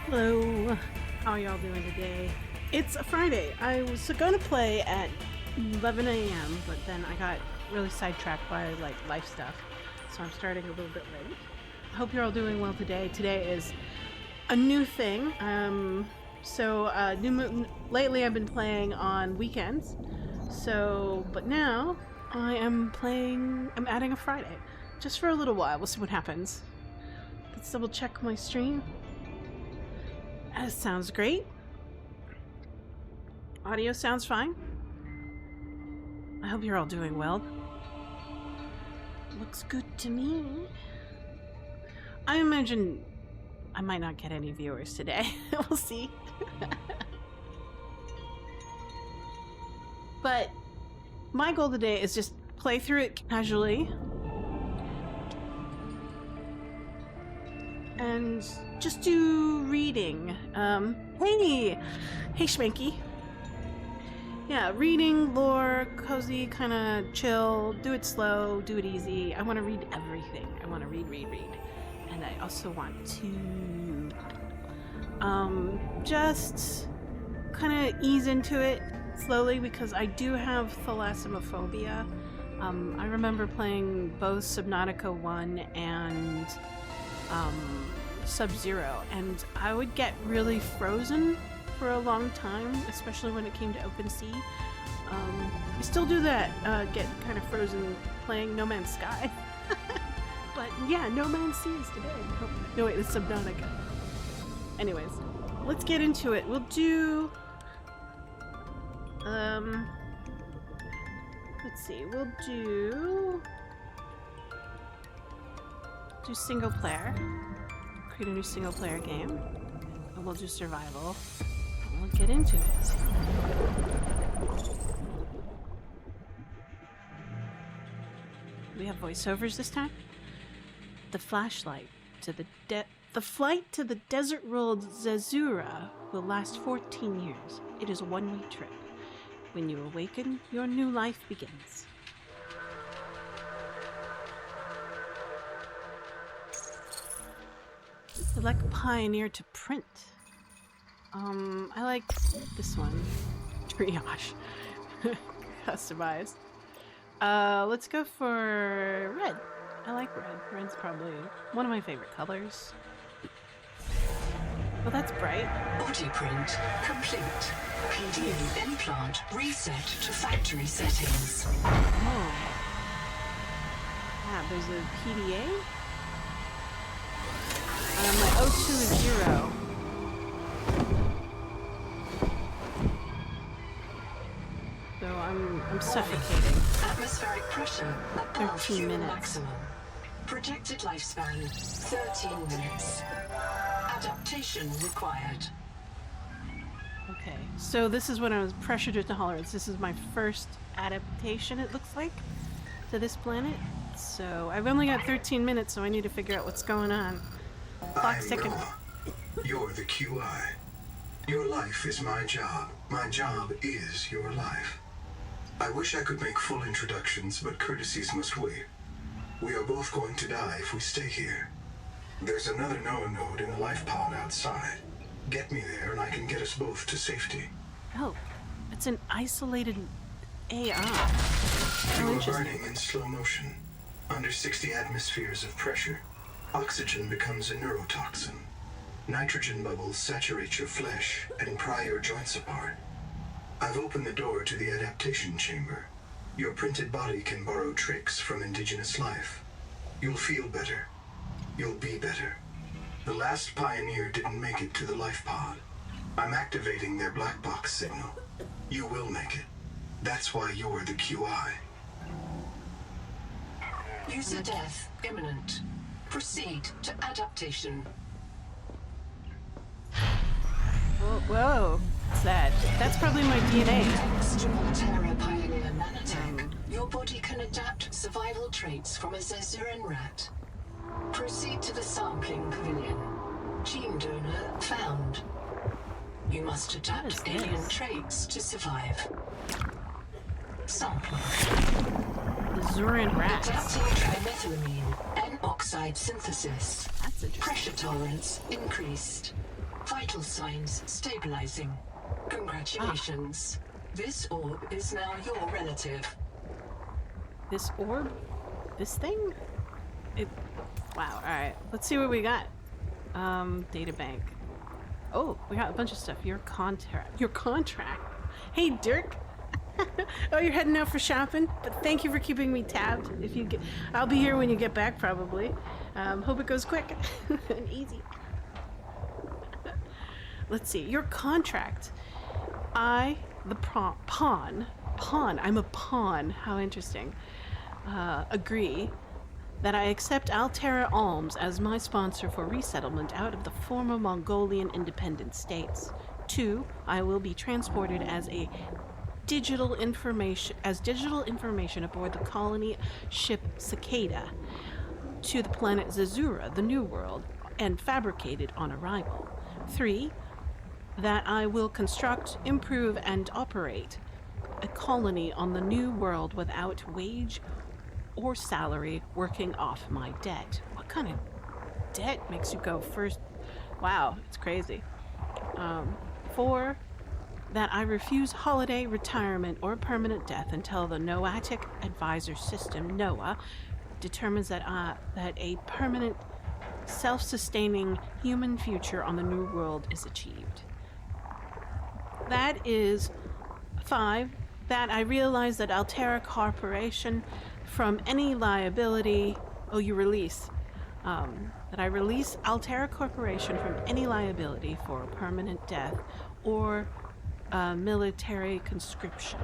Hello, how are y'all doing today? It's a Friday. I was going to play at 11 a.m., but then I got really sidetracked by like life stuff, so I'm starting a little bit late. I hope you're all doing well today. Today is a new thing. Lately I've been playing on weekends. But now I'm adding a Friday, just for a little while. We'll see what happens. Let's double check my stream. That sounds great. Audio sounds fine. I hope you're all doing well. Looks good to me. I imagine I might not get any viewers today. We'll see. But my goal today is just play through it casually. And just do reading. Hey Schmanky. Yeah, reading, lore, cozy, kind of chill. Do it slow, do it easy. I want to read everything. I want to read. And I also want to just kind of ease into it slowly because I do have thalassophobia. I remember playing both Subnautica 1 and Sub-Zero, and I would get really frozen for a long time, especially when it came to open sea. I still do that, get kind of frozen playing No Man's Sky. But yeah, No Man's Sea is today. No wait, it's Subnautica. Anyways, let's get into it. We'll do let's see, we'll do single player. Create a new single player game. And we'll do survival. And we'll get into it. We have voiceovers this time. The flight to the desert world Zazura will last 14 years. It is a one-way trip. When you awaken, your new life begins. Select Pioneer to print. I like this one. Triage. Customized. Let's go for red. I like red. Red's probably one of my favorite colors. Well, that's bright. Body print complete. PDA implant reset to factory settings. Oh. Yeah, there's a PDA? My O2 is 0. So I'm suffocating. Atmospheric pressure above 13 minutes. maximum. Projected lifespan 13 minutes. Adaptation required. Okay, so this is when I was pressured to tolerance. This is my first adaptation, it looks like, to this planet. So I've only got 13 minutes, so I need to figure out what's going on. Clock's ticking. You're the QI. Your life is my job. My job is your life. I wish I could make full introductions, but courtesies must wait. We are both going to die if we stay here. There's another Noah node in the life pod outside. Get me there and I can get us both to safety. Oh, it's an isolated AI. You Oh, are burning in slow motion. Under 60 atmospheres of pressure, oxygen becomes a neurotoxin. Nitrogen bubbles saturate your flesh and pry your joints apart. I've opened the door to the adaptation chamber. Your printed body can borrow tricks from indigenous life. You'll feel better. You'll be better. The last pioneer didn't make it to the life pod. I'm activating their black box signal. You will make it. That's why you're the QI. User death imminent. Proceed to adaptation. Whoa, what's that? That's probably my DNA. Subnautica Pioneer nanotech. Your body can adapt survival traits from a Zazuran rat. Proceed to the sampling pavilion. Gene donor found. You must adapt alien traits to survive. Sampling. The Zuran rats. Adapting trimethylamine N-oxide synthesis. That's interesting. Pressure tolerance increased. Vital signs stabilizing. Congratulations. This orb is now your relative. This orb? This thing? Wow, alright. Let's see what we got. Data bank. Oh, we got a bunch of stuff. Your contract. Hey, Dirk. Oh, you're heading out for shopping? But thank you for keeping me tabbed. I'll be here when you get back, probably. Hope it goes quick and easy. Let's see. Your contract. I'm a pawn. How interesting. Agree that I accept Altera Alms as my sponsor for resettlement out of the former Mongolian independent states. 2, I will be transported as digital information aboard the colony ship Cicada to the planet Zazura, the New World, and fabricated on arrival. 3, that I will construct, improve, and operate a colony on the New World without wage or salary, working off my debt. What kind of debt makes you go first? Wow, it's crazy. 4, that I refuse holiday, retirement, or permanent death until the Noatic Advisor System, NOAA, determines that a permanent, self-sustaining human future on the New World is achieved. That is 5, that I realize that Altera Corporation from any liability... Oh, you release. That I release Altera Corporation from any liability for permanent death or military conscription.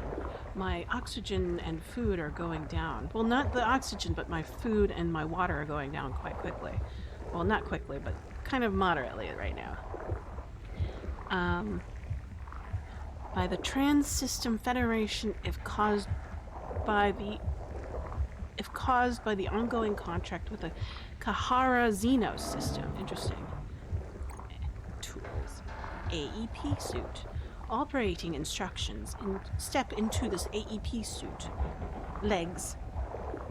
My oxygen and food are going down. Well, not the oxygen, but my food and my water are going down quite quickly. Well, not quickly, but kind of moderately right now. By the Trans-System Federation, if caused by the ongoing contract with the Kahara Xenos system. Interesting. Tools. AEP suit. Operating instructions. Step into this AEP suit. Legs.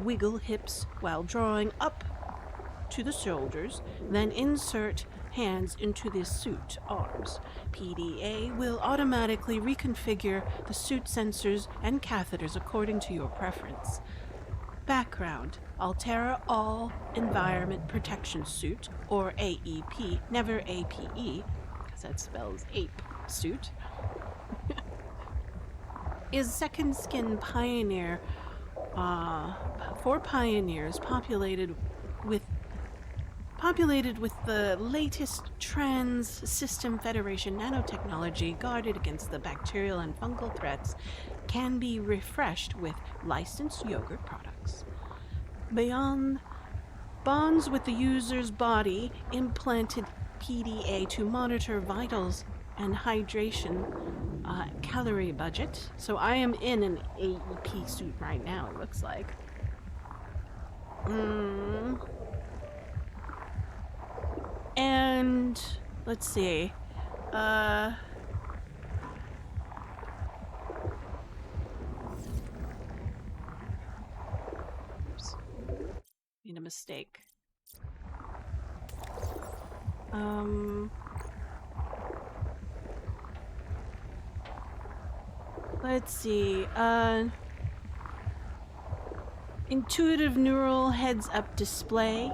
Wiggle hips while drawing up to the shoulders, then insert hands into the suit. Arms. PDA will automatically reconfigure the suit sensors and catheters according to your preference. Background. Altera All Environment Protection Suit, or AEP, never APE, because that spells ape suit, is Second Skin Pioneer for pioneers populated with the latest Trans-System Federation nanotechnology guarded against the bacterial and fungal threats, can be refreshed with licensed yogurt products. Beyond bonds with the user's body, implanted PDA to monitor vitals and hydration, calorie budget. So I am in an AEP suit right now, it looks like. And let's see. Oops. Made a mistake. Let's see. Intuitive neural heads-up display.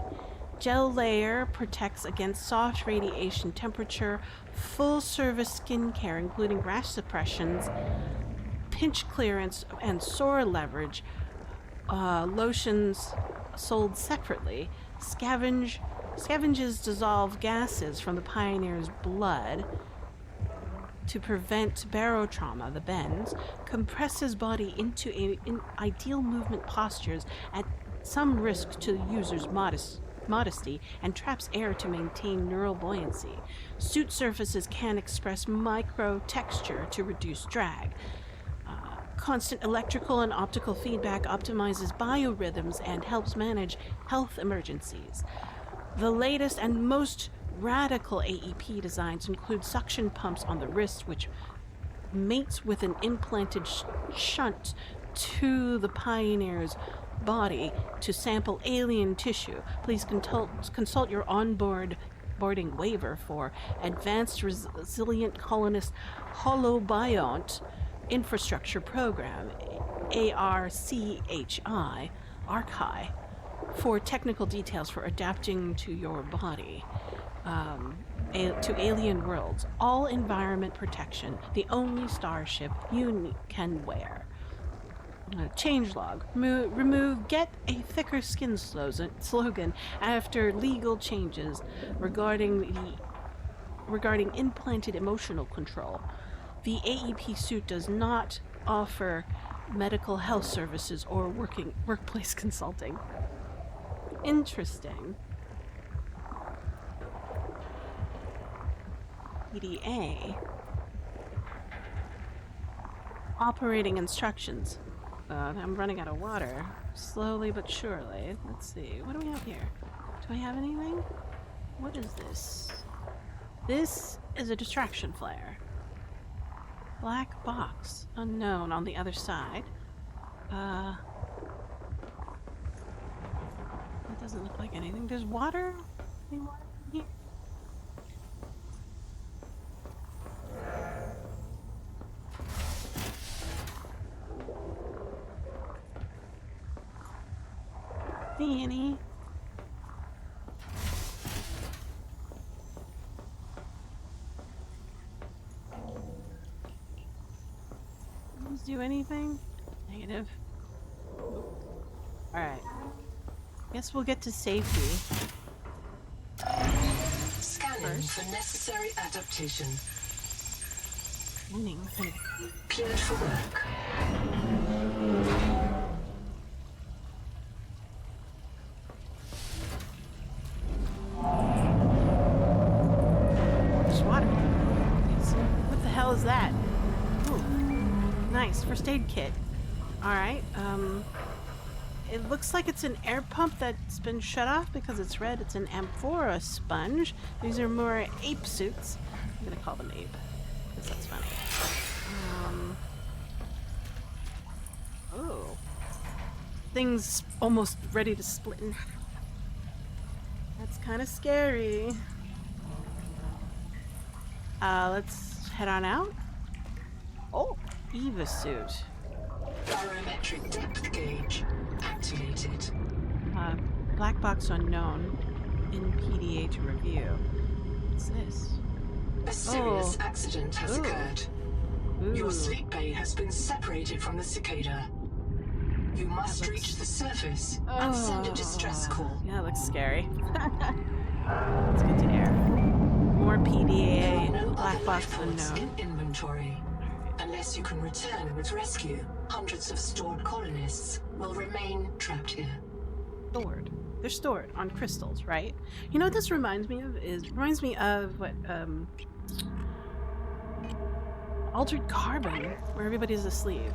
Gel layer protects against soft radiation temperature. Full service skincare, including rash suppressions, pinch clearance, and sore leverage. Lotions sold separately. Scavenges dissolved gases from the pioneer's blood to prevent barotrauma, the bends, compresses body into ideal movement postures at some risk to the user's modesty, and traps air to maintain neural buoyancy. Suit surfaces can express micro texture to reduce drag. Constant electrical and optical feedback optimizes biorhythms and helps manage health emergencies. The latest and most radical AEP designs include suction pumps on the wrist, which mates with an implanted shunt to the pioneer's body to sample alien tissue. Please consult your onboard boarding waiver for Advanced Resilient Colonist Holobiont Infrastructure Program, ARCHI, ARCHI, for technical details for adapting to your body. To alien worlds, all environment protection, the only starship you can wear. Changelog. Remove get a thicker skin slogan after legal changes regarding implanted emotional control. The AEP suit does not offer medical health services or workplace consulting. Interesting. PDA. Operating instructions. I'm running out of water. Slowly but surely. Let's see. What do we have here? Do I have anything? What is this? This is a distraction flare. Black box. Unknown on the other side. That doesn't look like anything. There's water? Any water in here? See any? Does do anything? Negative. Alright. Guess we'll get to safety. Scanning for necessary adaptation. Scanning. Cleared for work. First aid kit. Alright, it looks like it's an air pump that's been shut off because it's red. It's an amphora sponge. These are more ape suits. I'm gonna call them ape, because that's funny. Oh. Thing's almost ready to split in half. That's kind of scary. Let's head on out. Oh. Eva suit. Barometric depth gauge activated. Black box unknown. In PDA to review. What's this? A serious accident has occurred. Your sleep bay has been separated from the cicada. You must reach the surface and send a distress call. Yeah, that looks scary. Let's get to air. More PDA. No Black box unknown. unknown. In inventory. Unless you can return with rescue, hundreds of stored colonists will remain trapped here. Stored. They're stored on crystals, right? You know what this reminds me of? Reminds me of what, Altered Carbon, where everybody's asleep.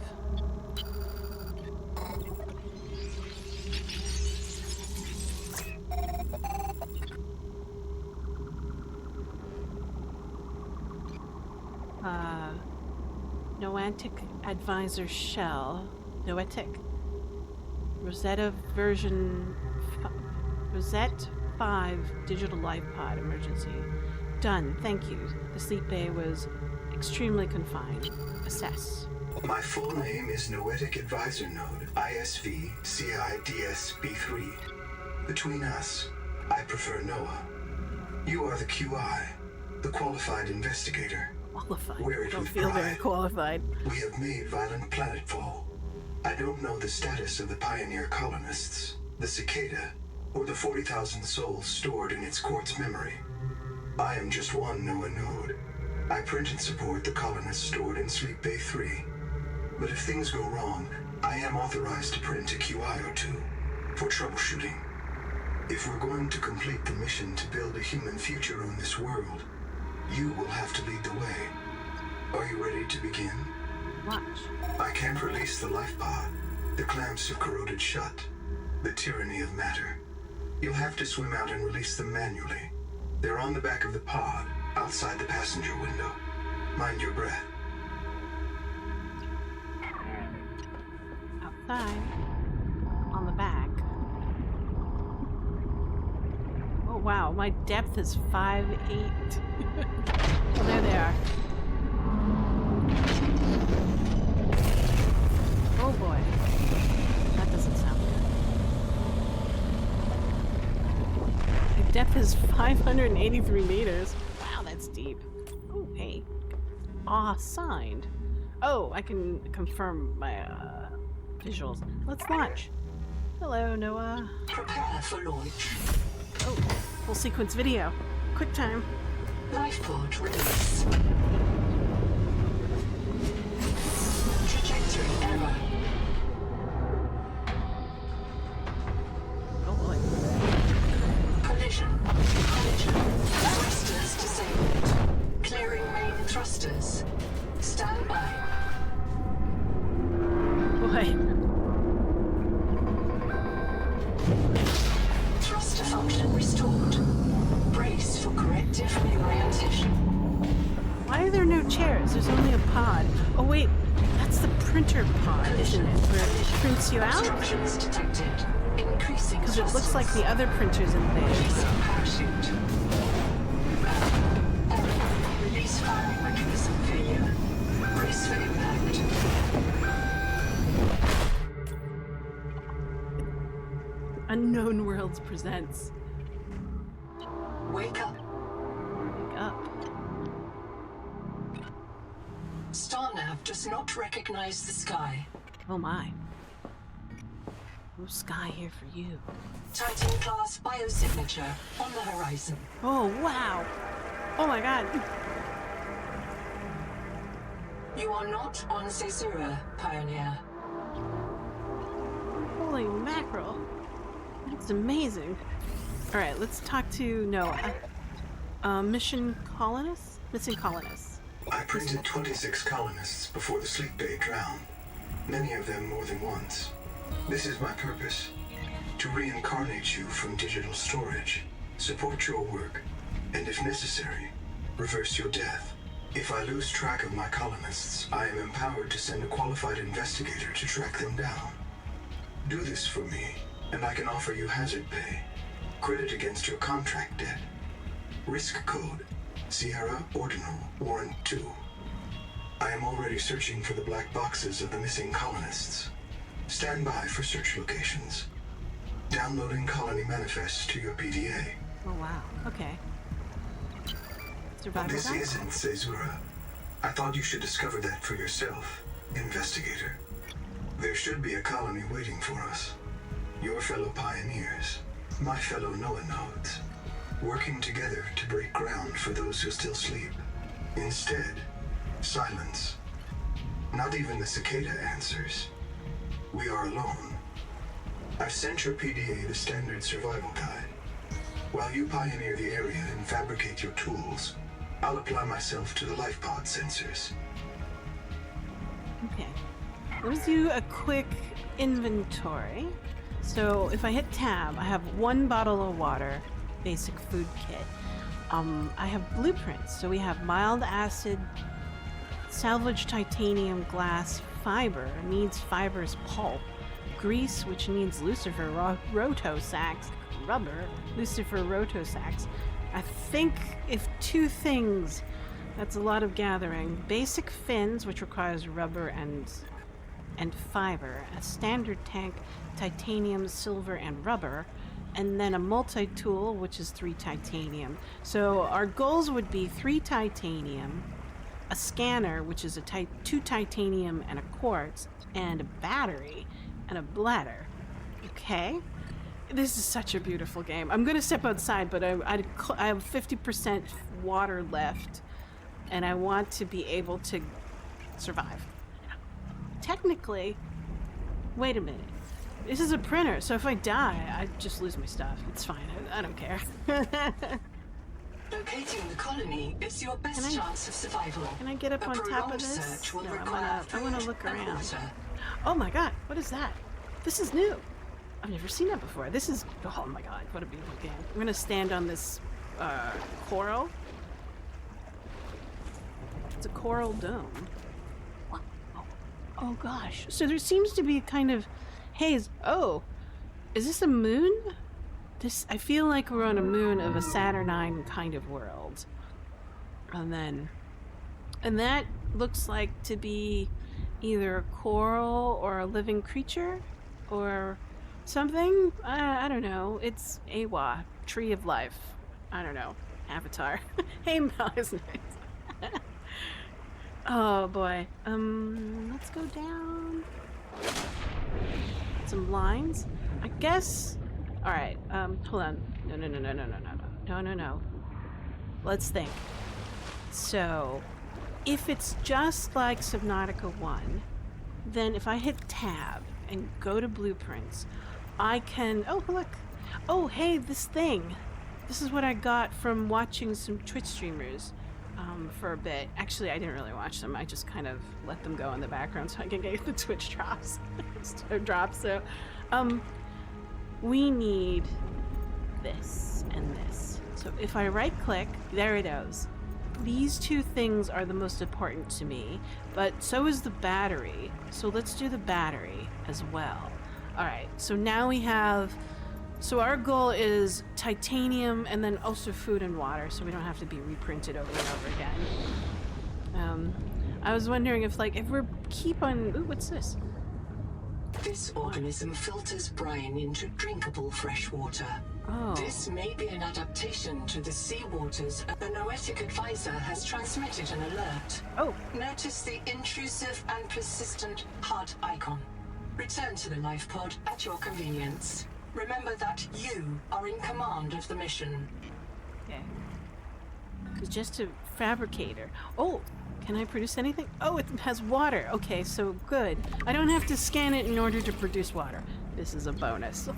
Noetic Advisor Shell. Noetic. Rosetta version... Rosette 5 Digital Life Pod Emergency. Done. Thank you. The sleep bay was extremely confined. Assess. My full name is Noetic Advisor Node, ISV CIDSB3. Between us, I prefer Noah. You are the QI, the Qualified Investigator. Qualified. Wear it Don't with feel pride. very qualified. We have made violent planetfall. I don't know the status of the pioneer colonists, the cicada, or the 40,000 souls stored in its quartz memory. I am just one Noah node. I print and support the colonists stored in Sleep Bay 3. But if things go wrong, I am authorized to print a QI or two for troubleshooting. If we're going to complete the mission to build a human future on this world, you will have to lead the way. Are you ready to begin? Watch. I can't release the life pod. The clamps have corroded shut. The tyranny of matter. You'll have to swim out and release them manually. They're on the back of the pod, outside the passenger window. Mind your breath. Outside. On the back. Oh, wow, my depth is 5'8". Well, there they are. Oh boy. That doesn't sound good. My depth is 583 meters. Wow, that's deep. Oh, hey. Ah, signed. Oh, I can confirm my visuals. Let's launch. Hello, Noah. Prepare for launch. Oh, full sequence video. Quick time. Lifepod release. Trajectory error. Oh boy. Collision. Collision. Thrusters disabled. Clearing main thrusters. Stand by. Boy. Thruster function restored. Brace for corrective reorientation. Why are there no chairs? There's only a pod. Oh wait, that's the printer pod, isn't it? Where it prints you out? Obstructions detected. Increasing Because it looks like thrusters. the other printers in there. Releasing parachute. Error. Release firing mechanism failure. Brace for impact. Unknown Worlds presents. Wake up. Wake up. Starnav does not recognize the sky. Oh my. No sky here for you. Titan class biosignature on the horizon. Oh wow. Oh my god. You are not on Caesura, Pioneer. Holy mackerel. That's amazing. Alright, let's talk to Noah. Mission colonists? Missing colonists. I printed 26 colonists before the sleep bay drowned, many of them more than once. This is my purpose: to reincarnate you from digital storage, support your work, and if necessary, reverse your death. If I lose track of my colonists, I am empowered to send a qualified investigator to track them down. Do this for me, and I can offer you hazard pay, credit against your contract debt. Risk code: Sierra Ordinal Warrant 2. I am already searching for the black boxes of the missing colonists. Stand by for search locations. Downloading colony manifests to your PDA. Oh wow. Okay. Survival This guide? isn't Caesura. I thought you should discover that for yourself, investigator. There should be a colony waiting for us. Your fellow pioneers, my fellow Noah nodes, working together to break ground for those who still sleep. Instead, silence. Not even the cicada answers. We are alone. I've sent your PDA the standard survival guide. While you pioneer the area and fabricate your tools, I'll apply myself to the life pod sensors. Okay. Let's do a quick inventory. So if I hit tab, I have 1 bottle of water, basic food kit. I have blueprints. So we have mild acid, salvage titanium glass fiber, needs fiber's pulp, grease, which needs Lucifer rotosax, rubber, Lucifer rotosax. I think if 2 things, that's a lot of gathering. Basic fins, which requires rubber and fiber, a standard tank, titanium, silver, and rubber, and then a multi-tool, which is 3 titanium. So our goals would be 3 titanium, a scanner, which is 2 titanium and a quartz, and a battery, and a bladder. Okay? This is such a beautiful game. I'm gonna step outside, but I have 50% water left, and I want to be able to survive. Technically, wait a minute. This is a printer, so if I die, I just lose my stuff. It's fine. I don't care. Locating the colony is your best chance of survival. Can I get up A on top of prolonged this? search will No, require I wanna food look and around. water. Oh my god, what is that? This is new. I've never seen that before. This is, oh my god, what a beautiful game. I'm gonna stand on this coral. It's a coral dome. Oh gosh. So there seems to be kind of haze. Oh, is this a moon? This, I feel like we're on a moon of a Saturnine kind of world. And that looks like to be either a coral or a living creature or something. I don't know. It's Awa, Tree of Life. I don't know. Avatar. Hey, Mel, isn't it? Oh boy. Let's go down. Some lines. I guess. All right. Hold on. No. Let's think. So, if it's just like Subnautica 1, then if I hit tab and go to blueprints, I can. Oh, look. Oh, hey, this thing. This is what I got from watching some Twitch streamers for a bit. Actually, I didn't really watch them. I just kind of let them go in the background so I can get the Twitch drops. So, we need this and this. So if I right click, there it is. These two things are the most important to me, but so is the battery. So let's do the battery as well. All right, so now we have, so our goal is titanium and then also food and water, so we don't have to be reprinted over and over again. I was wondering if we're keep on, ooh, what's this? This organism filters brine into drinkable fresh water. Oh. This may be an adaptation to the seawaters. The Noetic advisor has transmitted an alert. Oh. Notice the intrusive and persistent heart icon. Return to the life pod at your convenience. Remember that you are in command of the mission. Okay. It's just a fabricator. Oh, can I produce anything? Oh, it has water. Okay, so good. I don't have to scan it in order to produce water. This is a bonus.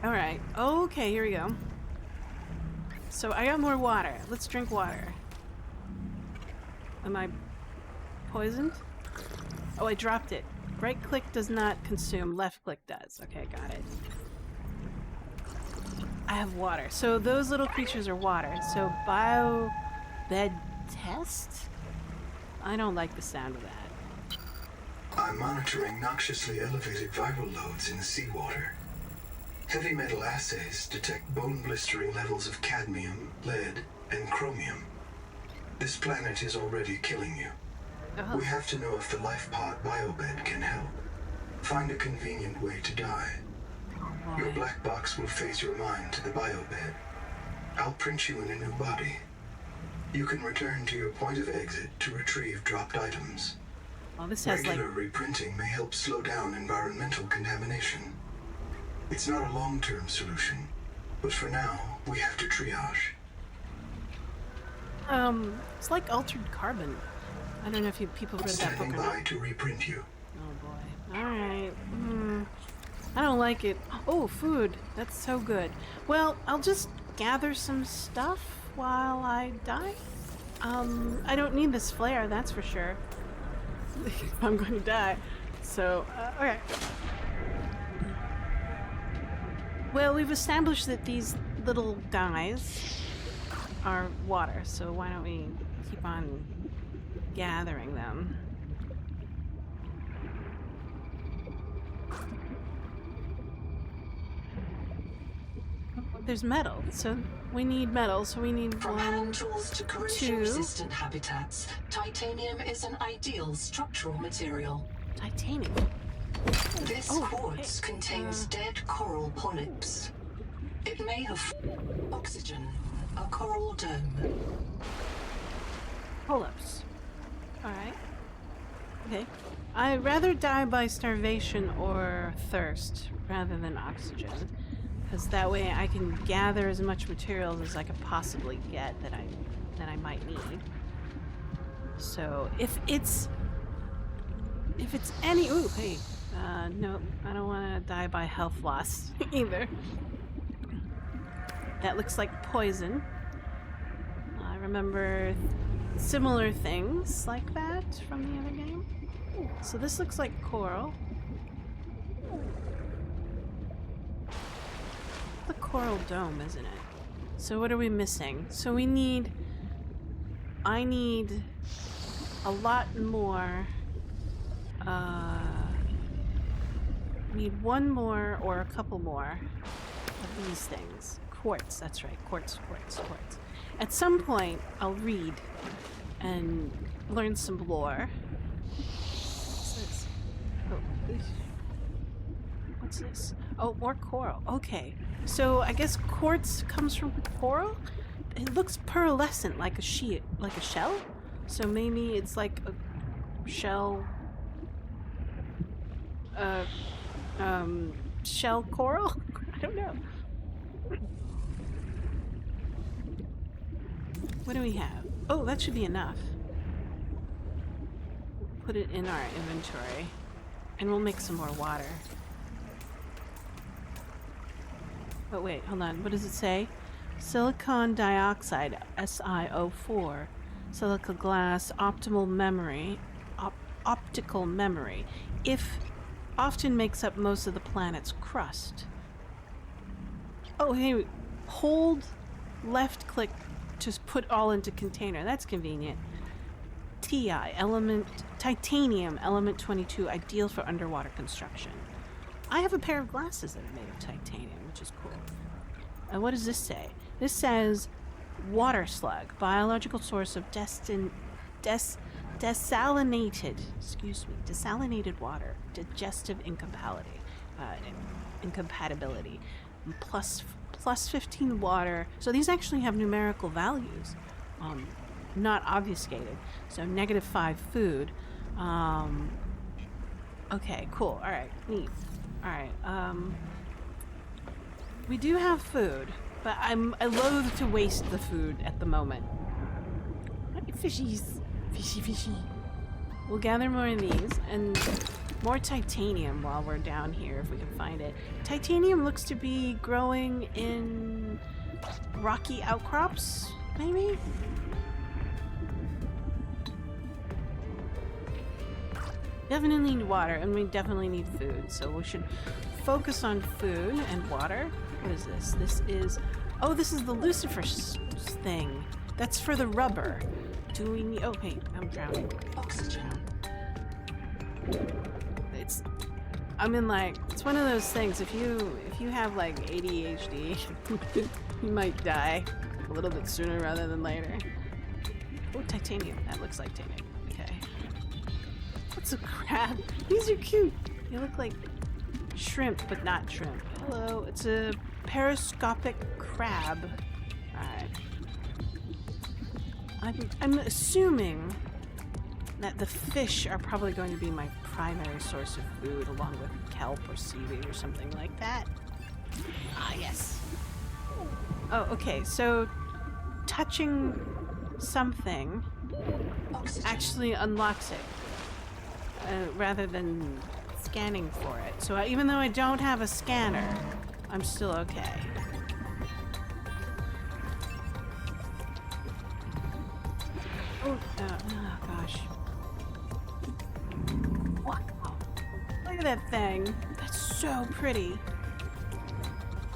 All right. Okay, here we go. So I got more water. Let's drink water. Am I poisoned? Oh, I dropped it. Right click does not consume, left click does. Okay, got it. I have water. So those little creatures are water. So biobed test? I don't like the sound of that. I'm monitoring noxiously elevated viral loads in the seawater. Heavy metal assays detect bone-blistering levels of cadmium, lead, and chromium. This planet is already killing you. Oh. We have to know if the life pod biobed can help. Find a convenient way to die. Your black box will phase your mind to the biobed. I'll print you in a new body. You can return to your point of exit to retrieve dropped items. Well, this has Regular reprinting may help slow down environmental contamination. It's not a long-term solution, but for now, we have to triage. It's like altered carbon. I don't know if people read that book or Standing not. by to reprint you. Oh boy. Alright. I don't like it. Oh, food. That's so good. Well, I'll just gather some stuff while I die. I don't need this flare, that's for sure. I'm going to die. So, okay. Well, we've established that these little guys are water, so why don't we keep on gathering them? There's metal, so we need metal, so we need From one, hand tools to corrosion-resistant habitats, titanium is an ideal structural material. titanium. This quartz contains dead coral polyps. It may have oxygen, a coral dome. Pull-ups. Alright. Okay. I'd rather die by starvation or thirst rather than oxygen. Because that way I can gather as much materials as I could possibly get that I might need. So if it's any hey. No, I don't want to die by health loss either. That looks like poison. I remember similar things like that from the other game. So this looks like coral. The coral dome, isn't it? So what are we missing? So I need a lot more Need one more or a couple more of these things. Quartz, that's right. Quartz. At some point, I'll read and learn some lore. What's this? Oh, what's this? Oh, more coral. Okay. So I guess quartz comes from coral? It looks pearlescent, like a shell? So maybe it's like a shell... shell coral? I don't know. What do we have? Oh, that should be enough. Put it in our inventory. And we'll make some more water. But wait, hold on. What does it say? Silicon dioxide, SiO4. Silica glass, optimal memory. Optical memory. If often makes up most of the planet's crust. Oh, hey, hold left click to put all into container. That's convenient. Titanium, element 22, ideal for underwater construction. I have a pair of glasses that are made of titanium, which is cool. And what does this say? This says water slug, biological source of desalinated water, digestive incompatibility, plus 15 water. So these actually have numerical values, not obfuscated. So -5 food. Okay, cool. All right, neat. All right. We do have food, but I loathe to waste the food at the moment. Fishies. Fishy. We'll gather more of these and more titanium while we're down here if we can find it. Titanium looks to be growing in rocky outcrops, maybe? Definitely need water, and we definitely need food, so we should focus on food and water. What is this? This is... Oh, this is the Lucifer thing. That's for the rubber. Do we need... Oh, hey, I'm drowning. Oxygen. I'm in like... It's one of those things, if you have like ADHD, you might die a little bit sooner rather than later. Oh, titanium. That looks like titanium. Okay. What's a crab? These are cute. They look like shrimp, but not shrimp. Hello, it's a periscopic crab. Alright. I'm assuming that the fish are probably going to be my primary source of food, along with kelp or seaweed or something like that. Ah, yes. Oh, okay, so touching something actually unlocks it, rather than scanning for it. So even though I don't have a scanner, I'm still okay. Oh gosh. Wow. Look at that thing. That's so pretty.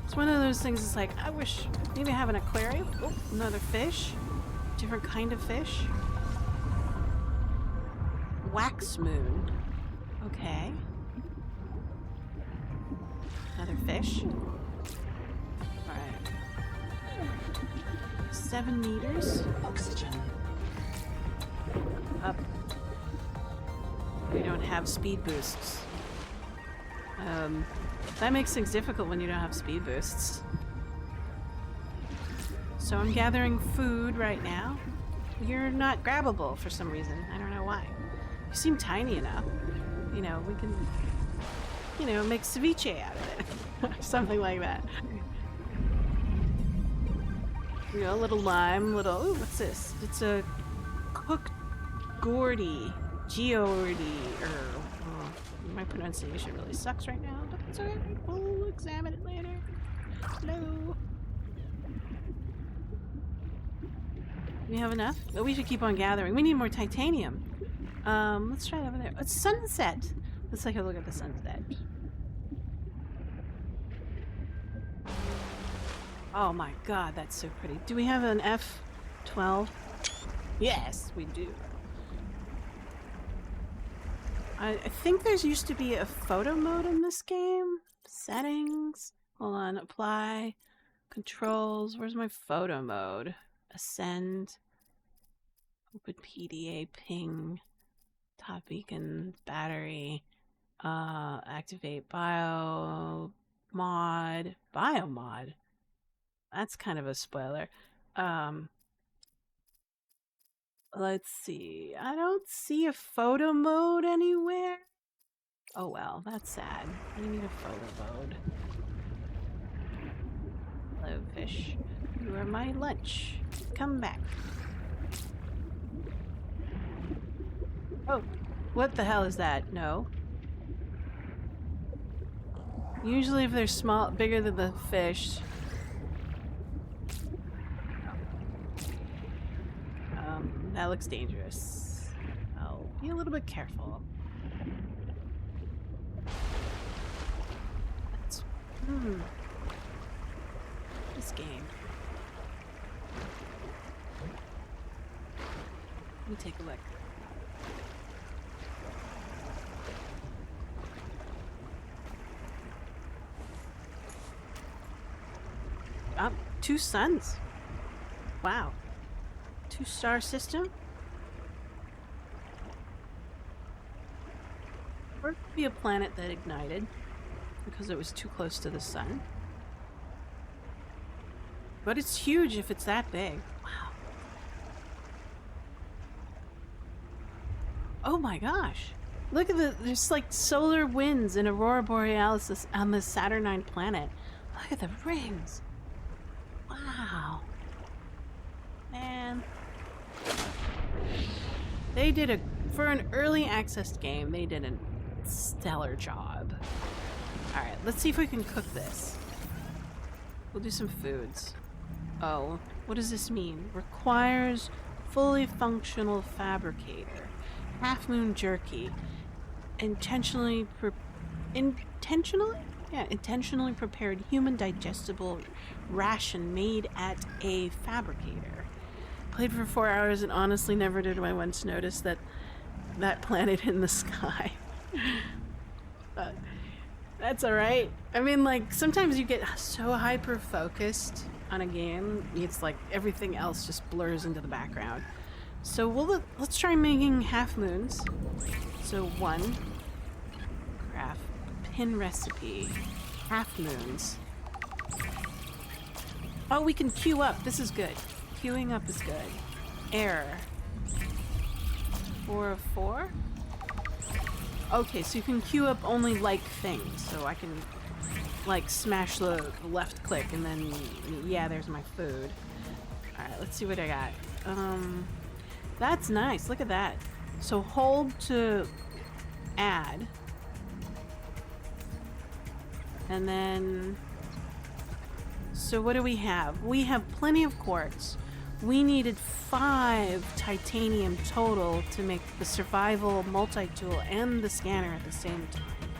It's one of those things, it's like, I wish maybe I have an aquarium. Oh, another fish. Different kind of fish. Wax moon. Okay. Another fish. Alright. 7 meters. Oxygen. Up. We don't have speed boosts. That makes things difficult when you don't have speed boosts. So I'm gathering food right now. You're not grabbable for some reason. I don't know why. You seem tiny enough. You know, we can, you know, make ceviche out of it. Or something like that. You know, a little lime, little... Ooh, what's this? It's a cooked Geordie. My pronunciation really sucks right now, but it's okay. We'll examine it later. Hello. We have enough? Oh, we should keep on gathering. We need more titanium. Let's try it over there. It's sunset. Let's take a look at the sunset. Oh my god, that's so pretty. Do we have an F12? Yes, we do. I think there's used to be a photo mode in this game. Settings. Hold on. Apply. Controls. Where's my photo mode? Ascend. Open PDA. Ping. Top beacon. Battery. Activate bio mod. Bio mod. That's kind of a spoiler. Let's see. I don't see a photo mode anywhere. Oh well, that's sad. We need a photo mode. Hello, fish. You are my lunch. Come back. Oh, what the hell is that? No. Usually if they're small, bigger than the fish. That looks dangerous. I'll be a little bit careful. That's, this game. Let me take a look. Oh, 2 suns. Wow. 2-star system? Or it could be a planet that ignited because it was too close to the sun. But it's huge if it's that big. Wow. Oh my gosh. Look at there's like solar winds and aurora borealis on the Saturnine planet. Look at the rings. Wow. Man. They did for an early access game, they did a stellar job. Alright, let's see if we can cook this. We'll do some foods. Oh, what does this mean? Requires fully functional fabricator. Half moon jerky. Intentionally prepared human digestible ration made at a fabricator. Played for 4 hours and honestly never did I once notice that planet in the sky. But that's alright. I mean, like, sometimes you get so hyper-focused on a game, it's like everything else just blurs into the background. So let's try making half moons. So 1, craft, pin recipe, half moons. Oh, we can queue up. This is good. Queuing up is good. Error. 4 of 4? Okay, so you can queue up only like things. So I can like smash the left click and then, yeah, there's my food. Alright, let's see what I got. That's nice. Look at that. So hold to add. And then, so what do we have? We have plenty of quartz. We needed 5 titanium total to make the survival multi-tool and the scanner at the same time.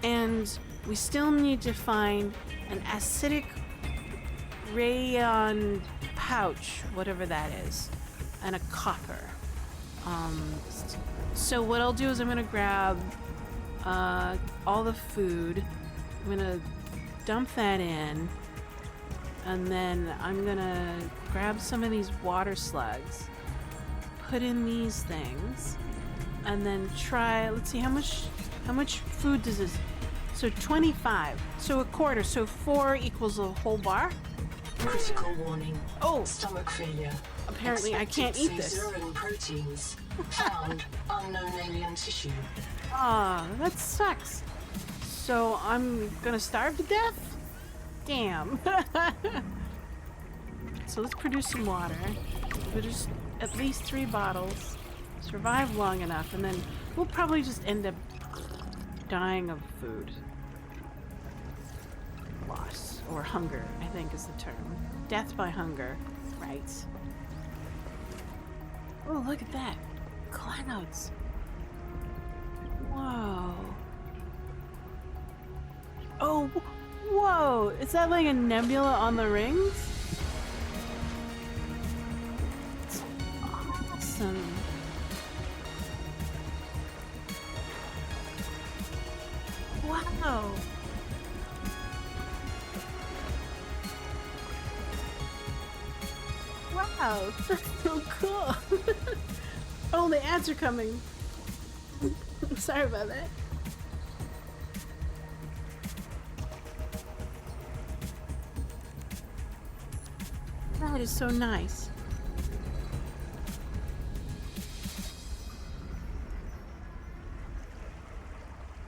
And we still need to find an acidic rayon pouch, whatever that is, and a copper. So what I'll do is I'm gonna grab all the food. I'm gonna dump that in, and then I'm gonna grab some of these water slugs, put in these things, and then try, let's see, how much food does this, so 25, so a quarter, so 4 equals a whole bar? Critical warning. Oh! Stomach failure. Apparently I can't eat this. Caesarean proteins. Found unknown alien tissue. Ah, that sucks. So I'm gonna starve to death? Damn. So let's produce some water. Produce at least 3 bottles. Survive long enough, and then we'll probably just end up dying of food loss, or hunger, I think is the term. Death by hunger, right? Oh, look at that. Clouds. Whoa. Oh, whoa! Is that like a nebula on the rings? It's awesome. Wow, that's so cool. Oh, the ads are coming. Sorry about that. That is so nice.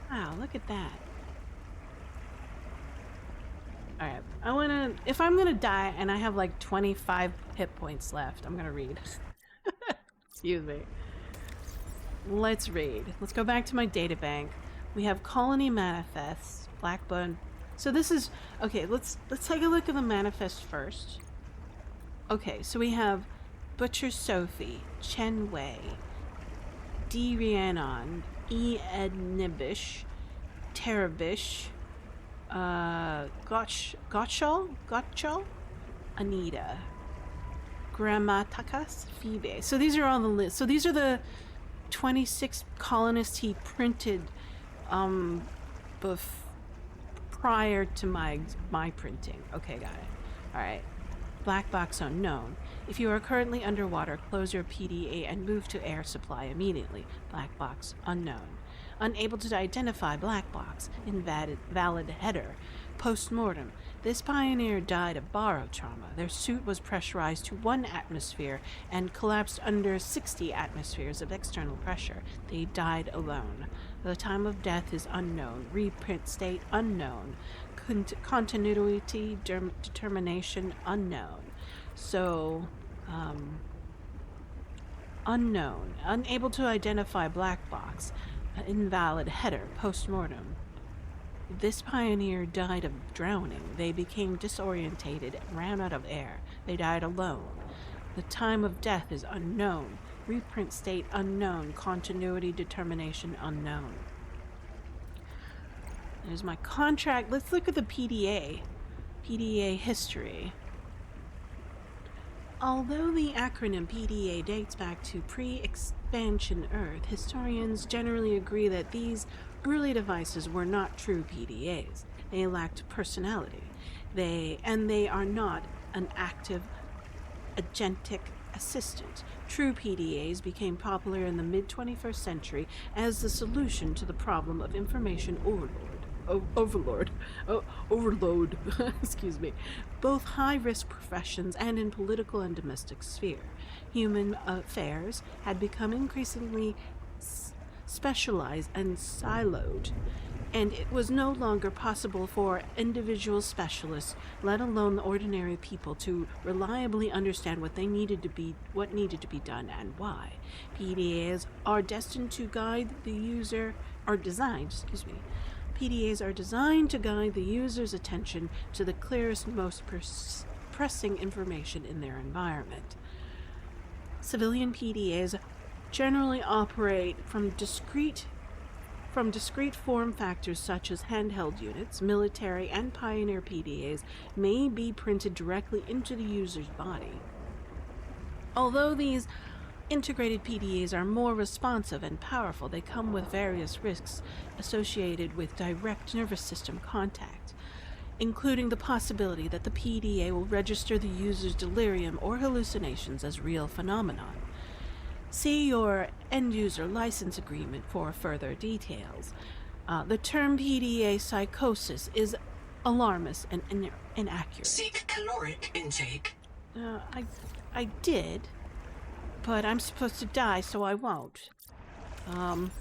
Wow, look at that. Alright, I wanna... If I'm gonna die and I have like 25 hit points left, I'm gonna read. Excuse me. Let's read. Let's go back to my databank. We have Colony Manifests, Blackburn. So this is... Okay, let's take a look at the manifest first. Okay, so we have Butcher Sophie, Chen Wei, D. Rhiannon, E. Ednibish, Terabish, Gotchal, Anita, Grammatakas, Phoebe. So these are all the lists. So these are the 26 colonists he printed prior to my printing. Okay, got it. All right. Black box unknown. If you are currently underwater, close your PDA and move to air supply immediately. Black box unknown. Unable to identify black box. Invalid header. Post-mortem. This pioneer died of barotrauma. Their suit was pressurized to 1 atmosphere and collapsed under 60 atmospheres of external pressure. They died alone. The time of death is unknown. Reprint state unknown. Continuity determination unknown. So, unknown. Unable to identify black box. Invalid header. Post-mortem. This pioneer died of drowning. They became disorientated and ran out of air. They died alone. The time of death is unknown. Reprint state unknown. Continuity determination unknown. There's my contract. Let's look at the PDA. PDA history. Although the acronym PDA dates back to pre-expansion Earth, historians generally agree that these early devices were not true PDAs. They lacked personality. They are not an active agentic assistant. True PDAs became popular in the mid-21st century as the solution to the problem of information overload, excuse me, both high-risk professions and in political and domestic sphere. Human affairs had become increasingly specialized and siloed, and it was no longer possible for individual specialists, let alone the ordinary people, to reliably understand what needed to be done and why. PDAs are designed to guide the user's attention to the clearest, most pressing information in their environment. Civilian PDAs generally operate from discrete form factors such as handheld units. Military and pioneer PDAs may be printed directly into the user's body. Although these integrated PDAs are more responsive and powerful, they come with various risks associated with direct nervous system contact, including the possibility that the PDA will register the user's delirium or hallucinations as real phenomenon. See your end-user license agreement for further details. The term PDA psychosis is alarmist and inaccurate. Seek caloric intake. I did, but I'm supposed to die, so I won't. Databank.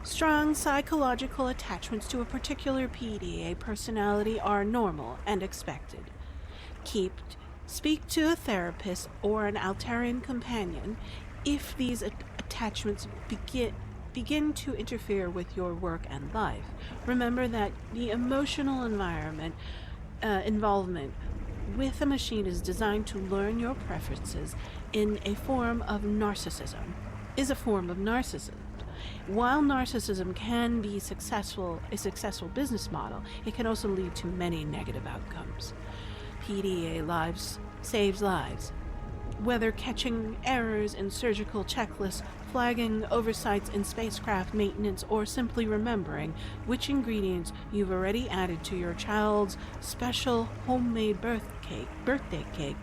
Strong psychological attachments to a particular PDA personality are normal and expected. Speak to a therapist or an Altarian companion if these attachments begin to interfere with your work and life. Remember that the emotional involvement with a machine is designed to learn your preferences is a form of narcissism. While narcissism can be a successful business model, it can also lead to many negative outcomes. PDA saves lives. whether catching errors in surgical checklists, flagging oversights in spacecraft maintenance, or simply remembering which ingredients you've already added to your child's special homemade birthday cake,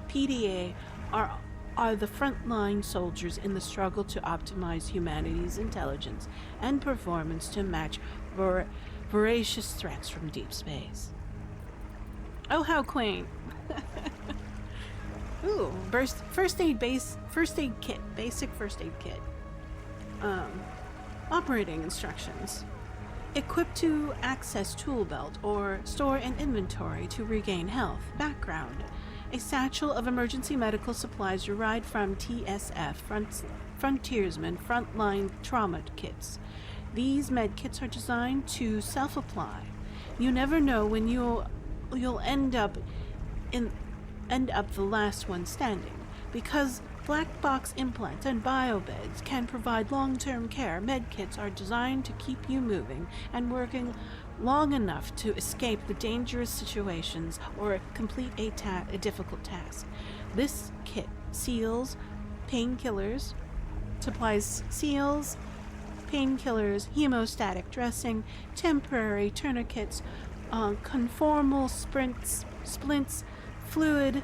PDA are the frontline soldiers in the struggle to optimize humanity's intelligence and performance to match voracious threats from deep space. Oh, how quaint. Ooh, first aid kit, basic first aid kit. Operating instructions. Equipped to access tool belt or store an inventory to regain health. Background. A satchel of emergency medical supplies derived from TSF, Frontiersman Frontline Trauma Kits. These med kits are designed to self-apply. You never know when you'll end up the last one standing. Because black box implants and biobeds can provide long-term care, medkits are designed to keep you moving and working long enough to escape the dangerous situations or complete a difficult task. This kit supplies seals, painkillers, hemostatic dressing, temporary tourniquets, conformal splints, fluid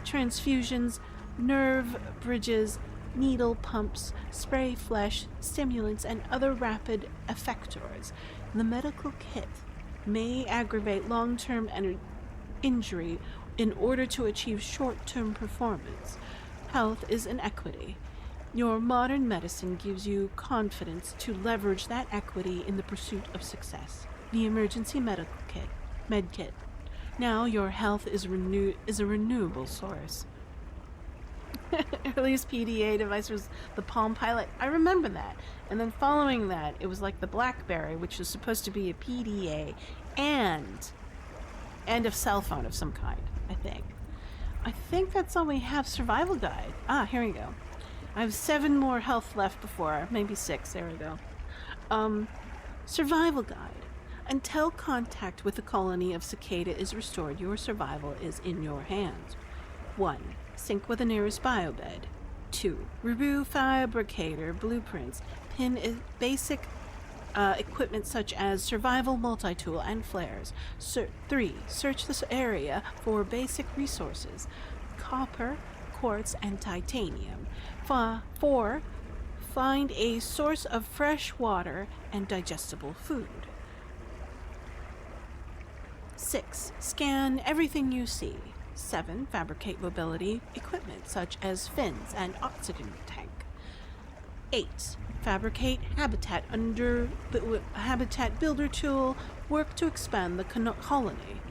transfusions, nerve bridges, needle pumps, spray flesh, stimulants, and other rapid effectors. The medical kit may aggravate long-term injury in order to achieve short-term performance. Health is an equity. Your modern medicine gives you confidence to leverage that equity in the pursuit of success. The emergency medical kit, medkit. Now your health is a renewable source. Earliest PDA device was the Palm Pilot. I remember that. And then following that, it was like the BlackBerry, which was supposed to be a PDA and a cell phone of some kind, I think. I think that's all we have. Survival guide. Ah, here we go. I have 7 more health left before, maybe 6. There we go. Survival guide. Until contact with the colony of cicada is restored, your survival is in your hands. 1. Sync with the nearest biobed. 2. Review fabricator blueprints. Pin basic equipment such as survival multi-tool and flares. 3. Search this area for basic resources. Copper, quartz, and titanium. 4. Find a source of fresh water and digestible food. 6. Scan everything you see. 7. Fabricate mobility equipment such as fins and oxygen tank. 8. Fabricate habitat builder tool. Work to expand the colony.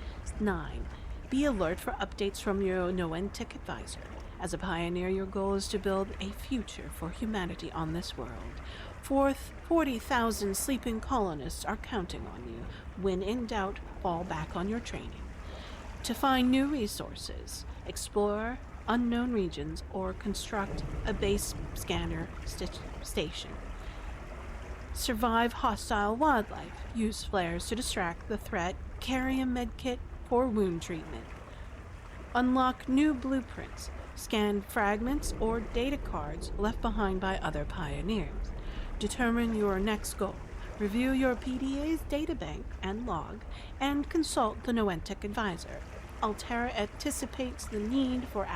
9. Be alert for updates from your Noentic advisor. As a pioneer, your goal is to build a future for humanity on this world. 40,000 sleeping colonists are counting on you. When in doubt, fall back on your training. To find new resources, explore unknown regions, or construct a base scanner station. Survive hostile wildlife. Use flares to distract the threat. Carry a medkit for wound treatment. Unlock new blueprints. Scan fragments or data cards left behind by other pioneers. Determine your next goal. Review your PDA's databank and log, and consult the Noentic advisor. Altera anticipates the need for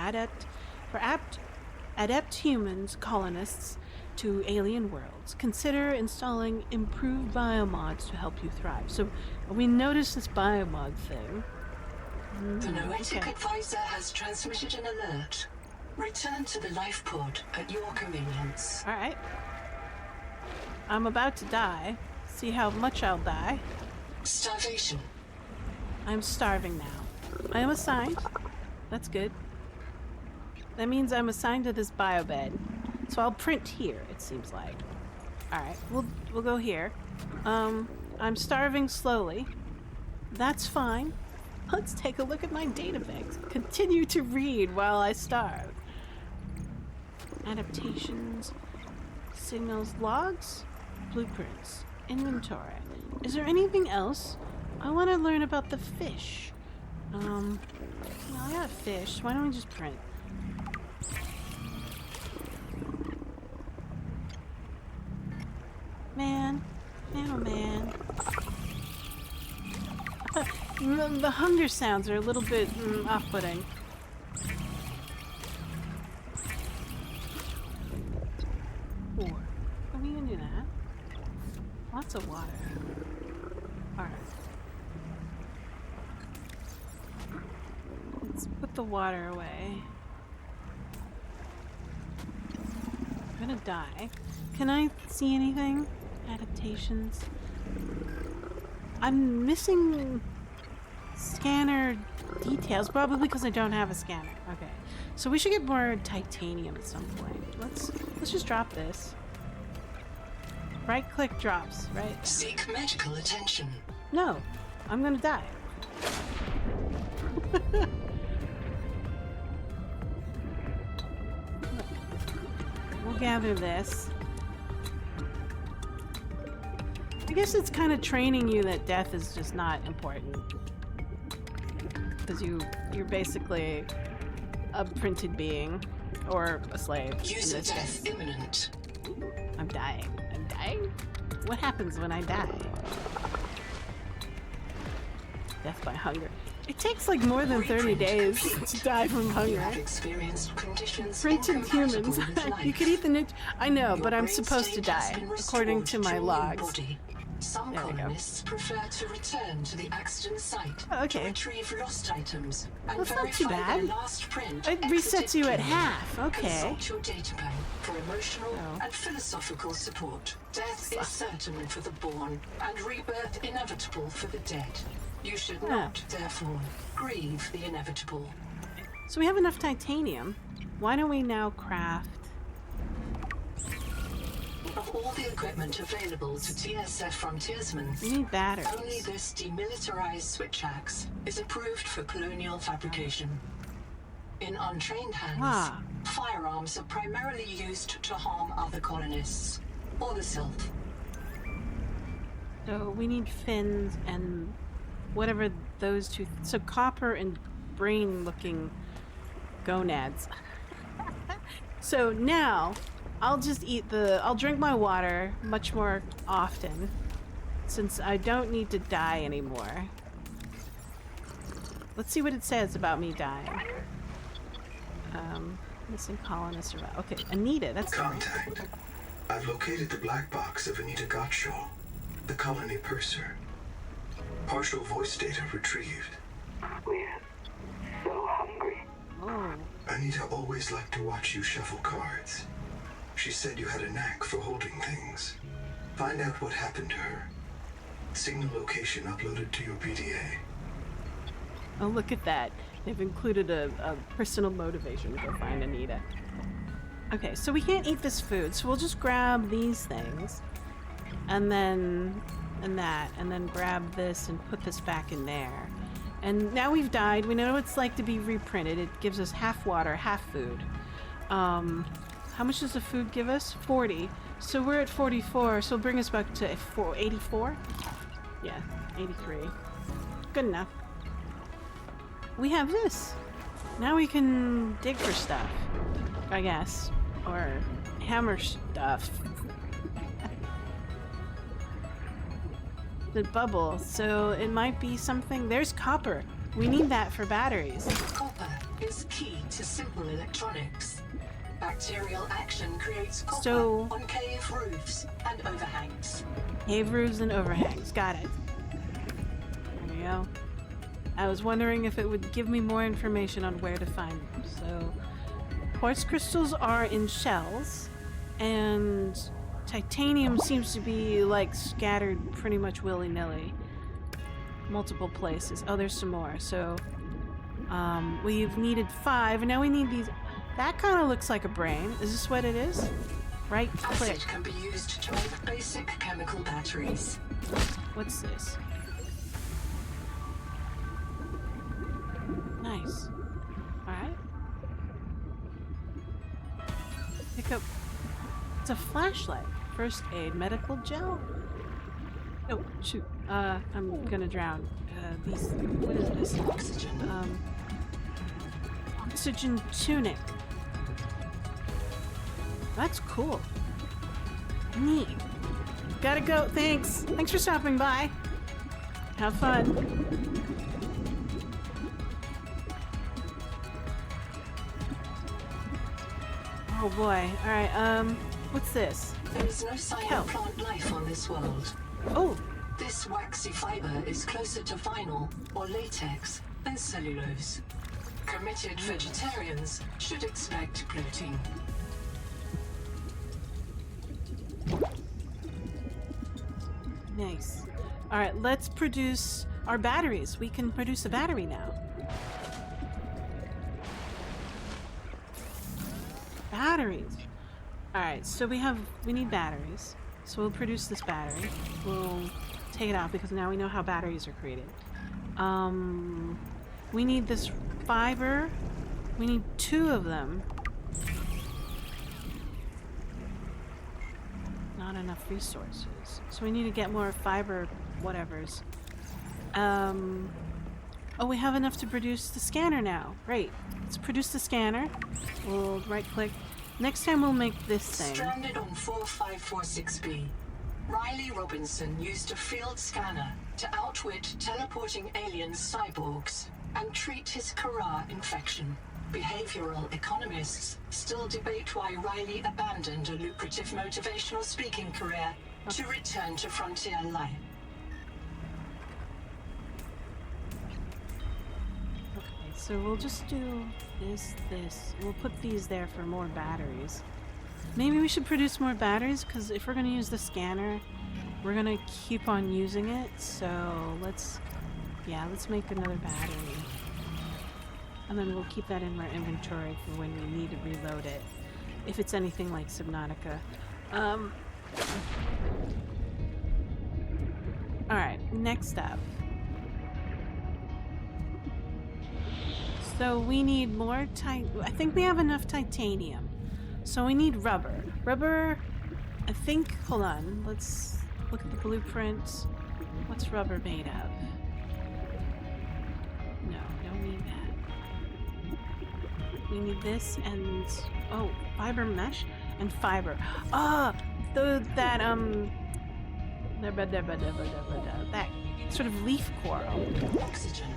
adept humans colonists to alien worlds. Consider installing improved biomods to help you thrive. So we noticed this biomod thing. The Noetic advisor has transmitted an alert. Return to the life pod at your convenience. Alright. I'm about to die. See how much I'll die. Starvation. I'm starving now. I am assigned. That's good. That means I'm assigned to this biobed. So I'll print here, it seems like. Alright, we'll go here. I'm starving slowly. That's fine. Let's take a look at my databanks. Continue to read while I starve. Adaptations, signals, logs, blueprints, inventory. Is there anything else? I want to learn about the fish. Well, I got a fish. Why don't we just print? Man. Man, oh man. The hunger sounds are a little bit off-putting. Four. Are we gonna do that? Lots of water. Alright. Let's put the water away. I'm gonna die. Can I see anything? Adaptations? I'm missing scanner details, probably because I don't have a scanner. Okay. So we should get more titanium at some point. Let's just drop this. Right click drops, right? Seek medical attention. No, I'm gonna die. We'll gather this. I guess it's kind of training you that death is just not important. Because you're basically a printed being. Or a slave. User death imminent. I'm dying. I'm dying? What happens when I die? Death by hunger. It takes like more than 30 days to die from You hunger. have experienced conditions Printed incompatible humans. with life. You could eat the nut. I know, Your but I'm brain supposed to state has die, been according to restored my your new logs. body. Some There we go. colonists prefer to return to the accident site Oh, okay. to retrieve lost items and That's not verify too bad. their last print. It resets exited you at Kenya. half. Okay. Consult your data bank for emotional Oh. and philosophical support. Death is certain for the born, and rebirth inevitable for the dead. You should not, therefore, grieve the inevitable. So we have enough titanium. Why don't we now craft? Of all the equipment available to TSF frontiersmen, We need batteries. only this demilitarized switch axe is approved for colonial fabrication. In untrained hands, Ah. firearms are primarily used to harm other colonists or the self. So we need fins and whatever those two. So copper and brain-looking gonads. So now I'll just I'll drink my water much more often since I don't need to die anymore. Let's see what it says about me dying. Missing colonists around. Okay, Anita, that's right. Contact. I've located the black box of Anita Gottschall, the colony purser. Partial voice data retrieved. We're so hungry. Oh, Anita always liked to watch you shuffle cards. She said you had a knack for holding things. Find out what happened to her. Signal location uploaded to your PDA. oh, look at that. They've included a personal motivation to go find Anita. Okay, so we can't eat this food, so we'll just grab these things. And then grab this and put this back in there. And now we've died. We know what it's like to be reprinted. It gives us half water, half food. How much does the food give us? 40. So we're at 44, so it'll bring us back to 84? Yeah, 83. Good enough. We have this. Now we can dig for stuff, I guess. Or hammer stuff. The bubble, so it might be something. There's copper. We need that for batteries. Copper is key to simple electronics. Bacterial action creates copper So- on cave roofs and overhangs. Cave roofs and overhangs. Got it. There we go. I was wondering if it would give me more information on where to find them. So, quartz crystals are in shells, and titanium seems to be like scattered pretty much willy-nilly. Multiple places. Oh, there's some more. So, we've needed 5, and now we need these. That kind of looks like a brain. Is this what it is? Right click. Acid can be used to make basic chemical batteries. What's this? Nice. Alright. Pick up. It's a flashlight. First aid. Medical gel? Oh, shoot. I'm gonna drown. These. What is this? Oxygen. Oxygen tunic. That's cool. Neat. Gotta go. Thanks. Thanks for stopping by. Have fun. Oh boy. Alright, what's this? There is no sign Kelp. of plant life on this world. Oh, This waxy fiber is closer to vinyl or latex than cellulose. Committed vegetarians should expect protein. nice. Alright, let's produce our batteries. We can produce a battery now. Batteries. Alright, so we need batteries. So we'll produce this battery. We'll take it out because now we know how batteries are created. We need this fiber. We need 2 of them. Not enough resources. So we need to get more fiber whatevers. Oh, we have enough to produce the scanner now. Great. Let's produce the scanner. We'll right click. Next time we'll make this thing. Stranded on 4546B, Riley Robinson used a field scanner to outwit teleporting alien cyborgs and treat his Kara infection. Behavioral economists still debate why Riley abandoned a lucrative motivational speaking career to return to frontier life. Okay, so we'll just do this. We'll put these there for more batteries. Maybe we should produce more batteries, because if we're going to use the scanner, we're going to keep on using it. So let's make another battery. And then we'll keep that in our inventory for when we need to reload it. If it's anything like Subnautica. Alright, next up. So we need more I think we have enough titanium. So we need rubber. Rubber, I think, hold on. Let's look at the blueprint. What's rubber made of? No, don't need that. We need this and, oh, fiber mesh and fiber. Ah, that sort of leaf coral. Oxygen.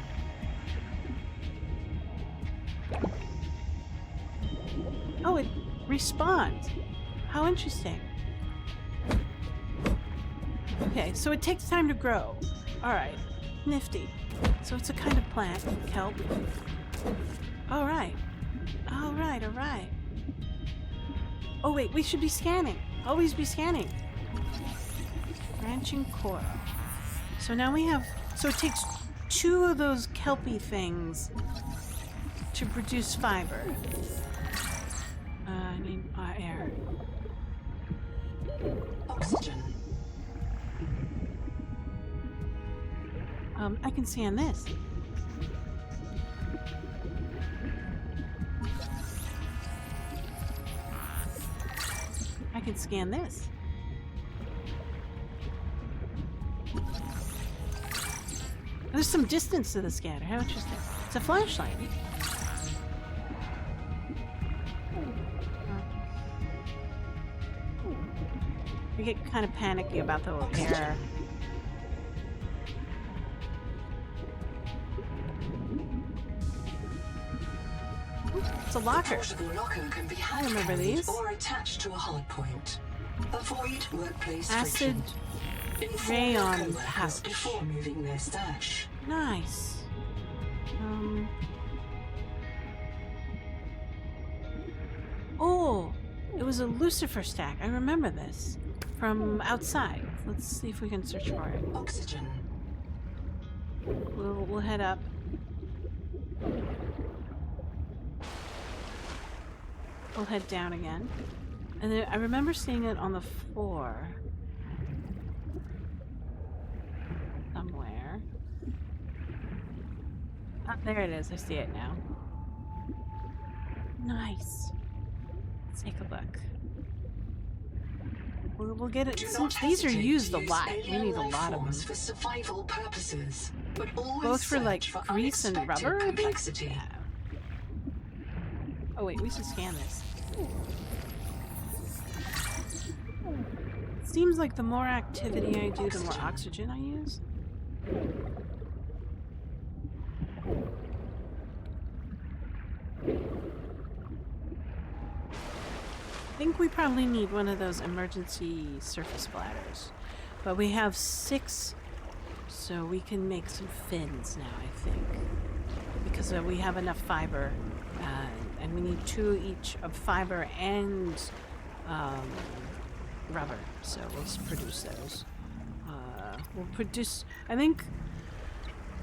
Oh, it respawns. How interesting. Okay, so it takes time to grow. Alright, nifty. So it's a kind of plant, kelp. Alright. Alright, alright. Oh wait, we should be scanning. Always be scanning. Branching coral. So now we have... So it takes 2 of those kelpy things to produce fiber. I need air. Oxygen. I can scan this. I can scan this. There's some distance to the scanner. How interesting. It's a flashlight. I get kind of panicky about the air. It's a locker. Portable locker can be hand remember carried these. or attached to a hard point. Avoid workplace Acid friction. Inform rayon your coworkers pouch. before moving their stash. Nice. Oh, it was a Lucifer stack. I remember this from outside. Let's see if we can search for it. Oxygen. We'll head up. We'll head down again. And then I remember seeing it on the floor. Somewhere. Ah, there it is. I see it now. Nice. Let's take a look. We'll get it. Do Since not these are hesitate used to a use lot, we alien need a life lot of them. forms for survival purposes, but always Both for like search for grease and unexpected rubber? complexity. Yeah. Oh wait, we should scan this. Seems like the more activity I do, the more oxygen I use. I think we probably need one of those emergency surface bladders. But we have 6, so we can make some fins now, I think. Because we have enough fiber, and we need 2 each of fiber and rubber, so we'll just produce those. We'll produce, I think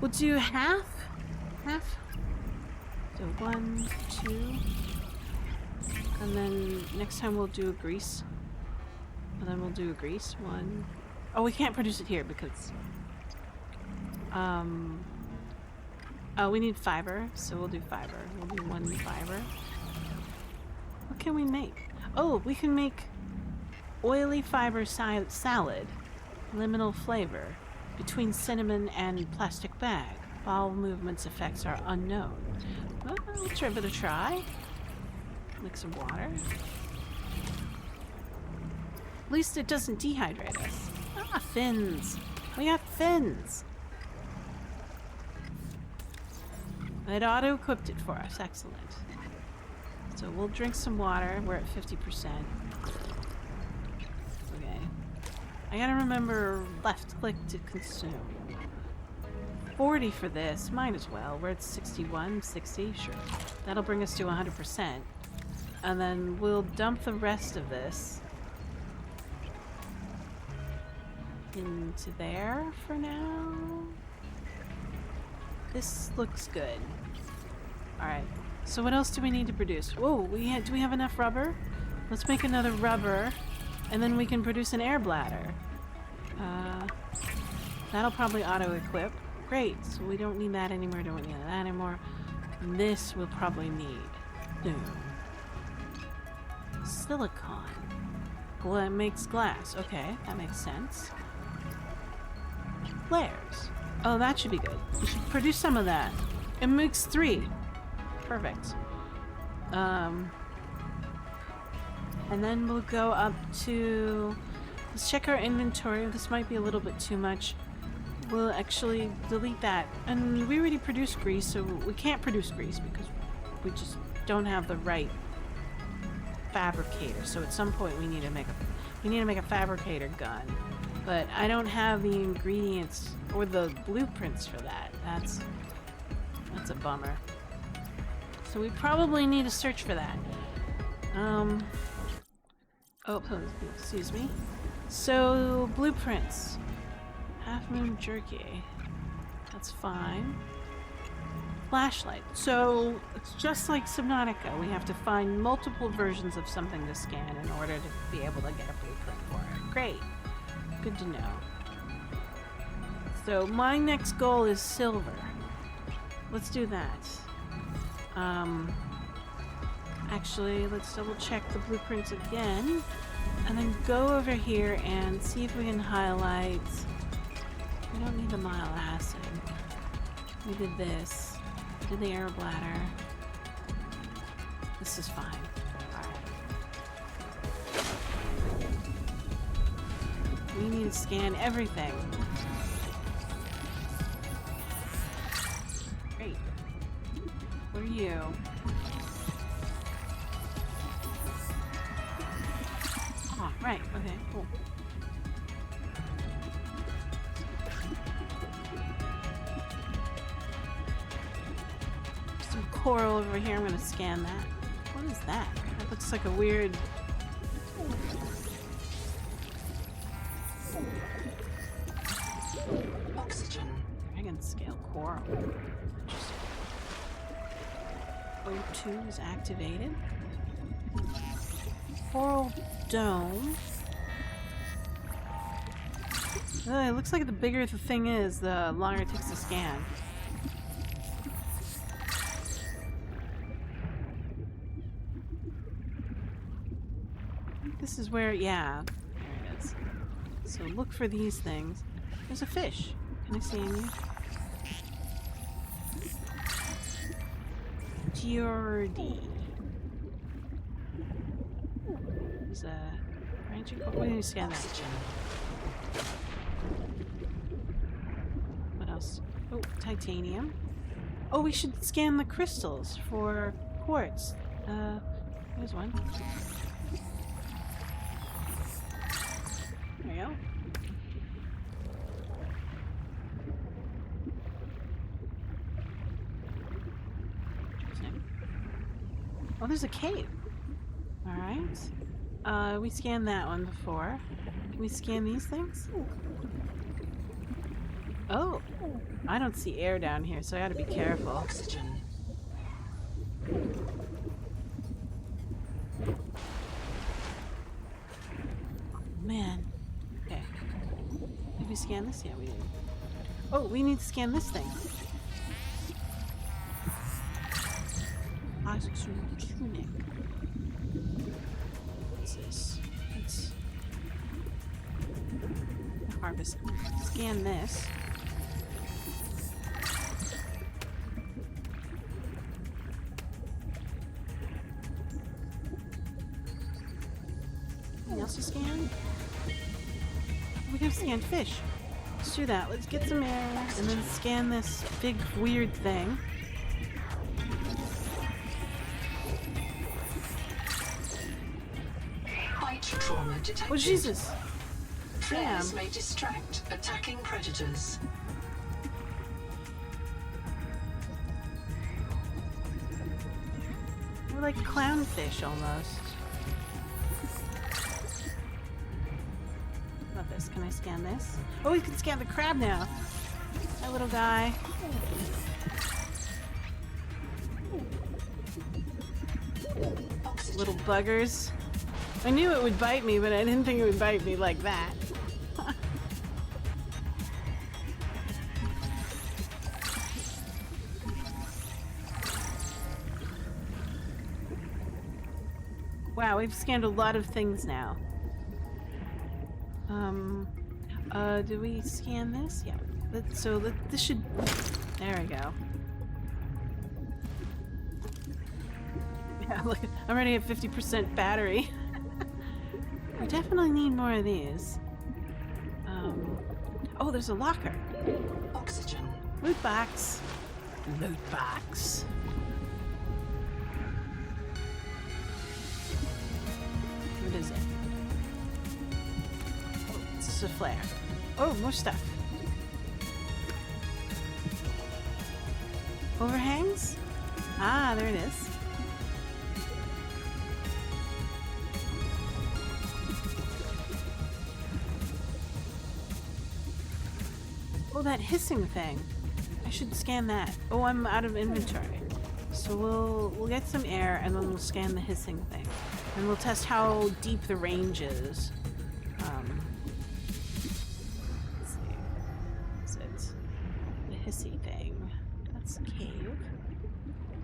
we'll do half. So 1, 2, and then next time we'll do a grease. And then we'll do a grease. 1. Oh, we can't produce it here because oh, we need fiber, so we'll do fiber. We'll do 1 fiber. What can we make? Oh, we can make oily fiber salad. Liminal flavor. Between cinnamon and plastic bag. Bowel movements effects are unknown. Well, let's give it a try. Mix some water. At least it doesn't dehydrate us. Ah, fins. We got fins. It auto-equipped it for us. Excellent. So we'll drink some water. We're at 50%. Okay. I gotta remember left click to consume. 40 for this. Might as well. We're at 61, 60. Sure. That'll bring us to 100%. And then we'll dump the rest of this into there for now. This looks good. Alright. So what else do we need to produce? Whoa, do we have enough rubber? Let's make another rubber, and then we can produce an air bladder. That'll probably auto-equip. Great, so we don't need that anymore, don't need that anymore. This we'll probably need. Boom. Silicon. Well, it makes glass. Okay, that makes sense. Flares. Oh, that should be good. We should produce some of that. It makes 3. Perfect. And then we'll go up to... Let's check our inventory. This might be a little bit too much. We'll actually delete that. And we already produced grease, so we can't produce grease because we just don't have the right fabricator. So at some point we need to make a fabricator gun. But I don't have the ingredients or the blueprints for that. That's a bummer. So we probably need to search for that. Oh, excuse me. So, blueprints. Half Moon Jerky. That's fine. Flashlight. So, it's just like Subnautica. We have to find multiple versions of something to scan in order to be able to get a blueprint for it. Great. Good to know. So, my next goal is silver. Let's do that. Actually, let's double check the blueprints again. And then go over here and see if we can highlight... We don't need the mile acid. We did this. We did the air bladder. This is fine. Alright. We need to scan everything. Great. What are you? Oh, right. Okay, cool. Some coral over here. I'm gonna scan that. What is that? That looks like a weird... Oxygen. Dragon scale coral. Interesting. O2 is activated. Coral dome. It looks like the bigger the thing is, the longer it takes to scan. This is where, yeah, there it is. So look for these things. There's a fish. Can I see you? Geordi. There's a... Aren't you? What did you scan that? Oxygen. What else? Oh, titanium. Oh, we should scan the crystals for quartz. Here's one. There we go. Interesting. Oh, there's a cave. Alright. We scanned that one before. Can we scan these things? Oh, I don't see air down here, so I gotta be careful. Oxygen. Man. Okay. Did we scan this? Yeah, we did. Oh, we need to scan this thing. Oxygen tunic. What's this? It's harvest. Scan this. Anything else to scan? We have scanned fish. Let's do that. Let's get some air and then scan this big weird thing. Bite trauma detected. Oh, Jesus! Flares Damn. may distract attacking predators. We're like clownfish almost. What about this? Can I scan this? Oh, we can scan the crab now. That little guy. Oxygen. Little buggers. I knew it would bite me, but I didn't think it would bite me like that. Wow, we've scanned a lot of things now. Do we scan this? Yeah. This should... There we go. Yeah, look, I'm already at 50% battery. We definitely need more of these. Oh, there's a locker. Oxygen. Loot box. Loot box. What is it? Oh, this is a flare. Oh, more stuff. Overhangs? Ah, there it is. Oh, that hissing thing. I should scan that. Oh, I'm out of inventory. So we'll get some air and then we'll scan the hissing thing. And we'll test how deep the range is. Let's see. Is it the hissy thing? That's a cave.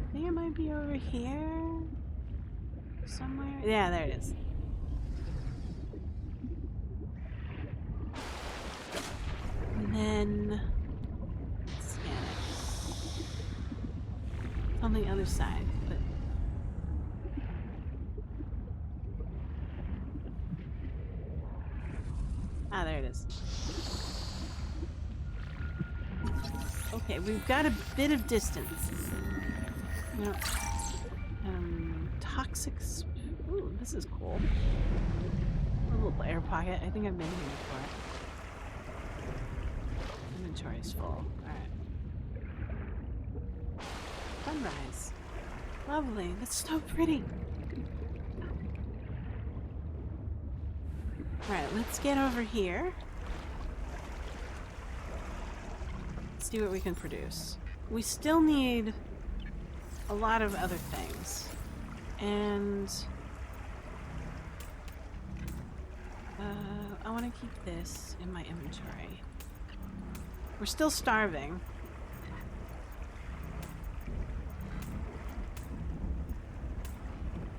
I think it might be over here somewhere. Yeah, there it is. And then scan it. On the other side, but ah, there it is. Okay, we've got a bit of distance. You know, toxic. Ooh, this is cool. A little air pocket. I think I've been here before. Inventory is full. Alright. Sunrise. Lovely. That's so pretty. Alright, let's get over here. Let's see what we can produce. We still need a lot of other things. And I want to keep this in my inventory. We're still starving.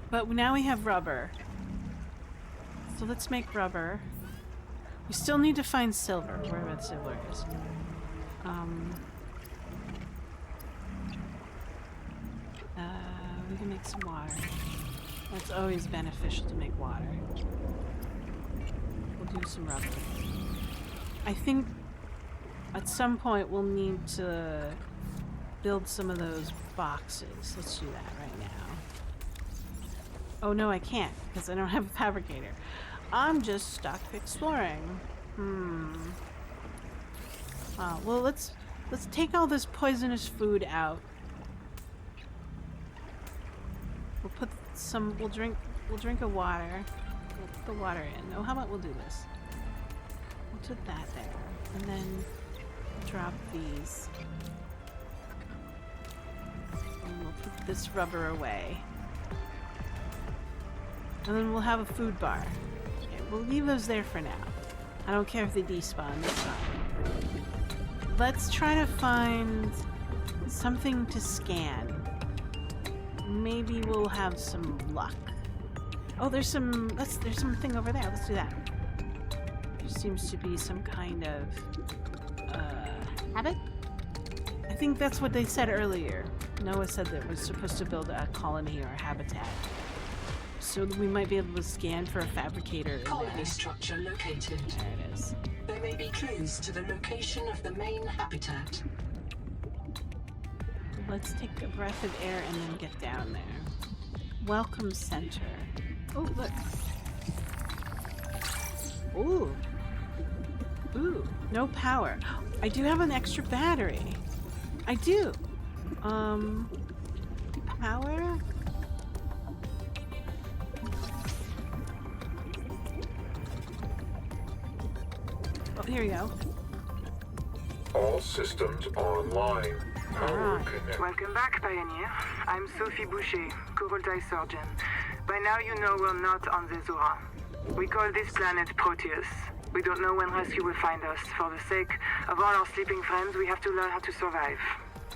But now we have rubber. So let's make rubber. We still need to find silver. Wherever the silver is. We can make some water. That's always beneficial to make water. We'll do some rubber. I think at some point we'll need to build some of those boxes. Let's do that right now. Oh no, I can't because I don't have a fabricator. I'm just stuck exploring. Well, let's take all this poisonous food out. We'll put some. We'll drink a water. We'll put the water in. Oh, how about we'll do this? We'll put that there, and then drop these. And we'll put this rubber away. And then we'll have a food bar. Okay, we'll leave those there for now. I don't care if they despawn, that's fine. Let's try to find something to scan. Maybe we'll have some luck. Oh, there's something over there. Let's do that. There seems to be some kind of habit? I think that's what they said earlier. Noah said that we're supposed to build a colony or a habitat. So we might be able to scan for a fabricator in Colony there. structure located. There it is. There may be clues to the location of the main habitat. Let's take a breath of air and then get down there. Welcome center. Oh, look. Ooh. Ooh, no power. I do have an extra battery. I do. Power? Oh, here you go. All systems online. Power connected. Welcome back, Pioneer. I'm Sophie Boucher, Kurultai surgeon. By now you know we're not on the Zora. We call this planet Proteus. We don't know when rescue will find us. For the sake of all our sleeping friends, we have to learn how to survive.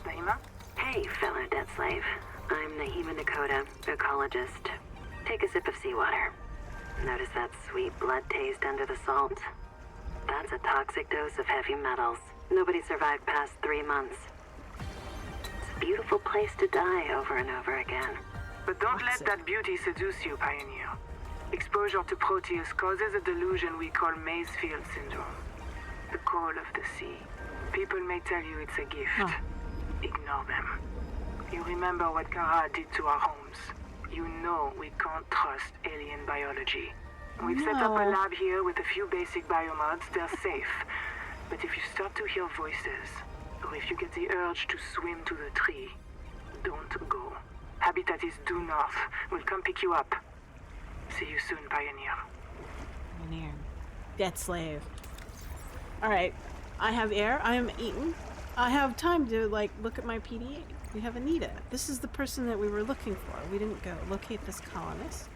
Naima? Hey, fellow dead slave. I'm Naima Nakota, ecologist. Take a sip of seawater. Notice that sweet blood taste under the salt? That's a toxic dose of heavy metals. Nobody survived past 3 months. It's a beautiful place to die over and over again. But don't let that beauty seduce you, Pioneer. Exposure to Proteus causes a delusion we call Maysfield syndrome. The call of the sea. People may tell you it's a gift. Ignore them. You remember what Kara did to our homes. You know we can't trust alien biology. We've set up a lab here with a few basic biomods. They're safe. But if you start to hear voices, or if you get the urge to swim to the tree, don't go. Habitat is due north. We'll come pick you up. See you soon, Pioneer. Pioneer. Dead slave. Alright. I have air. I am eaten. I have time to, look at my PDA. We have Anita. This is the person that we were looking for. We didn't go. Locate this colonist.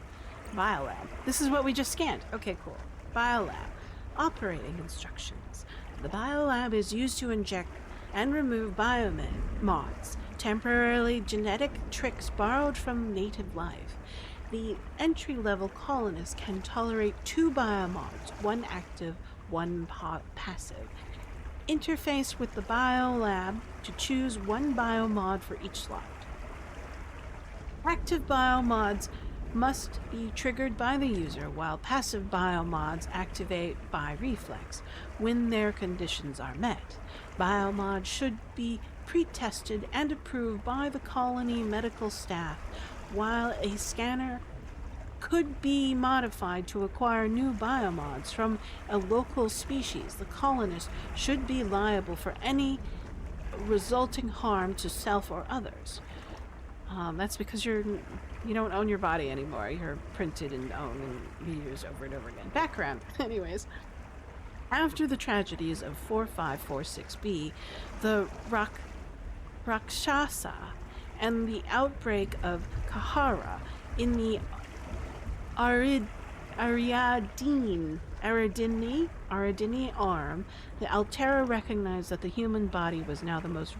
Biolab. This is what we just scanned. Okay, cool. Biolab. Operating instructions. The biolab is used to inject and remove biomods, temporarily genetic tricks borrowed from native life. The entry-level colonist can tolerate 2 biomods, 1 active, 1 passive. Interface with the biolab to choose 1 biomod for each slot. Active biomods must be triggered by the user, while passive biomods activate by reflex when their conditions are met. Biomods should be pre-tested and approved by the colony medical staff, while a scanner could be modified to acquire new biomods from a local species. The colonist should be liable for any resulting harm to self or others. That's because you don't own your body anymore. You're printed and owned and reused over and over again. Background. Anyways, after the tragedies of 4546B, the Rakshasa, and the outbreak of Kahara in the Ariadne arm, the Altera recognized that the human body was now the most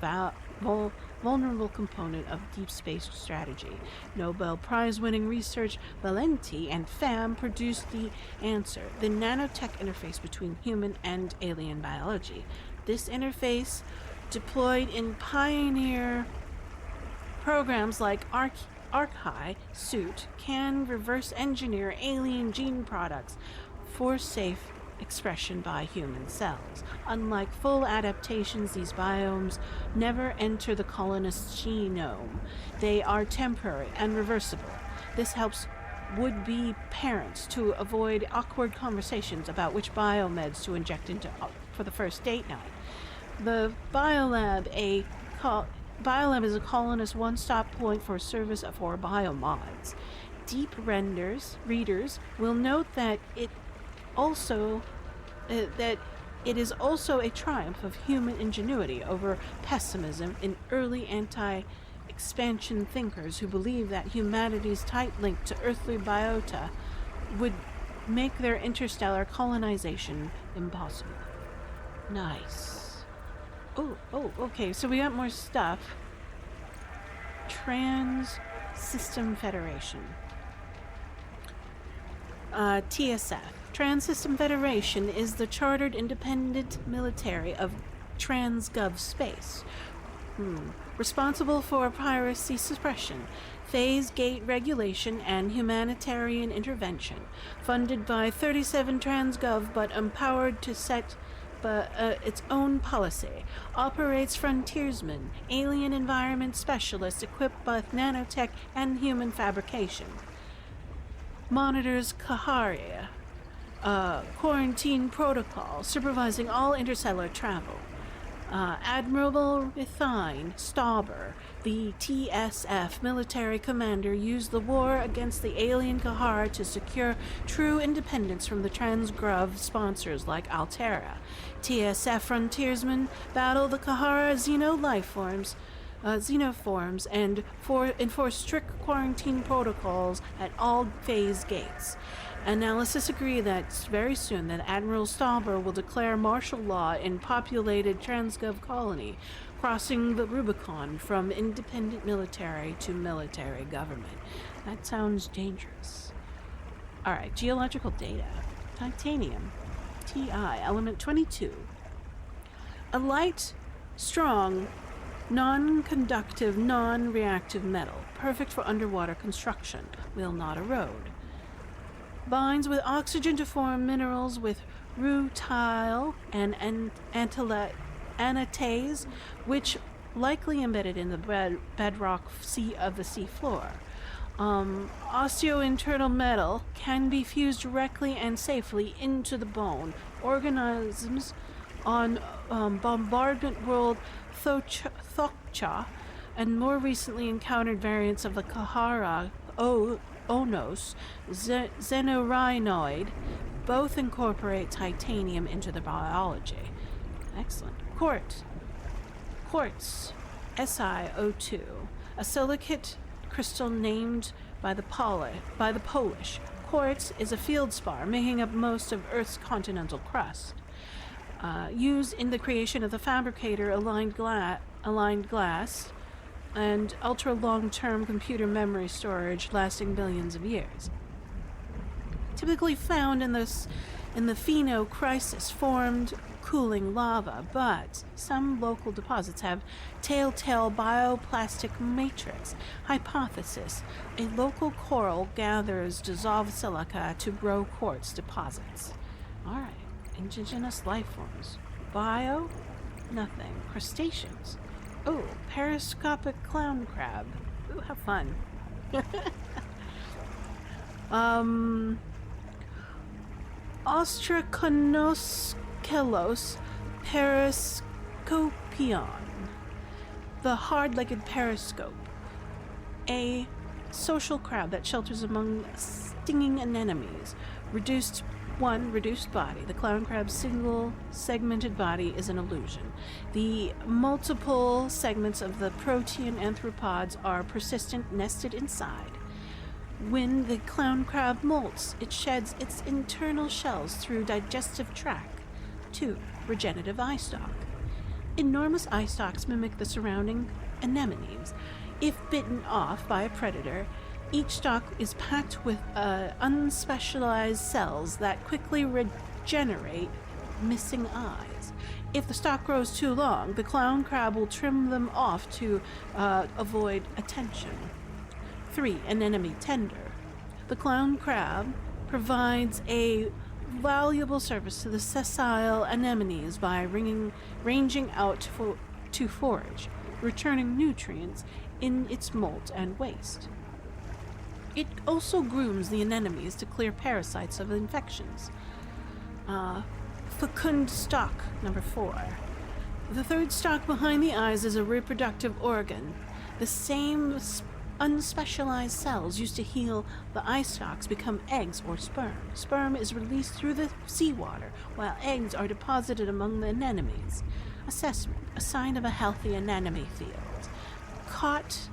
vulnerable component of deep space strategy. Nobel Prize-winning research Valenti and Pham produced the answer, the nanotech interface between human and alien biology. This interface, deployed in pioneer programs like Archai Suit, can reverse engineer alien gene products for safe expression by human cells. Unlike full adaptations, these biomes never enter the colonist's genome. They are temporary and reversible. This helps would-be parents to avoid awkward conversations about which biomeds to inject into for the first date night. The Biolab is a colonist one-stop point for service for biomods. Deep readers will note that it is also a triumph of human ingenuity over pessimism in early anti-expansion thinkers who believe that humanity's tight link to earthly biota would make their interstellar colonization impossible. Nice. Oh, okay, so we got more stuff. Trans-System Federation. TSF. Trans-System Federation is the chartered independent military of Transgov space. Responsible for piracy suppression, phase gate regulation, and humanitarian intervention. Funded by 37 Transgov but empowered to set its own policy. Operates frontiersmen, alien environment specialists equipped with nanotech and human fabrication. Monitors Kahari, quarantine protocol, supervising all interstellar travel. Admiral Ithine Stauber, the TSF military commander, used the war against the alien Kahara to secure true independence from the Transgrov sponsors like Altera. TSF frontiersmen battle the Kahara xenoforms and enforce strict quarantine protocols at all phase gates. Analysis agree that very soon that Admiral Stauber will declare martial law in populated Transgov colony, crossing the Rubicon from independent military to military government. That sounds dangerous. Alright, geological data. Titanium. Ti, element 22. A light, strong, non-conductive, non-reactive metal, perfect for underwater construction, will not erode. Binds with oxygen to form minerals with rutile and anatase, which likely embedded in the bedrock of the sea floor. Osteointernal metal can be fused directly and safely into the bone. Organisms on bombardment world Thokcha and more recently encountered variants of the Kahara Onos, Xenorhinoid, both incorporate titanium into their biology. Excellent. Quartz, SiO2, a silicate crystal named by the Polish. Quartz is a feldspar making up most of Earth's continental crust. Used in the creation of the fabricator aligned glass and ultra-long-term computer memory storage lasting billions of years. Typically found in the Pheno-crisis-formed cooling lava, but some local deposits have telltale bioplastic matrix. Hypothesis: a local coral gathers dissolved silica to grow quartz deposits. Alright, indigenous life forms. Bio? Nothing. Crustaceans. Oh, periscopic clown crab. Ooh, have fun. Ostraconoscelos periscopion. The hard-legged periscope. A social crab that shelters among stinging anemones. Reduced body. The clown crab's single segmented body is an illusion. The multiple segments of the protean arthropods are persistent, nested inside. When the clown crab molts, it sheds its internal shells through digestive tract. 2. Regenerative eye stalk. Enormous eye stalks mimic the surrounding anemones. If bitten off by a predator, each stalk is packed with unspecialized cells that quickly regenerate missing eyes. If the stalk grows too long, the clown crab will trim them off to avoid attention. 3. Anemone tender. The clown crab provides a valuable service to the sessile anemones by ranging out to forage, returning nutrients in its molt and waste. It also grooms the anemones to clear parasites of infections. Fecund stalk, number 4. The third stalk behind the eyes is a reproductive organ. The same unspecialized cells used to heal the eye stalks become eggs or sperm. Sperm is released through the seawater, while eggs are deposited among the anemones. Assessment, a sign of a healthy anemone field. Caught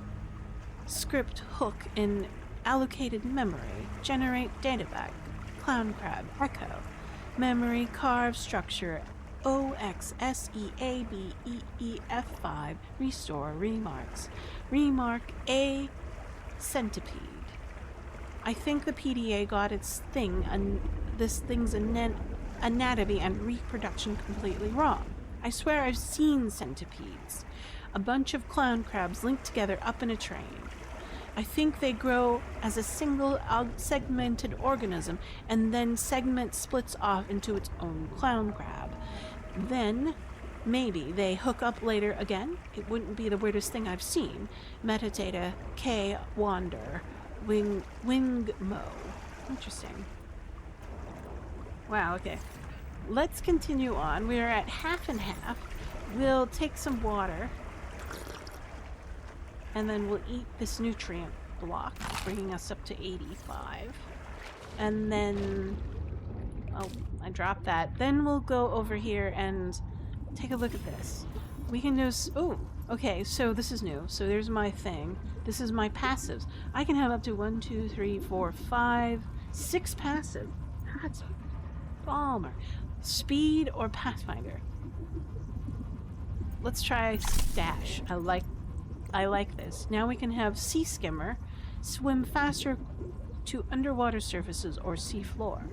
script hook in allocated memory. Generate data back. Clown crab, echo. Memory, carve, structure, OXSEABEEF5, restore, remarks. Remark A, centipede. I think the PDA got its thing, this thing's anatomy and reproduction completely wrong. I swear I've seen centipedes. A bunch of clown crabs linked together up in a train. I think they grow as a single segmented organism, and then segment splits off into its own clown crab. Then, maybe they hook up later again. It wouldn't be the weirdest thing I've seen. Metadata K Wander Wingmo. Interesting. Wow, okay. Let's continue on. We are at half and half. We'll take some water. And then we'll eat this nutrient block, bringing us up to 85. And then... oh, I dropped that. Then we'll go over here and take a look at this. We can just... oh, okay, so this is new. So there's my thing. This is my passives. I can have up to 1, 2, 3, 4, 5, 6 passive. That's Balmer. Speed or Pathfinder. Let's try Stash. I like this. Now we can have Sea Skimmer, swim faster to underwater surfaces or sea floor.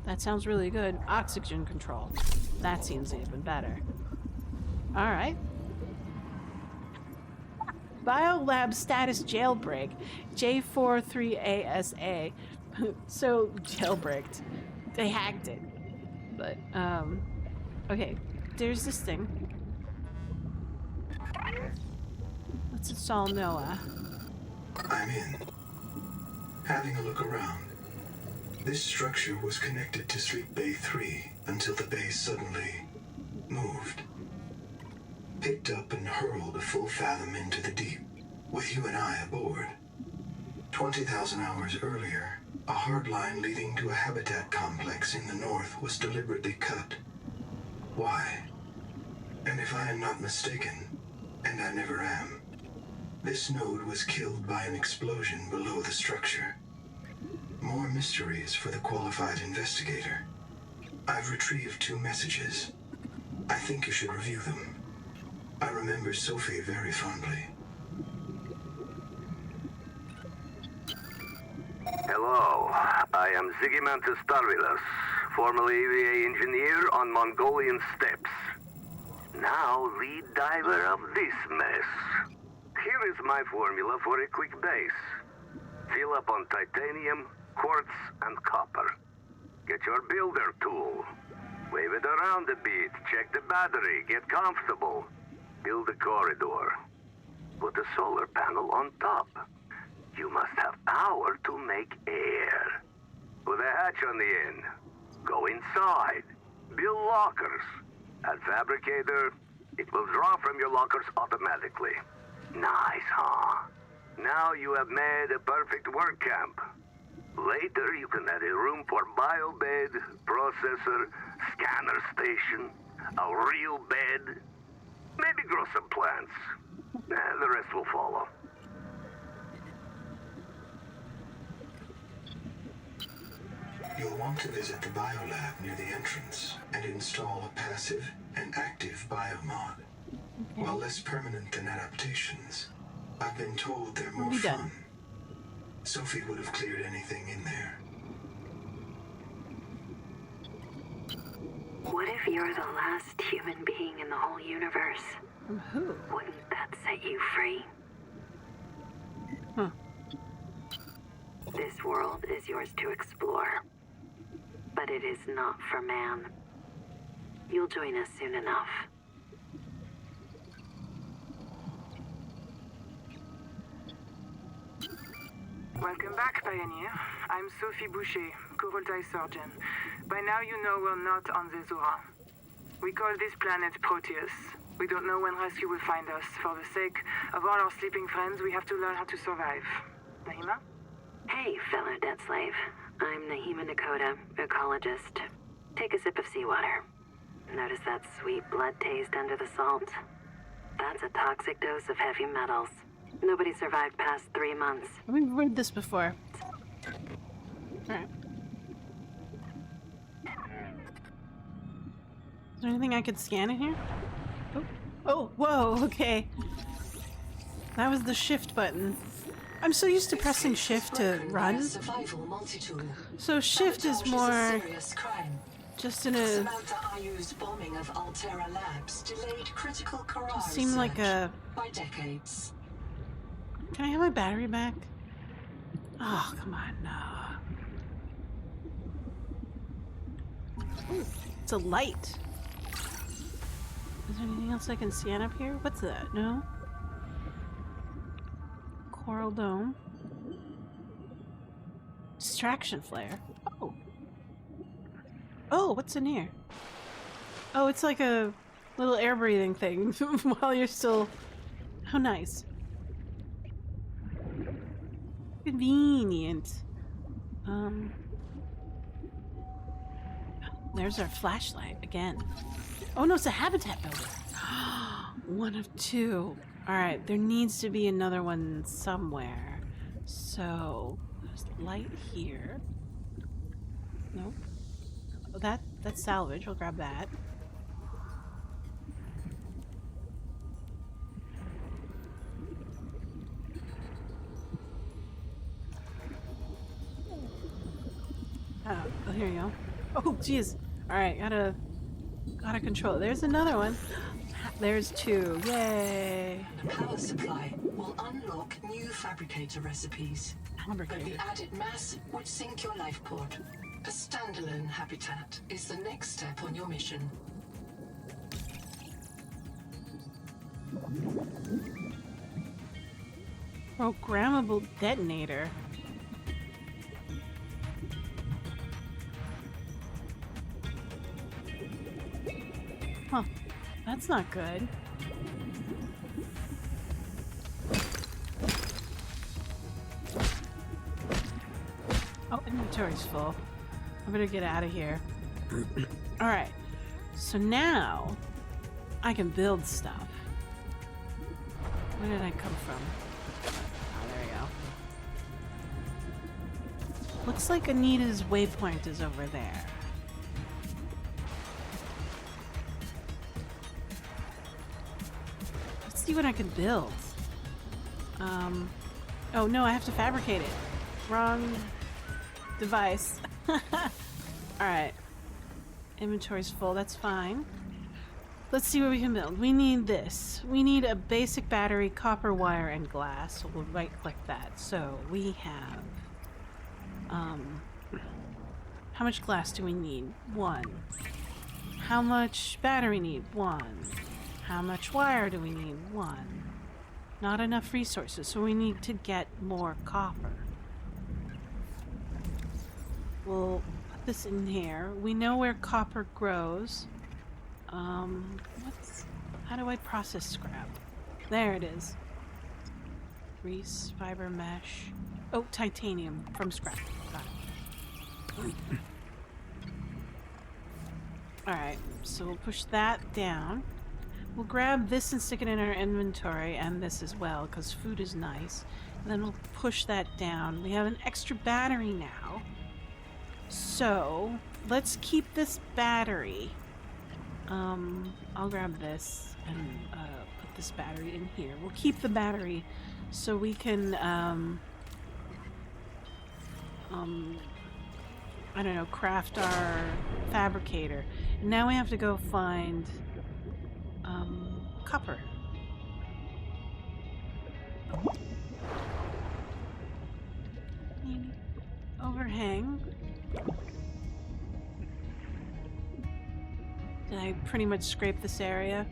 That sounds really good. Oxygen control. That seems even better. Alright. Biolab status jailbreak. J43ASA. So, jailbreaked. They hacked it. But, okay. There's this thing. Let's install Noah. I'm in. Having a look around. This structure was connected to Sleep Bay 3 until the bay suddenly moved. Picked up and hurled a full fathom into the deep, with you and I aboard. 20,000 hours earlier, a hard line leading to a habitat complex in the north was deliberately cut. Why? And if I am not mistaken, and I never am, this node was killed by an explosion below the structure. More mysteries for the qualified investigator. I've retrieved 2 messages. I think you should review them. I remember Sophie very fondly. Hello, I am Zigimantus Starvilus, formerly EVA engineer on Mongolian steppes. Now lead diver of this mess. Here is my formula for a quick base. Fill up on titanium, quartz, and copper. Get your builder tool. Wave it around a bit, check the battery, get comfortable. Build a corridor. Put a solar panel on top. You must have power to make air. Put a hatch on the end. Go inside. Build lockers. At Fabricator, it will draw from your lockers automatically. Nice, huh? Now you have made a perfect work camp. Later, you can add a room for biobed, processor, scanner station, a real bed. Maybe grow some plants. The rest will follow. You'll want to visit the biolab near the entrance and install a passive and active biomod. While less permanent than adaptations, I've been told they're more fun. Sophie would have cleared anything in there. What if you're the last human being in the whole universe? From who? Wouldn't that set you free? Huh. This world is yours to explore. but it is not for man. You'll join us soon enough. Welcome back, Pioneer. I'm Sophie Boucher, Kurultai surgeon. By now you know we're not on the Zora. We call this planet Proteus. We don't know when rescue will find us. For the sake of all our sleeping friends, we have to learn how to survive. Nahima? Hey, fellow dead slave. I'm Nahima Nakota, ecologist. Take a sip of seawater. Notice that sweet blood taste under the salt? That's a toxic dose of heavy metals. Nobody survived past 3 months. We've read this before. Alright. Is there anything I could scan in here? Oh, oh, whoa, okay. That was the shift button. I'm so used to pressing shift to run. So shift is more just in a... Samantha Ayu's bombing of Altera Labs delayed critical Quran seemed like a... by decades. Can I have my battery back? Oh, come on, no. Ooh, it's a light. Is there anything else I can scan up here? What's that? No? Coral dome. Distraction flare. Oh. Oh, what's in here? Oh, it's like a little air breathing thing while you're still... How nice. Convenient. There's our flashlight again. Oh no, it's a habitat builder. One of two. Alright, there needs to be another one somewhere. So, there's light here. Nope. Oh, that's salvage. We'll grab that. Oh, here you go. Oh, jeez. Alright, gotta control it. There's another one. There's two. Yay! The power supply will unlock new fabricator recipes. But the added mass would sink your life pod. A standalone habitat is the next step on your mission. Programmable detonator. Huh. That's not good. Oh, inventory's full. I better get out of here. Alright. So now I can build stuff. Where did I come from? Oh, there we go. Looks like Anita's waypoint is over there. Let's see what I can build. Oh no, I have to fabricate it. Wrong device. Alright. Inventory's full, that's fine. Let's see what we can build. We need this. We need a basic battery, copper wire, and glass. So we'll right click that. So we have how much glass do we need? 1. How much battery need? 1. How much wire do we need? 1. Not enough resources, so we need to get more copper. We'll put this in here. We know where copper grows. How do I process scrap? There it is. Grease, fiber mesh. Oh, titanium from scrap. Got it. Alright, so we'll push that down. We'll grab this and stick it in our inventory, and this as well, because food is nice. And then we'll push that down. We have an extra battery now. So, let's keep this battery. I'll grab this and put this battery in here. We'll keep the battery so we can, I don't know, craft our fabricator. Now we have to go find, copper. Maybe overhang. Did I pretty much scrape this area?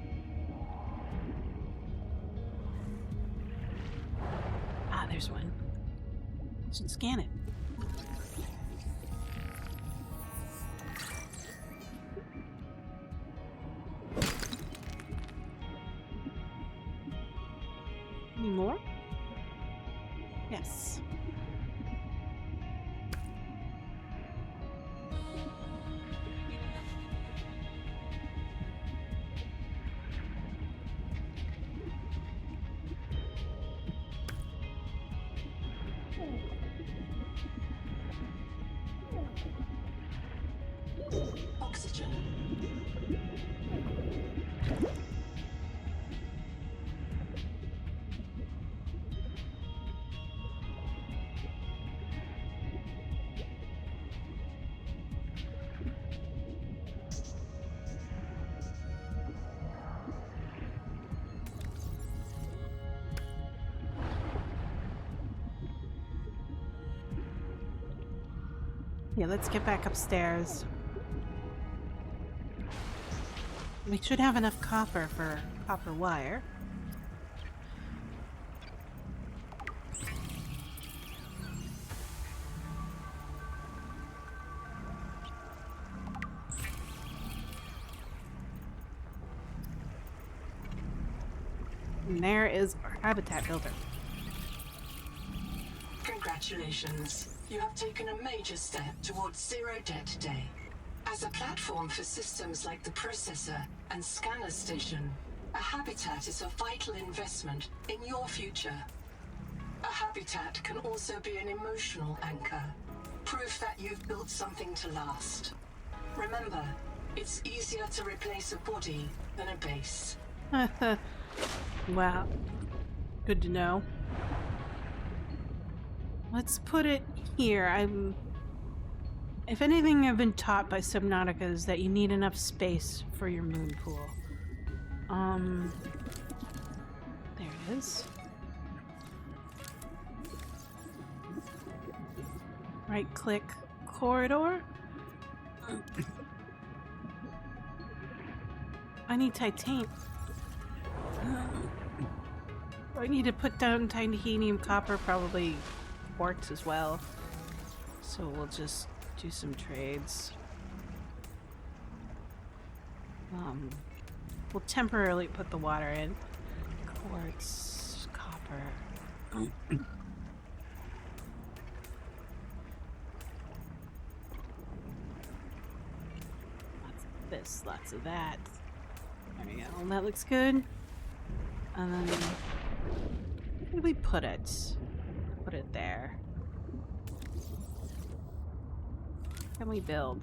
Ah, there's one. Should scan it. Any more? Yes. Oxygen. Yeah, let's get back upstairs. We should have enough copper for copper wire. And there is our habitat builder. Congratulations. You have taken a major step towards zero debt today. As a platform for systems like the processor and scanner station, a habitat is a vital investment in your future. A habitat can also be an emotional anchor, proof that you've built something to last. Remember, it's easier to replace a body than a base. Wow. Good to know. Let's put it here. If anything I've been taught by Subnautica is that you need enough space for your moon pool. There it is. Right click corridor. I need titanium. I need to put down titanium, copper, probably quartz as well. So we'll just do some trades. We'll temporarily put the water in. Quartz, copper. Lots of this, lots of that. There we go. That looks good. And then where do we put it? Put it there. Can we build?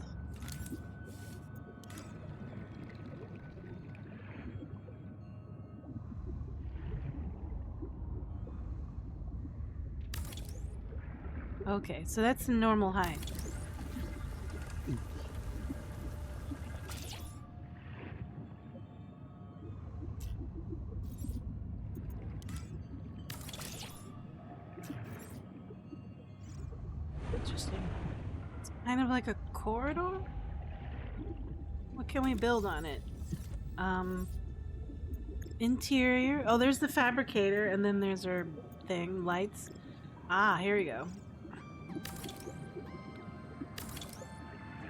Okay, so that's the normal height. Interesting. It's kind of like a corridor? What can we build on it? Interior. Oh, there's the fabricator, and then there's our thing, lights. Ah, here we go.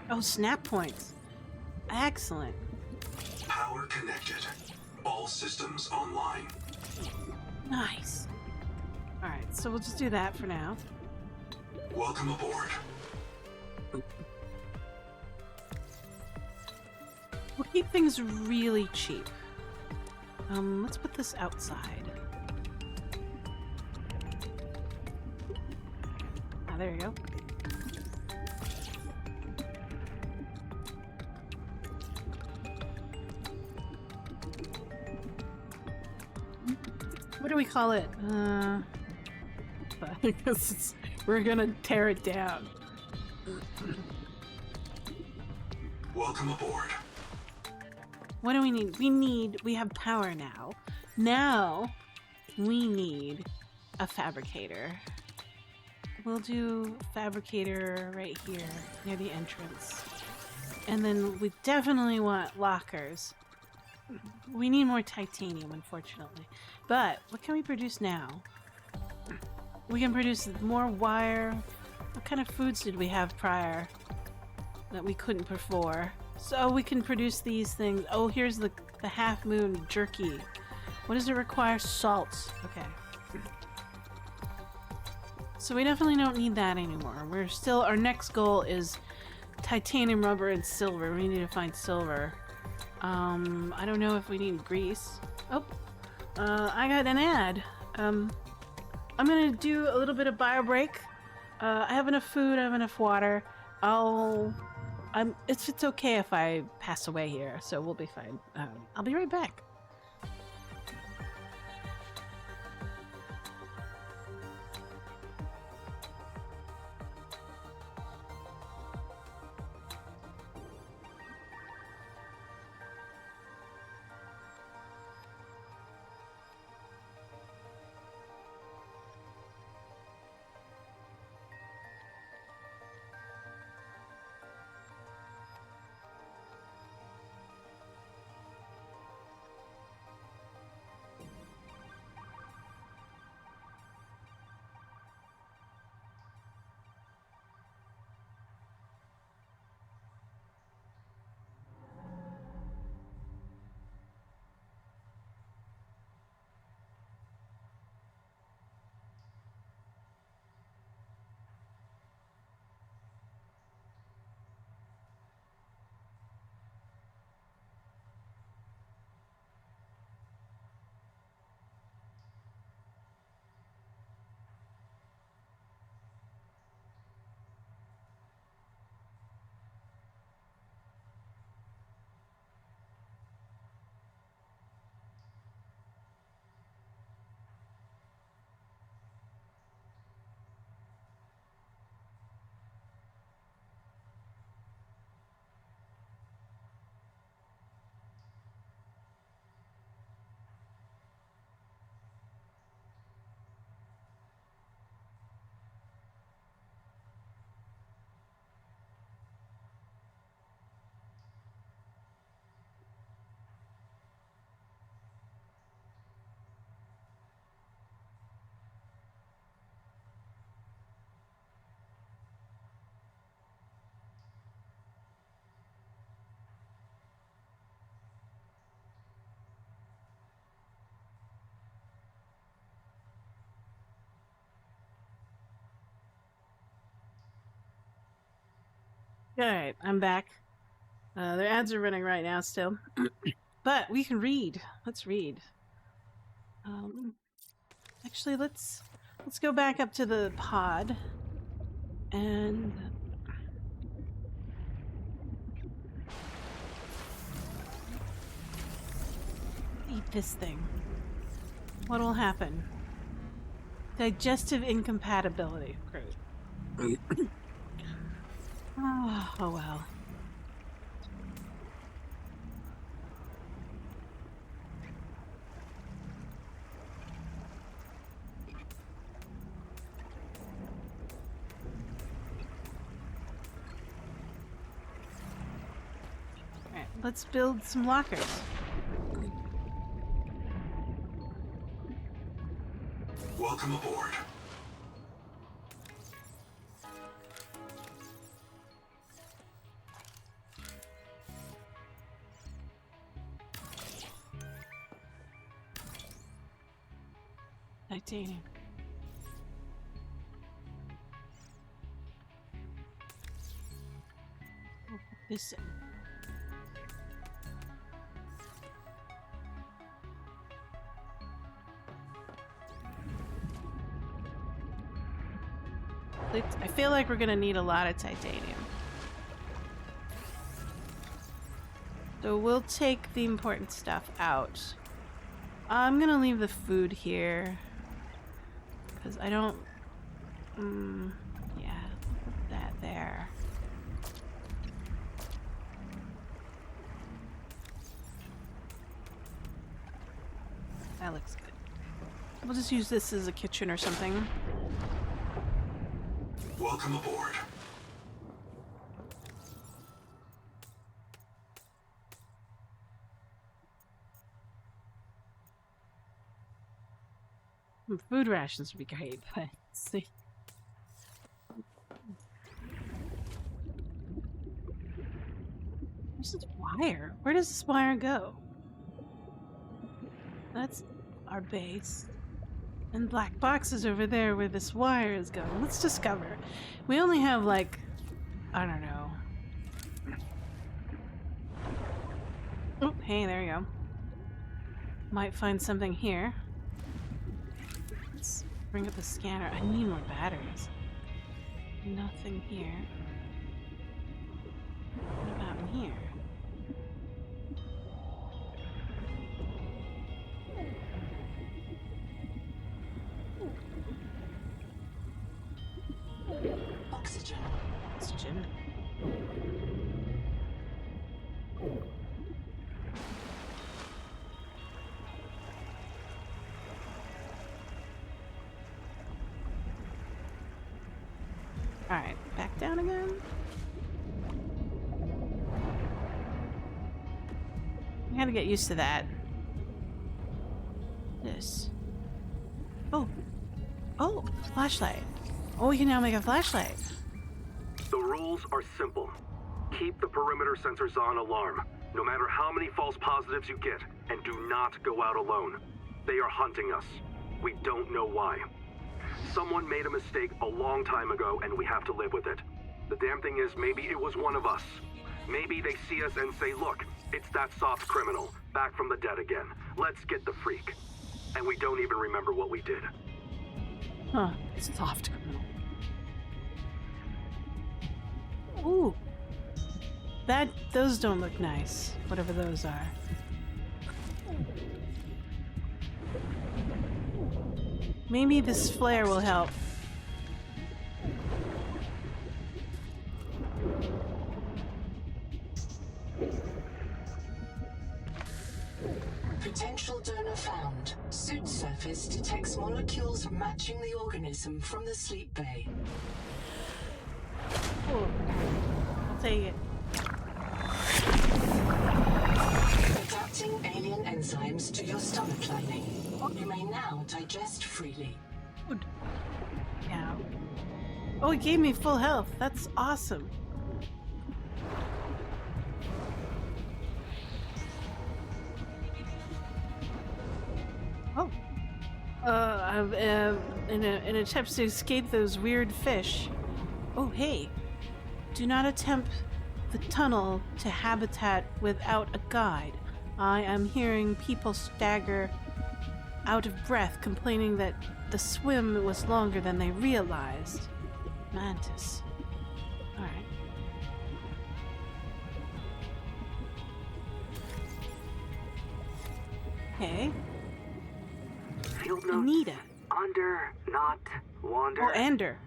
Oh, snap points. Excellent. Power connected. All systems online. Nice. Alright, so we'll just do that for now. Welcome aboard. We'll keep things really cheap. Let's put this outside. Ah, there you go. What do we call it? I guess we're gonna tear it down. Welcome aboard. What do we need? We have power now. Now, we need a fabricator. We'll do fabricator right here, near the entrance. And then we definitely want lockers. We need more titanium, unfortunately. But what can we produce now? We can produce more wire. What kind of foods did we have prior that we couldn't before? So we can produce these things. Oh, here's the half moon jerky. What does it require? Salt. Okay. So we definitely don't need that anymore. We're still, our next goal is titanium, rubber, and silver. We need to find silver. I don't know if we need grease. Oh, I got an ad. I'm gonna do a little bit of bio break. I have enough food, I have enough water. It's okay if I pass away here, so we'll be fine. I'll be right back. Alright, I'm back. Their ads are running right now still. But we can read. Let's read. Actually, let's go back up to the pod and eat this thing. What will happen? Digestive incompatibility. Great. Oh well. Alright, let's build some lockers. Welcome aboard. Titanium. This. I feel like we're gonna need a lot of titanium. So we'll take the important stuff out. I'm gonna leave the food here. Because I don't... yeah, put that there. That looks good. We'll just use this as a kitchen or something. Welcome aboard. Some food rations would be great, but let's see. Where's this wire? Where does this wire go? That's our base. And black boxes over there where this wire is going. Let's discover. We only have like, I don't know. Oh, hey, there you go. Might find something here. Let's bring up the scanner. I need more batteries. Nothing here. What about in here? Oxygen. Oxygen. Alright, back down again. I gotta get used to that. This. Oh. Oh, flashlight. Oh, we can now make a flashlight. The rules are simple. Keep the perimeter sensors on alarm, no matter how many false positives you get, and do not go out alone. They are hunting us. We don't know why. Someone made a mistake a long time ago, and we have to live with it. The damn thing is, maybe it was one of us. Maybe they see us and say, look, it's that soft criminal, back from the dead again. Let's get the freak. And we don't even remember what we did. Huh, soft criminal. Ooh. Those don't look nice, whatever those are. Maybe this flare will help. Potential donor found. Suit surface detects molecules matching the organism from the sleep bay. Cool. I'll take it. Adapting alien enzymes to your stomach lining. You may now digest freely. Good. Yeah. Oh, it gave me full health. That's awesome. Oh. In an attempt to escape those weird fish. Oh, hey. Do not attempt the tunnel to habitat without a guide. I am hearing people stagger out of breath, complaining that the swim was longer than they realized. Mantis. Alright. Okay. Field notes. Anita. Under, not, wander. Oh, Ander.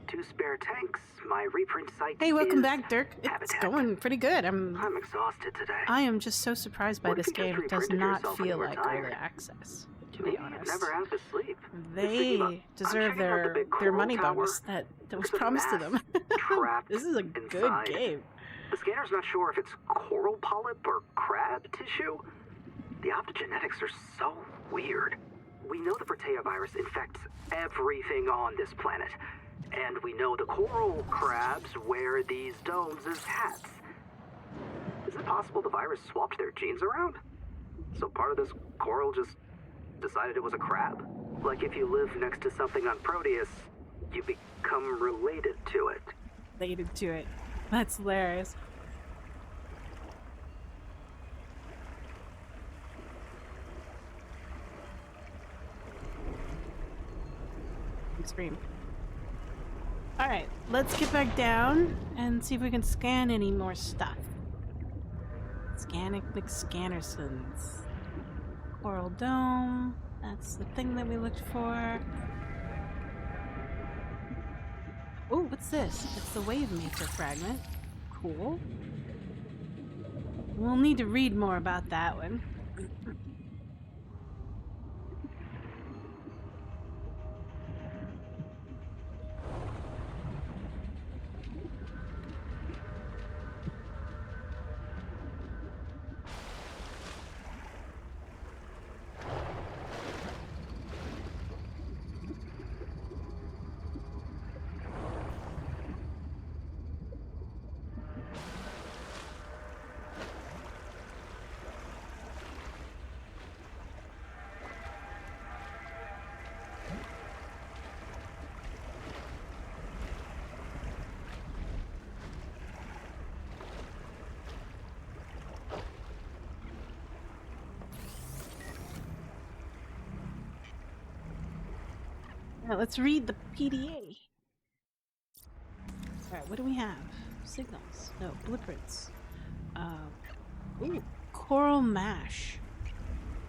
2 spare tanks. My reprint site. Hey, welcome is back, Dirk. It's habitat. going pretty good. I'm exhausted today. I am just so surprised by Or this you can game. just It does reprint it not yourself when feel you're like tired. early access, to Maybe be you honest. never have to sleep. They deserve their money bonus that was There's a promised to mass them. trapped This is a good inside. game. The scanner's not sure if it's coral polyp or crab tissue. The optogenetics are so weird. We know the Protea virus infects everything on this planet. And we know the coral crabs wear these domes as hats. Is it possible the virus swapped their genes around? So part of this coral just decided it was a crab? Like if you live next to something on Proteus, you become related to it. Related to it. That's hilarious. Scream. Alright, let's get back down and see if we can scan any more stuff. Scannic McScannersons. Coral Dome. That's the thing that we looked for. Oh, what's this? It's the wave maker fragment. Cool. We'll need to read more about that one. Now let's read the PDA. Alright, what do we have? Signals. No, blueprints. Ooh, coral mash.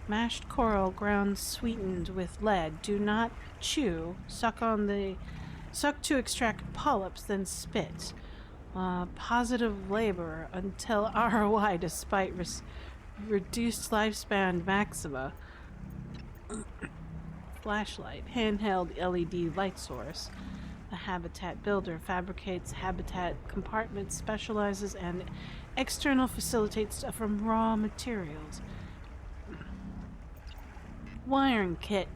Mashed coral ground sweetened with lead. Do not chew. Suck to extract polyps, then spit. Positive labor until ROI despite reduced lifespan maxima. Flashlight. Handheld LED light source. A habitat builder fabricates habitat compartments, specializes, and external facilitates stuff from raw materials. Wiring kit.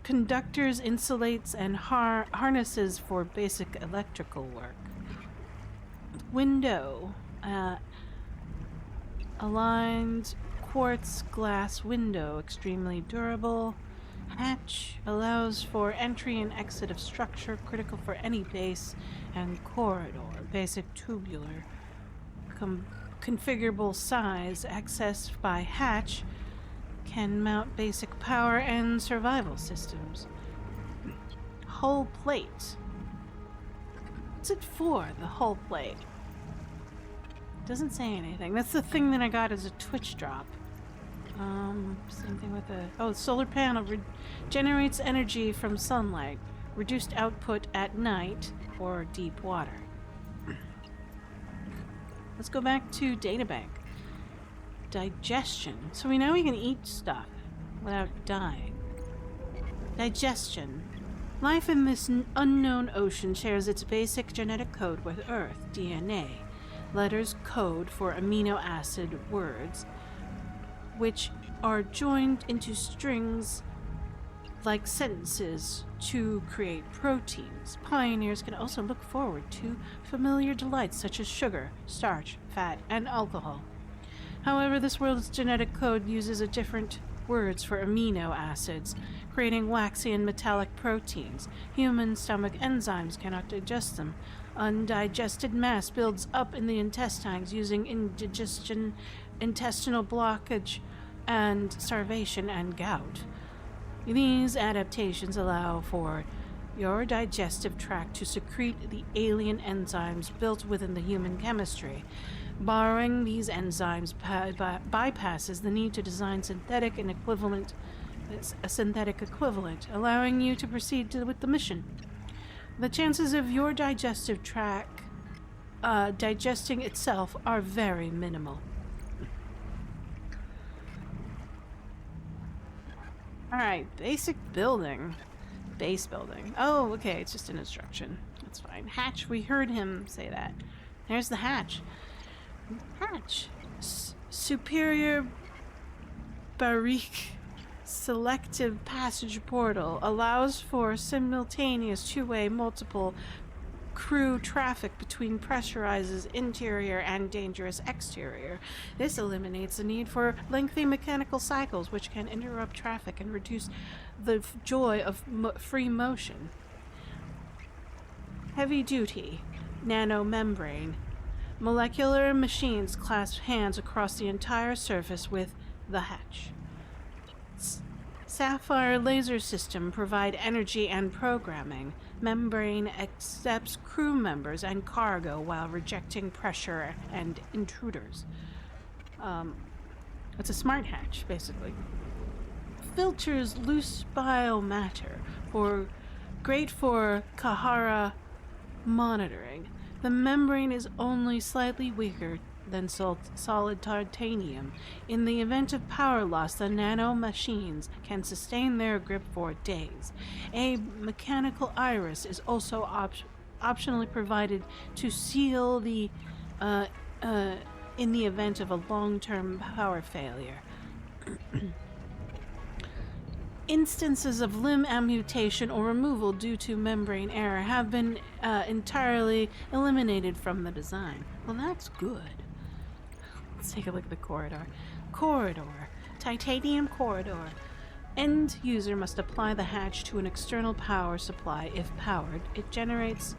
Conductors, insulates, and harnesses for basic electrical work. Window. Aligned quartz glass window, extremely durable. Hatch allows for entry and exit of structure, critical for any base and corridor. Basic tubular. Configurable size, accessed by hatch, can mount basic power and survival systems. Hull plate. What's it for, the hull plate? Doesn't say anything. That's the thing that I got as a Twitch drop. Same thing with the... solar panel generates energy from sunlight. Reduced output at night or deep water. Let's go back to databank. Digestion. So we know we can eat stuff without dying. Digestion. Life in this unknown ocean shares its basic genetic code with Earth, DNA. Letters code for amino acid words, which are joined into strings like sentences to create proteins. Pioneers can also look forward to familiar delights such as sugar, starch, fat, and alcohol. However, this world's genetic code uses a different words for amino acids, creating waxy and metallic proteins. Human stomach enzymes cannot digest them. Undigested mass builds up in the intestines using indigestion, intestinal blockage, and starvation and gout. These adaptations allow for your digestive tract to secrete the alien enzymes built within the human chemistry. Borrowing these enzymes bypasses the need to design a synthetic equivalent, allowing you to proceed with the mission. The chances of your digestive tract digesting itself are very minimal. Alright, basic building. Base building. Oh, okay, it's just an instruction. That's fine. Hatch, we heard him say that. There's the hatch. Hatch. Superior Barik selective passage portal allows for simultaneous two-way multiple crew traffic between pressurized interior and dangerous exterior. This eliminates the need for lengthy mechanical cycles which can interrupt traffic and reduce the joy of free motion. Heavy duty nanomembrane. Molecular machines clasp hands across the entire surface with the hatch. Sapphire laser system provide energy and programming. Membrane accepts crew members and cargo while rejecting pressure and intruders. It's a smart hatch, basically. Filters loose biomatter great for Kahara monitoring. The membrane is only slightly weaker than solid titanium. In the event of power loss, the nano machines can sustain their grip for days. A mechanical iris is also optionally provided to seal the in the event of a long-term power failure. Instances of limb amputation or removal due to membrane error have been entirely eliminated from the design. Well, that's good. Let's take a look at the corridor. Corridor. Titanium corridor. End user must apply the hatch to an external power supply. If powered, it generates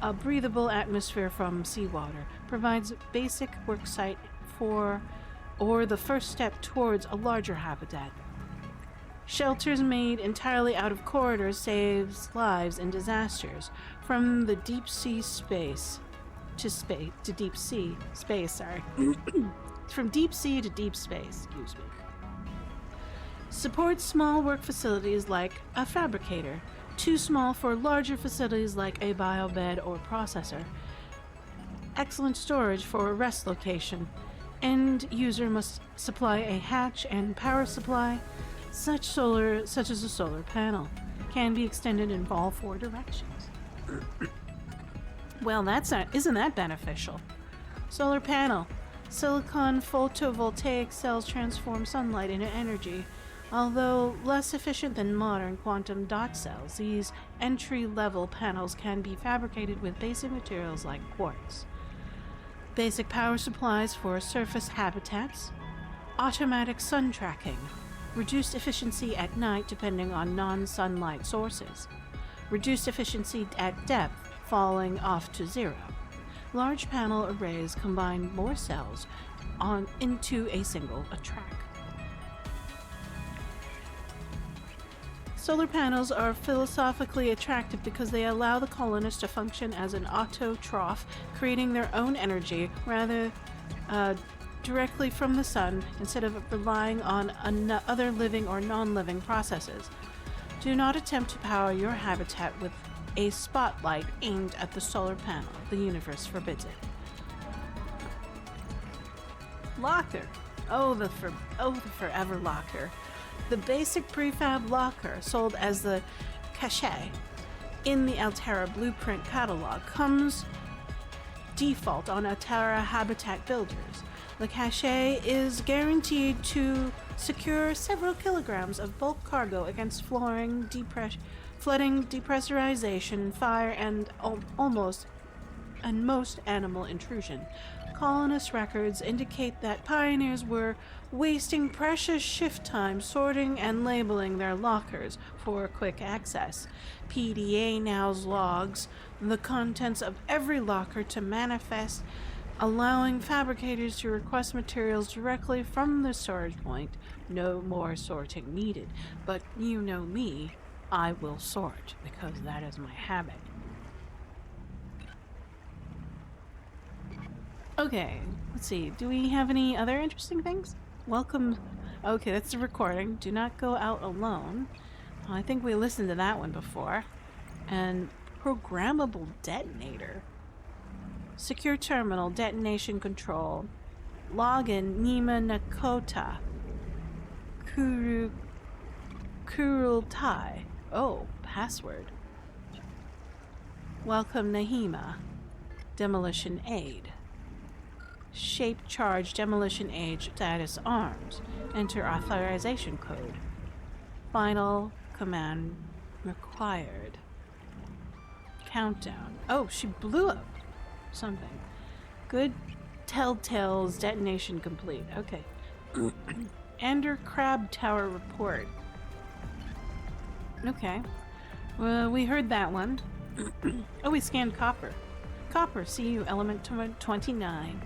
a breathable atmosphere from seawater, provides basic worksite or the first step towards a larger habitat. Shelters made entirely out of corridors saves lives in disasters. From the deep sea space to deep sea space, sorry. From deep sea to deep space, excuse me. Supports small work facilities like a fabricator, too small for larger facilities like a biobed or processor. Excellent storage for a rest location. End user must supply a hatch and power supply, such as a solar panel. Can be extended in all 4 directions. Well, isn't that beneficial? Solar panel. Silicon photovoltaic cells transform sunlight into energy. Although less efficient than modern quantum dot cells, these entry-level panels can be fabricated with basic materials like quartz. Basic power supplies for surface habitats. Automatic sun tracking. Reduced efficiency at night depending on non-sunlight sources. Reduced efficiency at depth, falling off to 0. Large panel arrays combine more cells into a single track. Solar panels are philosophically attractive because they allow the colonists to function as an autotroph, creating their own energy rather directly from the sun instead of relying on other living or non-living processes. Do not attempt to power your habitat with a spotlight aimed at the solar panel. The universe forbids it. Locker. Oh, the forever locker. The basic prefab locker, sold as the Cache in the Altera Blueprint catalog, comes default on Altera Habitat builders. The Cache is guaranteed to secure several kilograms of bulk cargo against flooding, depressurization, fire, and most animal intrusion. Colonist records indicate that pioneers were wasting precious shift time sorting and labeling their lockers for quick access. PDA now logs the contents of every locker to manifest, allowing fabricators to request materials directly from the storage point. No more sorting needed. But you know me, I will sort, because that is my habit. Okay, let's see. Do we have any other interesting things? Welcome. Okay, that's the recording. Do not go out alone. I think we listened to that one before. And programmable detonator. Secure terminal, detonation control. Login, Nima Nakota. Kurultai. Oh, password. Welcome, Nahima. Demolition aid. Shape charge demolition aid status arms. Enter authorization code. Final command required. Countdown. Oh, she blew up something. Good telltales detonation complete. Okay. Ender Crab Tower report. Okay. Well, we heard that one. Oh, we scanned copper. Copper, CU element 29.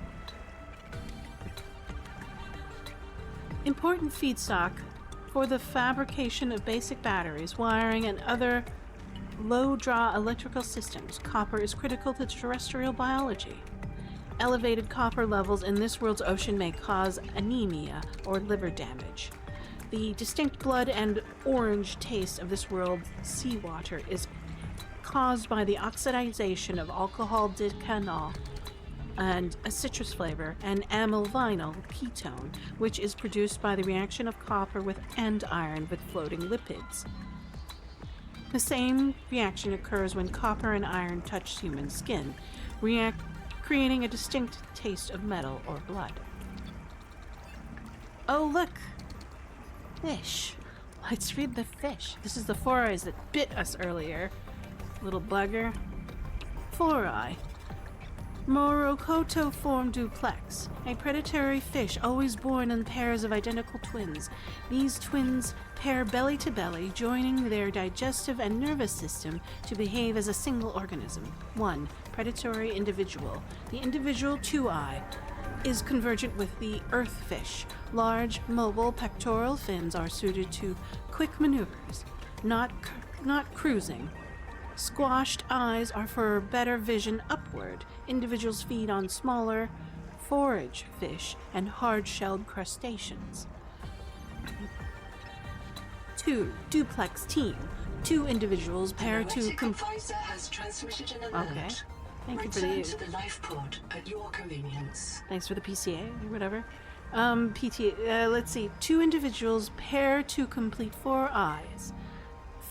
Important feedstock for the fabrication of basic batteries, wiring, and other low-draw electrical systems. Copper is critical to terrestrial biology. Elevated copper levels in this world's ocean may cause anemia or liver damage. The distinct blood and orange taste of this world's seawater is caused by the oxidization of alcohol decanol and a citrus flavor, and amyl vinyl ketone, which is produced by the reaction of copper and iron with floating lipids. The same reaction occurs when copper and iron touch human skin, creating a distinct taste of metal or blood. Oh, look! Fish. Let's read the fish. This is the four eyes that bit us earlier. Little bugger. 4-eye. Morokoto-form duplex, a predatory fish always born in pairs of identical twins. These twins pair belly to belly, joining their digestive and nervous system to behave as a single organism. 1. Predatory individual. The individual 2-eye is convergent with the earthfish. Large, mobile pectoral fins are suited to quick maneuvers, not cruising. Squashed eyes are for better vision upward. Individuals feed on smaller forage fish and hard-shelled crustaceans. 2. Duplex team. 2 individuals pair to... Advisor has transmitted an alert. Okay. Thank you for Return to the life pod at your convenience. Thanks for the PCA or whatever. PTA. Let's see. 2 individuals pair to complete 4 eyes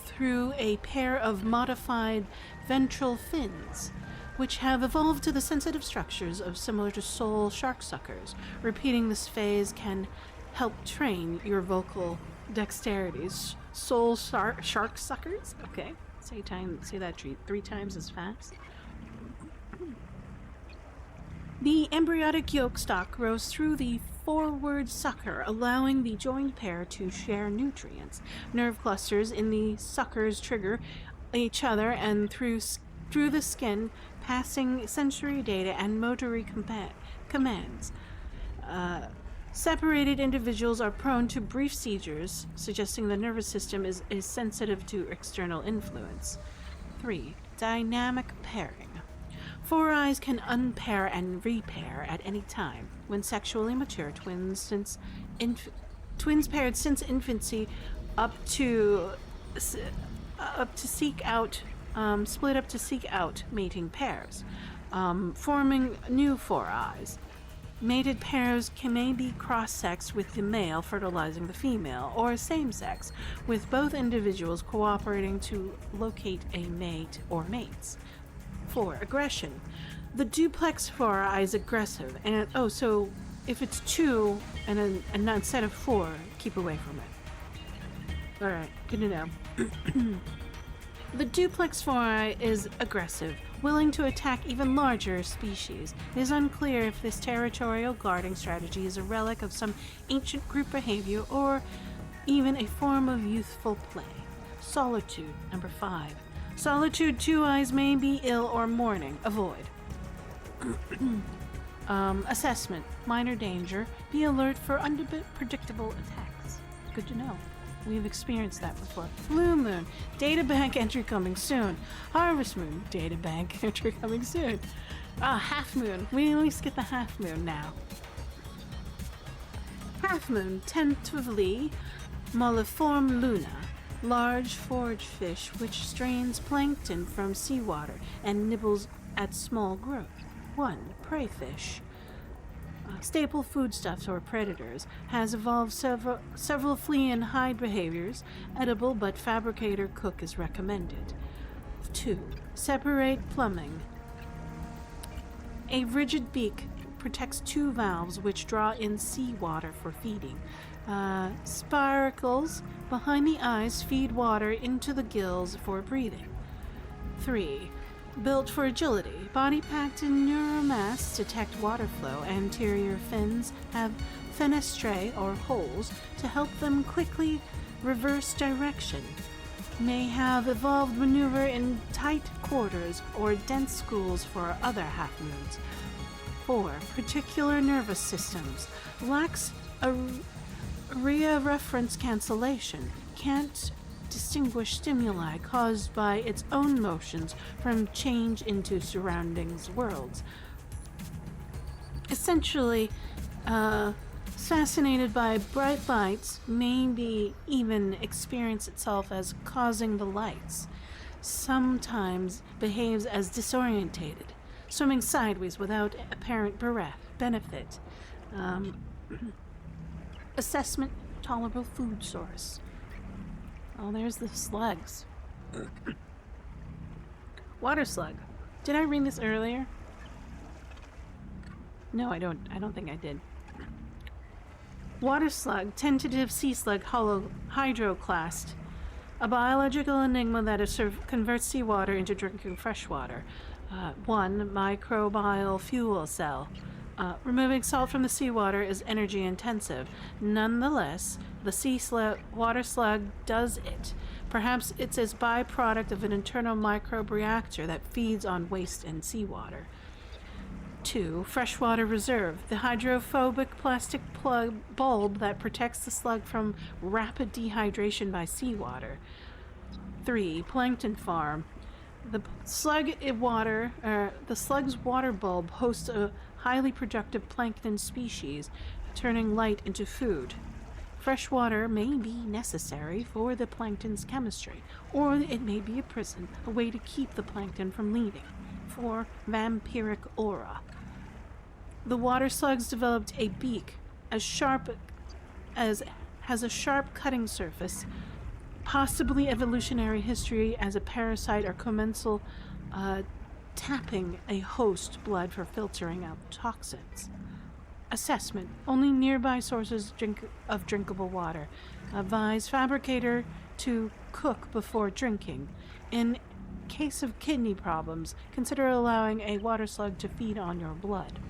through a pair of modified ventral fins, which have evolved to the sensitive structures of similar to soul shark suckers. Repeating this phase can help train your vocal dexterities. Soul shark suckers? Okay. Say that 3 times as fast. The embryonic yolk stalk grows through the forward sucker, allowing the joined pair to share nutrients. Nerve clusters in the suckers trigger each other and through the skin, passing sensory data and motory commands. Separated individuals are prone to brief seizures, suggesting the nervous system is sensitive to external influence. 3. Dynamic pairing. 4 eyes can unpair and repair at any time. When sexually mature, twins paired since infancy split up to seek out mating pairs, forming new 4 eyes. Mated pairs may be cross-sex with the male fertilizing the female, or same-sex, with both individuals cooperating to locate a mate or mates. 4. Aggression. The duplex 4 eye is aggressive, and so if it's 2 and instead of 4, keep away from it. Alright, good to know. The duplex 4 eye is aggressive, willing to attack even larger species. It is unclear if this territorial guarding strategy is a relic of some ancient group behavior or even a form of youthful play. Solitude, number 5. Solitude 2 eyes may be ill or mourning. Avoid. Assessment. Minor danger. Be alert for unpredictable attacks. Good to know. We've experienced that before. Blue moon. Databank entry coming soon. Harvest moon. Databank entry coming soon. Half moon. We at least get the half moon now. Half moon. Tentatively. Molliform luna. Large forage fish which strains plankton from seawater and nibbles at small growth. 1. Prey fish. Staple foodstuffs or predators. Has evolved several flea and hide behaviors. Edible but fabricate or cook is recommended. 2. Separate plumbing. A rigid beak protects 2 valves which draw in seawater for feeding. Spiracles behind the eyes feed water into the gills for breathing. 3. Built for agility. Body packed in neuromass detect water flow. Anterior fins have fenestrae or holes to help them quickly reverse direction. May have evolved maneuver in tight quarters or dense schools for other half moons. 4. Particular nervous systems. Lacks area reference cancellation. Can't distinguish stimuli caused by its own motions from change into surroundings worlds. Essentially, fascinated by bright lights, maybe even experience itself as causing the lights. Sometimes behaves as disorientated, swimming sideways without apparent benefit. Assessment, tolerable food source. Oh, there's the slugs. Water slug. Did I read this earlier? No, I don't think I did. Water slug, tentative sea slug, hydroclast. A biological enigma that converts seawater into drinking fresh water. 1. Microbial fuel cell. Removing salt from the seawater is energy intensive. Nonetheless, the water slug does it. Perhaps it's as byproduct of an internal microbe reactor that feeds on waste and seawater. 2. Freshwater reserve. The hydrophobic plastic bulb that protects the slug from rapid dehydration by seawater. 3. Plankton farm. The slug's water bulb hosts a highly productive plankton species, turning light into food. Fresh water may be necessary for the plankton's chemistry, or it may be a prison, a way to keep the plankton from leaving. 4. Vampiric aura. The water slugs developed a beak has a sharp cutting surface, possibly evolutionary history as a parasite or commensal tapping a host blood for filtering out toxins. Assessment. Only nearby sources of drinkable water. Advise fabricator to cook before drinking. In case of kidney problems, consider allowing a water slug to feed on your blood.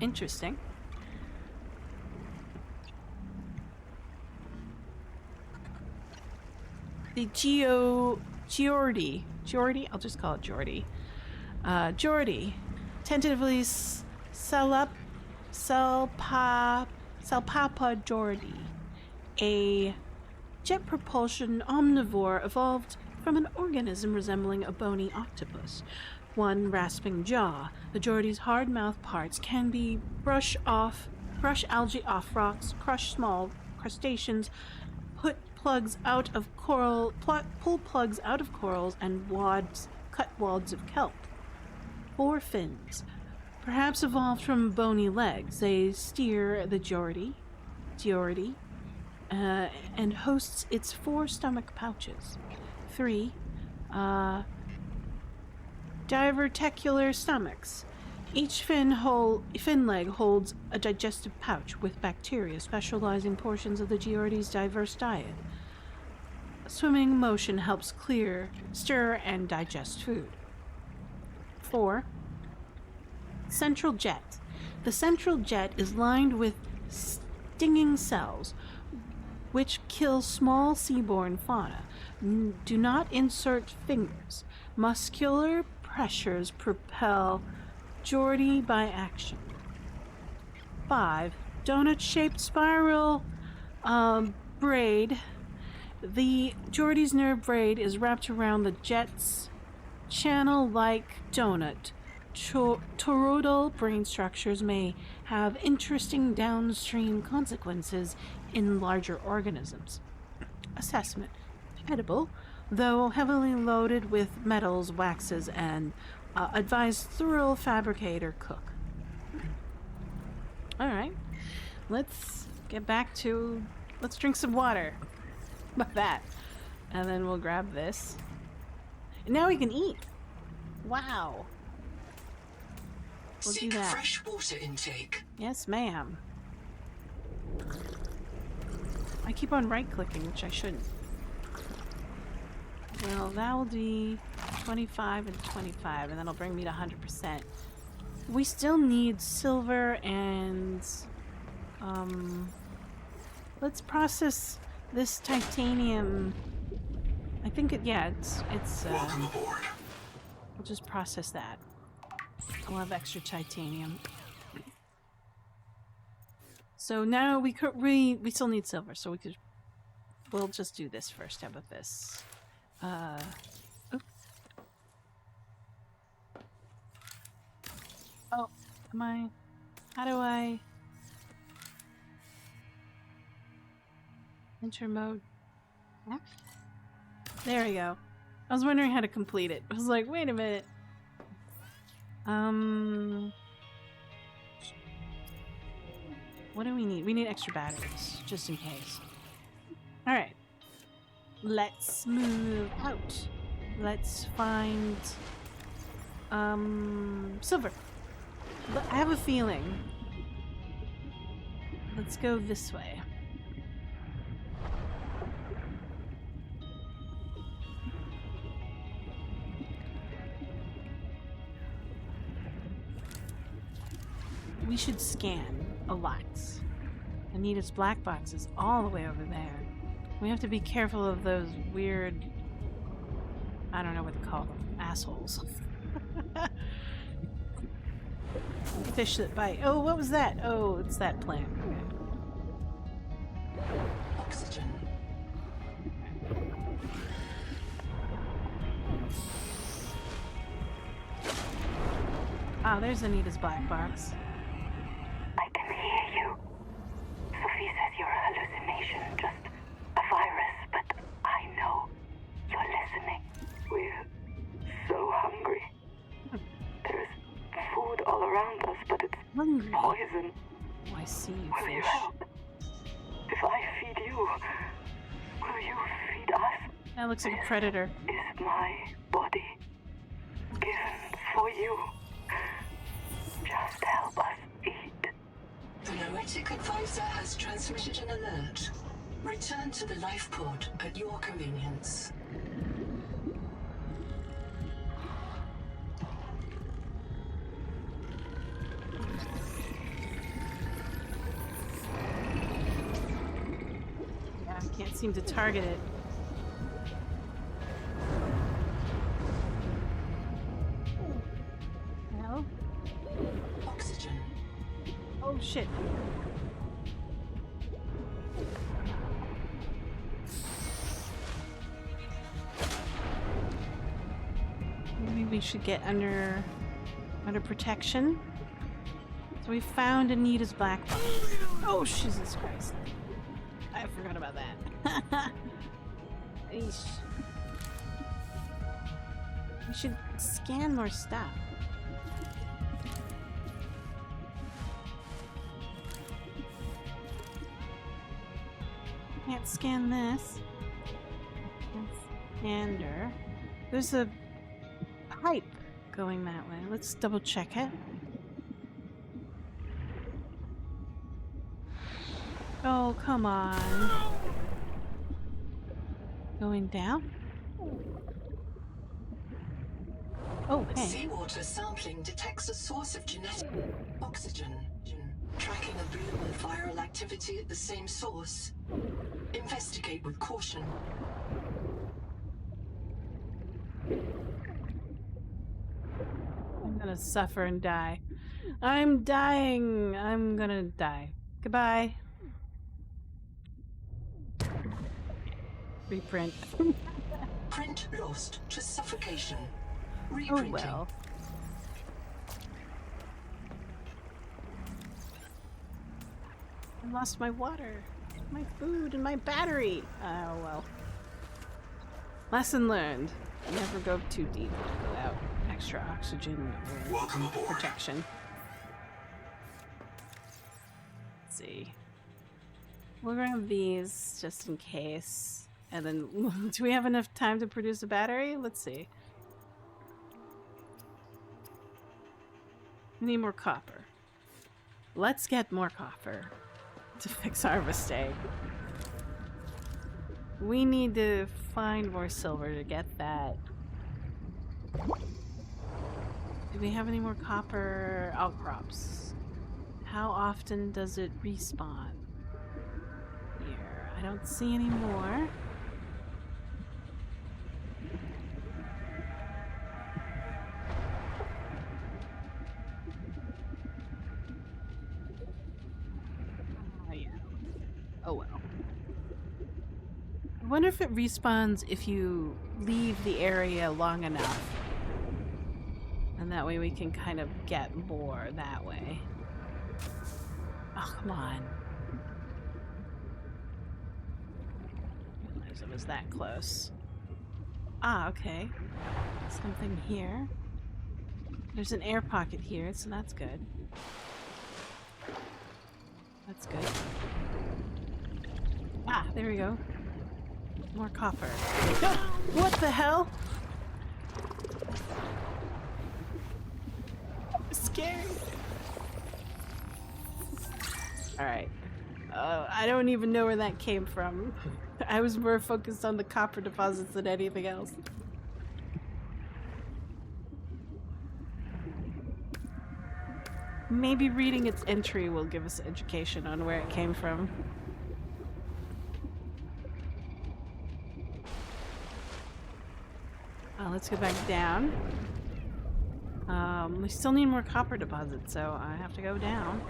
Interesting. The Geordie, I'll just call it Geordie. Geordie, tentatively Salpapa Geordie, a jet propulsion omnivore evolved from an organism resembling a bony octopus. One rasping jaw. The Geordie's hard mouth parts can be brush algae off rocks, crush small crustaceans, pull plugs out of corals, and cut wads of kelp. 4 fins. Perhaps evolved from bony legs. They steer the Geordie, and hosts its 4 stomach pouches. 3. Diverticular stomachs. Each fin leg holds a digestive pouch with bacteria specializing portions of the Geordie's diverse diet. Swimming motion helps stir, and digest food. 4. Central jet. The central jet is lined with stinging cells, which kill small seaborne fauna. Do not insert fingers. Muscular pressures propel Geordie by action. 5. Donut-shaped spiral braid. The Geordie's nerve braid is wrapped around the jet's channel-like donut. Toroidal brain structures may have interesting downstream consequences in larger organisms. Assessment. Edible, though heavily loaded with metals, waxes, and advised thorough fabricator cook. Alright, let's get back to... let's drink some water. About that. And then we'll grab this. And now we can eat. Wow. We'll do Seek that. fresh water intake. Yes, ma'am. I keep on right-clicking, which I shouldn't. Well, that will be 25 and 25, and that'll bring me to 100%. We still need silver and... let's process this titanium. I think it's Welcome aboard. we'll just process that. I'll have extra titanium. So now we still need silver, so we'll just do this first. How about this? Oh, how do I enter mode? F? There we go. I was wondering how to complete it. I was like, wait a minute. What do we need? We need extra batteries, just in case. Alright. Let's move out. Let's find silver. But I have a feeling. Let's go this way. We should scan a lot. Anita's black box is all the way over there. We have to be careful of those weird... I don't know what to call them. Assholes. Fish that bite. Oh, what was that? Oh, it's that plant. Okay. Oxygen. Ah, there's Anita's black box. I can hear you. Sophie says you're a hallucination, just a virus, but I know you're listening. We're so hungry. There's food all around us, but it's Hungry. poison. Oh, I see you, Will you fish. help? If I feed you, will you feed us? That looks like a predator. Is my body given for you? Just help us eat. The Noetic Advisor has transmitted an alert. Return to the life pod at your convenience. Yeah, I can't seem to target it. Hell? Oxygen. Oh shit. Maybe we should get under protection. So we found Anita's black box. Oh Jesus Christ. I forgot about that. Eesh. We should scan more stuff. Can't scan this. Scander. There's a pipe going that way. Let's double check it. Oh, come on. Going down? Oh, hey. Seawater sampling detects a source of genetic oxygen. Tracking a bloom of viral activity at the same source. Investigate with caution. I'm gonna suffer and die. I'm dying. I'm gonna die. Goodbye. Reprint. Print lost to suffocation. Oh Reprinting. well. I lost my water, my food, and my battery. Oh well. Lesson learned. Never go too deep without extra oxygen or Welcome aboard. protection. Let's see. We'll grab these just in case. And then, do we have enough time to produce a battery? Let's see. We need more copper. Let's get more copper to fix our mistake. We need to find more silver to get that. Do we have any more copper outcrops? How often does it respawn? Here, I don't see any more. Oh well. I wonder if it respawns if you leave the area long enough. And that way we can kind of get more that way. Oh, come on. I didn't realize it was that close. Ah, okay. Something here. There's an air pocket here, so that's good. That's good. Ah, there we go. More copper. What the hell? I'm scared. Alright. I don't even know where that came from. I was more focused on the copper deposits than anything else. Maybe reading its entry will give us education on where it came from. Let's go back down. We still need more copper deposits, so I have to go down.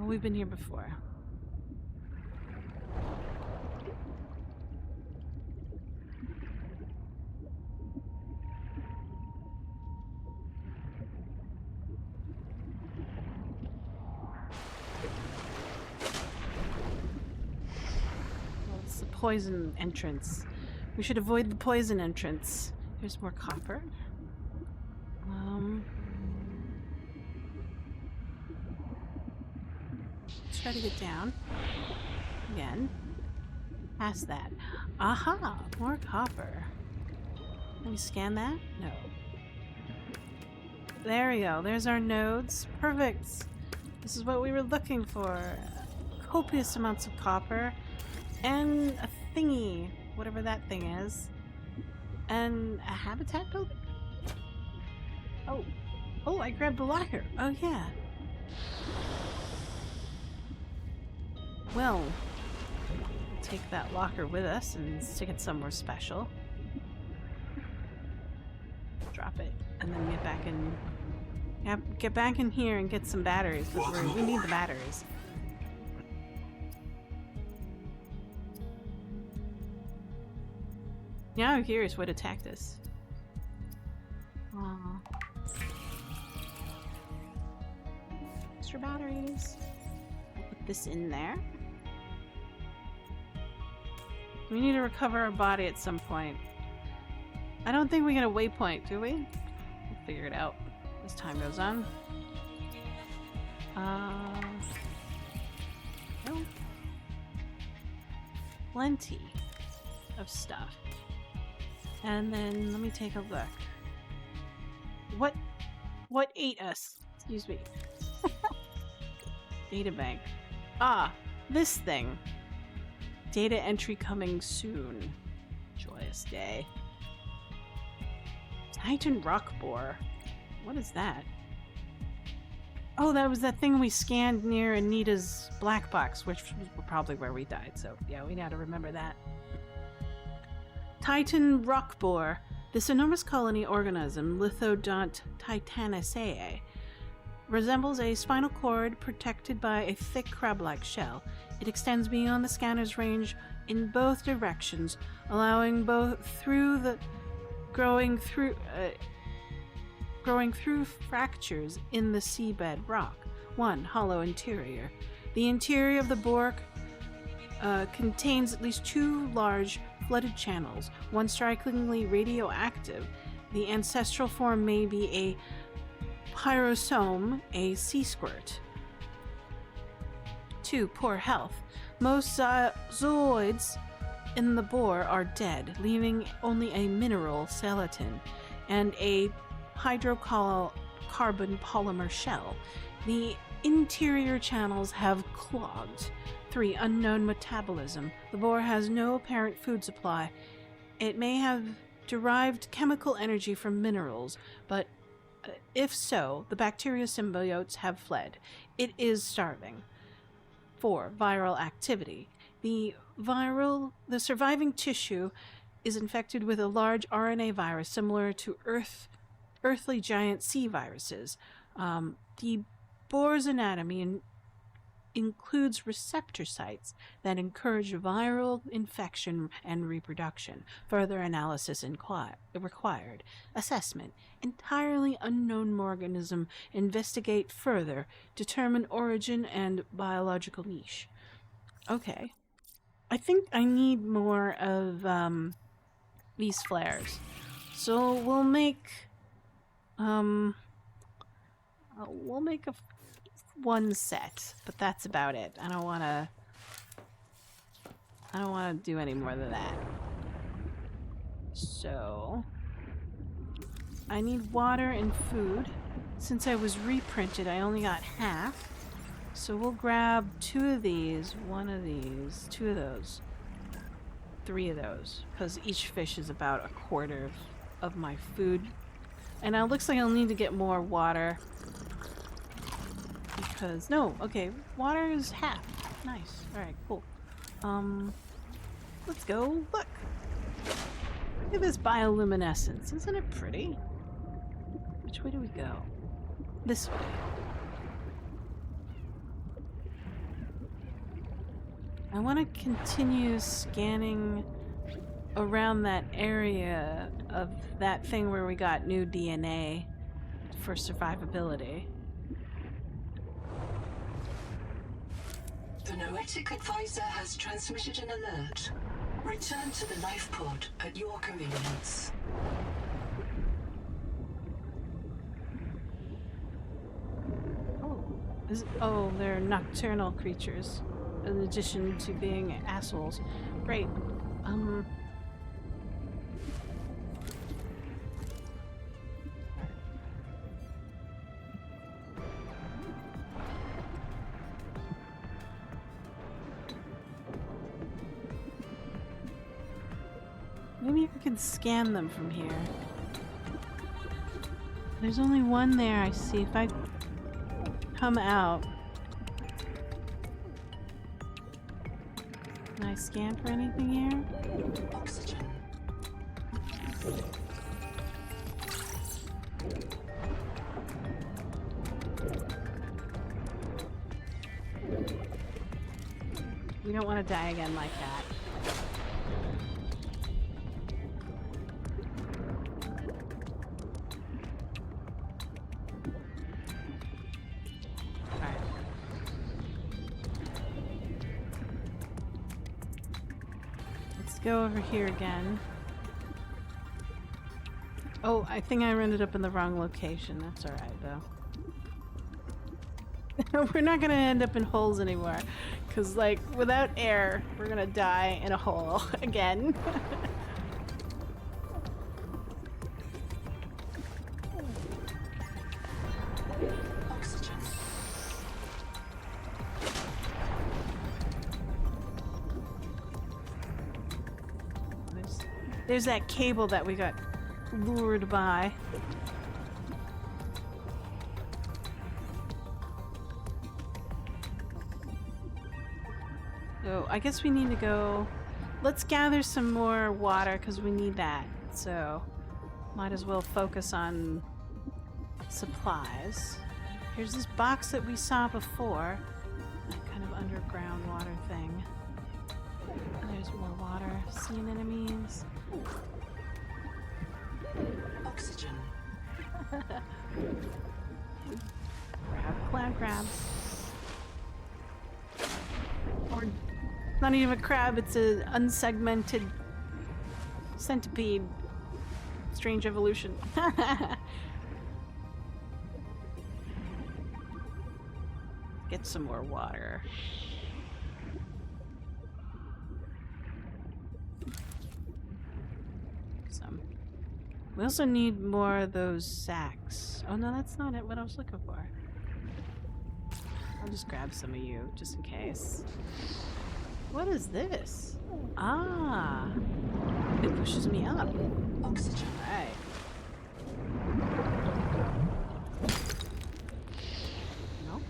Oh, we've been here before. Well, it's the poison entrance. We should avoid the poison entrance. Here's more copper. Let's try to get down. Again. Past that. Aha! More copper. Can we scan that? No. There we go. There's our nodes. Perfect! This is what we were looking for. Copious amounts of copper. And a thingy. Whatever that thing is. And a habitat builder? Oh. Oh, I grabbed the locker. Oh, yeah. Well, we'll take that locker with us and stick it somewhere special. Drop it, and then get back in. Yeah, get back in here and get some batteries. We need the batteries. Now I'm curious what attacked us. Aww. Extra batteries. I'll put this in there. We need to recover our body at some point. I don't think we get a waypoint, do we? We'll figure it out as time goes on. Nope. Plenty of stuff. And then let me take a look. What ate us? Excuse me. Data bank. Ah, this thing. Data entry coming soon. Joyous day. Titan rock borer. What is that? Oh, that was that thing we scanned near Anita's black box, which was probably where we died. So yeah, we gotta remember that. Titan rock borer. This enormous colony organism, Lithodont titanicae, resembles a spinal cord protected by a thick crab-like shell. It extends beyond the scanner's range in both directions, allowing both through the growing through fractures in the seabed rock. One hollow interior. The interior of the borer contains at least two large flooded channels, one strikingly radioactive. The ancestral form may be a pyrosome, a sea squirt. 2. Poor health. Most zooids in the bore are dead, leaving only a mineral skeleton and a hydrocarbon polymer shell. The interior channels have clogged. 3. Unknown metabolism. The boar has no apparent food supply. It may have derived chemical energy from minerals, but if so, the bacteria symbiotes have fled. It is starving. 4. Viral activity. The surviving tissue is infected with a large RNA virus similar to earthly giant C viruses. The boar's anatomy includes receptor sites that encourage viral infection and reproduction. Further analysis required. Assessment. Entirely unknown organism. Investigate further. Determine origin and biological niche. Okay. I think I need more of these flares. So we'll make a one set, but that's about it. I don't want to do any more than that. So I need water and food. Since I was reprinted, I only got half. So we'll grab 2 of these, 1 of these, 2 of those, 3 of those, because each fish is about a quarter of my food. And now it looks like I'll need to get more water, Cause no, okay, water is half. Nice. Alright, cool. Let's go look. Look at this bioluminescence. Isn't it pretty? Which way do we go? This way. I want to continue scanning around that area of that thing where we got new DNA for survivability. The Noetic Advisor has transmitted an alert. Return to the life pod at your convenience. Oh, they're nocturnal creatures, in addition to being assholes. Great. Maybe I can scan them from here. There's only one there, I see. If I come out, can I scan for anything here? Oxygen. We don't want to die again like that. Go over here again. Oh, I think I ended up in the wrong location. That's alright, though. We're not gonna end up in holes anymore. Because, like, without air, we're gonna die in a hole again. There's that cable that we got lured by. So I guess we need to go... Let's gather some more water because we need that. So might as well focus on supplies. Here's this box that we saw before. That kind of underground water thing. There's more water. Seeing enemies. Oxygen. Cloud crab. Or not even a crab, it's an unsegmented centipede. Strange evolution. Get some more water. We also need more of those sacks. Oh no, that's not it. What I was looking for. I'll just grab some of you, just in case. What is this? Ah! It pushes me up. Oxygen. Right. Nope.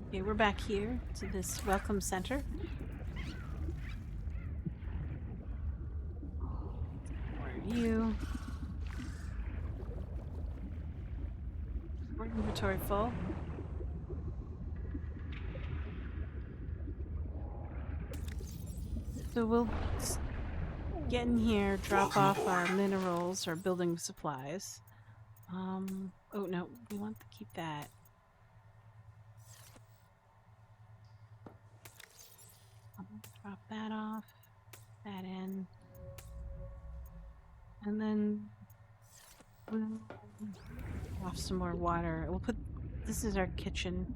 Okay, we're back here to this welcome center. Where are you? Our inventory full. So we'll get in here, drop off our minerals or building supplies. Oh no, we want to keep that. Drop that off, that in, and then we'll off some more water. We'll put, this is our kitchen,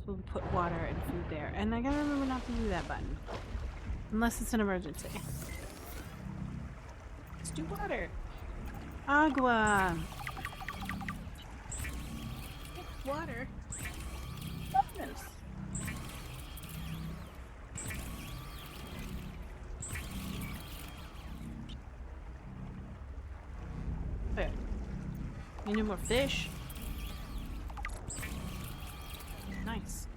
so we'll put water and food there. And I gotta remember not to do that button, unless it's an emergency. Let's do water. Agua. Water. Goodness. I need more fish. Nice.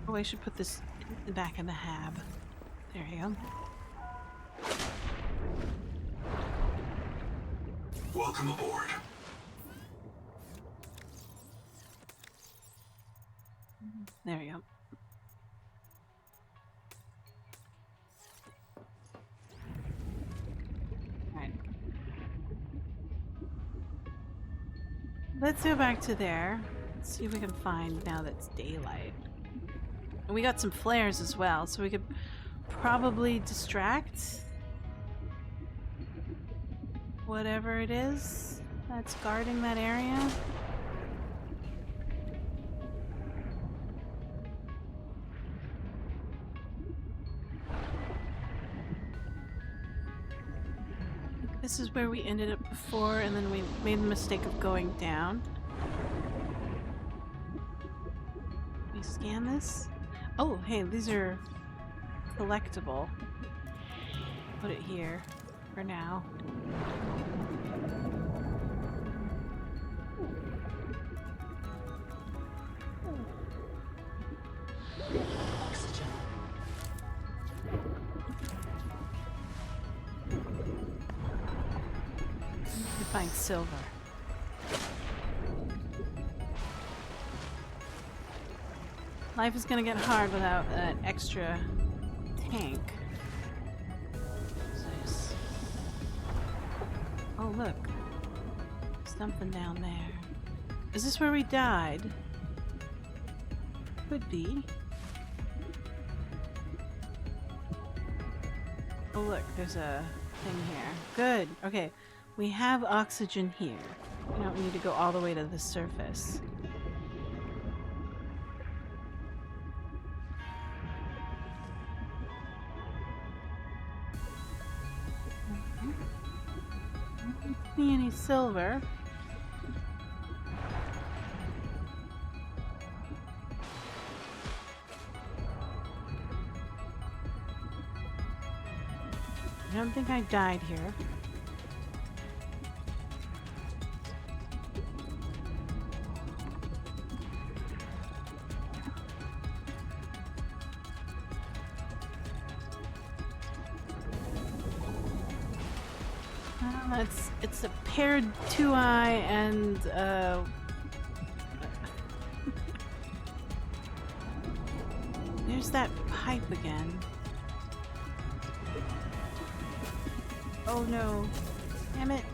Oh, I should put this back in the hab. There you go. Welcome aboard. There you go. Alright. Let's go back to there. Let's see if we can find now that it's daylight. And we got some flares as well, so we could probably distract whatever it is that's guarding that area. This is where we ended up before, and then we made the mistake of going down. We scan this? Oh, hey, these are collectible. Put it here for now. Oxygen. We find silver. Life is gonna get hard without an extra tank. Nice. Oh, look. Something down there. Is this where we died? Could be. Oh, look, there's a thing here. Good. Okay, we have oxygen here. We don't need to go all the way to the surface. See any silver? I don't think I died here. It's a paired 2-eye and there's that pipe again. Oh no. Damn it.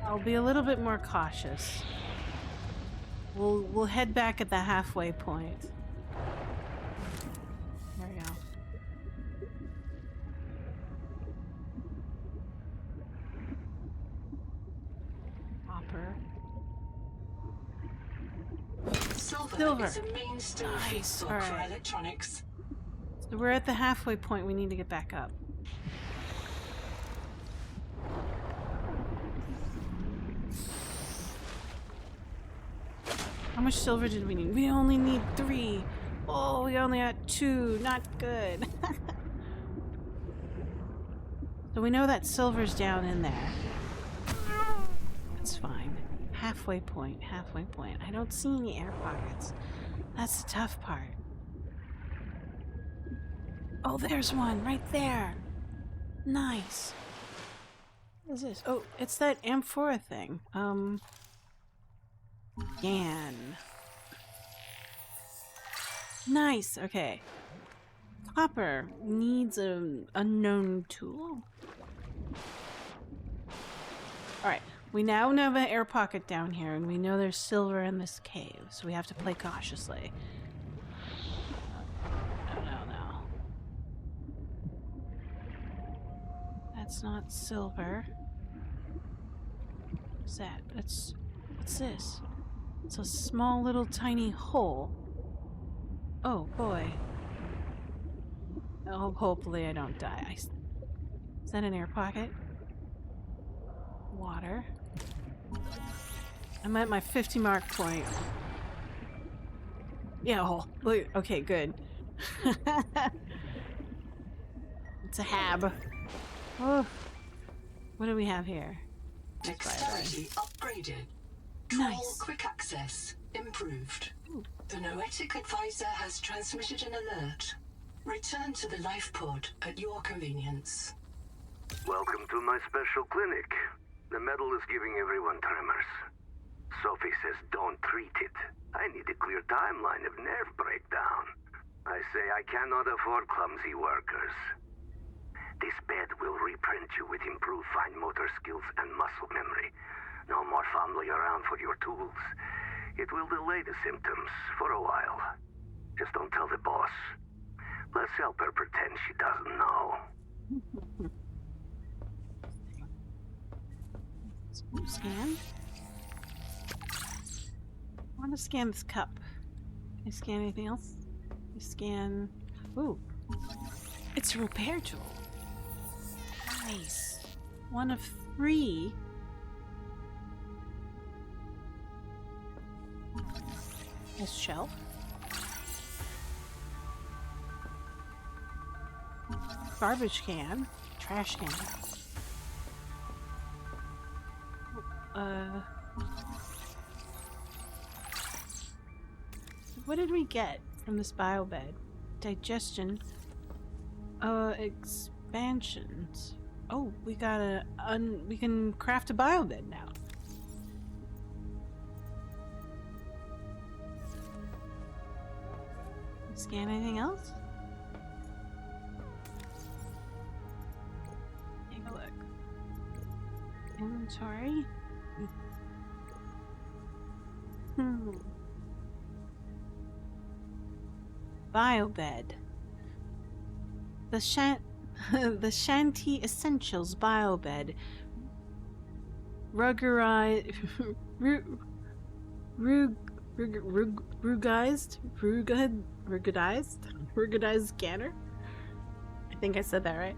I'll be a little bit more cautious. We'll head back at the halfway point. There we go. Hopper. Silver is a mainstay Nice. feedstock All for right. electronics. So we're at the halfway point. We need to get back up. How much silver did we need? We only need 3. Oh, we only had 2. Not good. So we know that silver's down in there. It's fine. Halfway point, halfway point. I don't see any air pockets. That's the tough part. Oh, there's one right there. Nice. What is this? Oh, it's that amphora thing. Gan. Nice, okay. Copper needs an unknown tool. Alright, we now have an air pocket down here, and we know there's silver in this cave, so we have to play cautiously. No. That's not silver. What's that? What's this? It's a small little tiny hole. Oh boy. Oh, hopefully I don't die. Is that an air pocket? Water. I'm at my 50 mark point. Yeah, oh, look. Okay, good. It's a hab. Oh. What do we have here? Dexterity upgraded. Nice. Quick access improved. Ooh. The Noetic advisor has transmitted an alert. Return to the life pod at your convenience. Welcome to my special clinic. The metal is giving everyone tremors. Sophie says don't treat it. I need a clear timeline of nerve breakdown. I say I cannot afford clumsy workers. This bed will reprint you with improved fine motor skills and muscle memory. No more fumbling around for your tools. It will delay the symptoms for a while. Just don't tell the boss. Let's help her pretend she doesn't know. Scan? I want to scan this cup. Can I scan anything else? I scan... Ooh. It's a repair tool. Nice. One of 3. This shelf. Garbage can. Trash can. What did we get from this biobed? Digestion. Expansions. Oh, we got we can craft a biobed now. Scan anything else? Take a look. Inventory. Biobed. The Shanty Essentials Biobed. Ruggedized scanner. I think I said that right.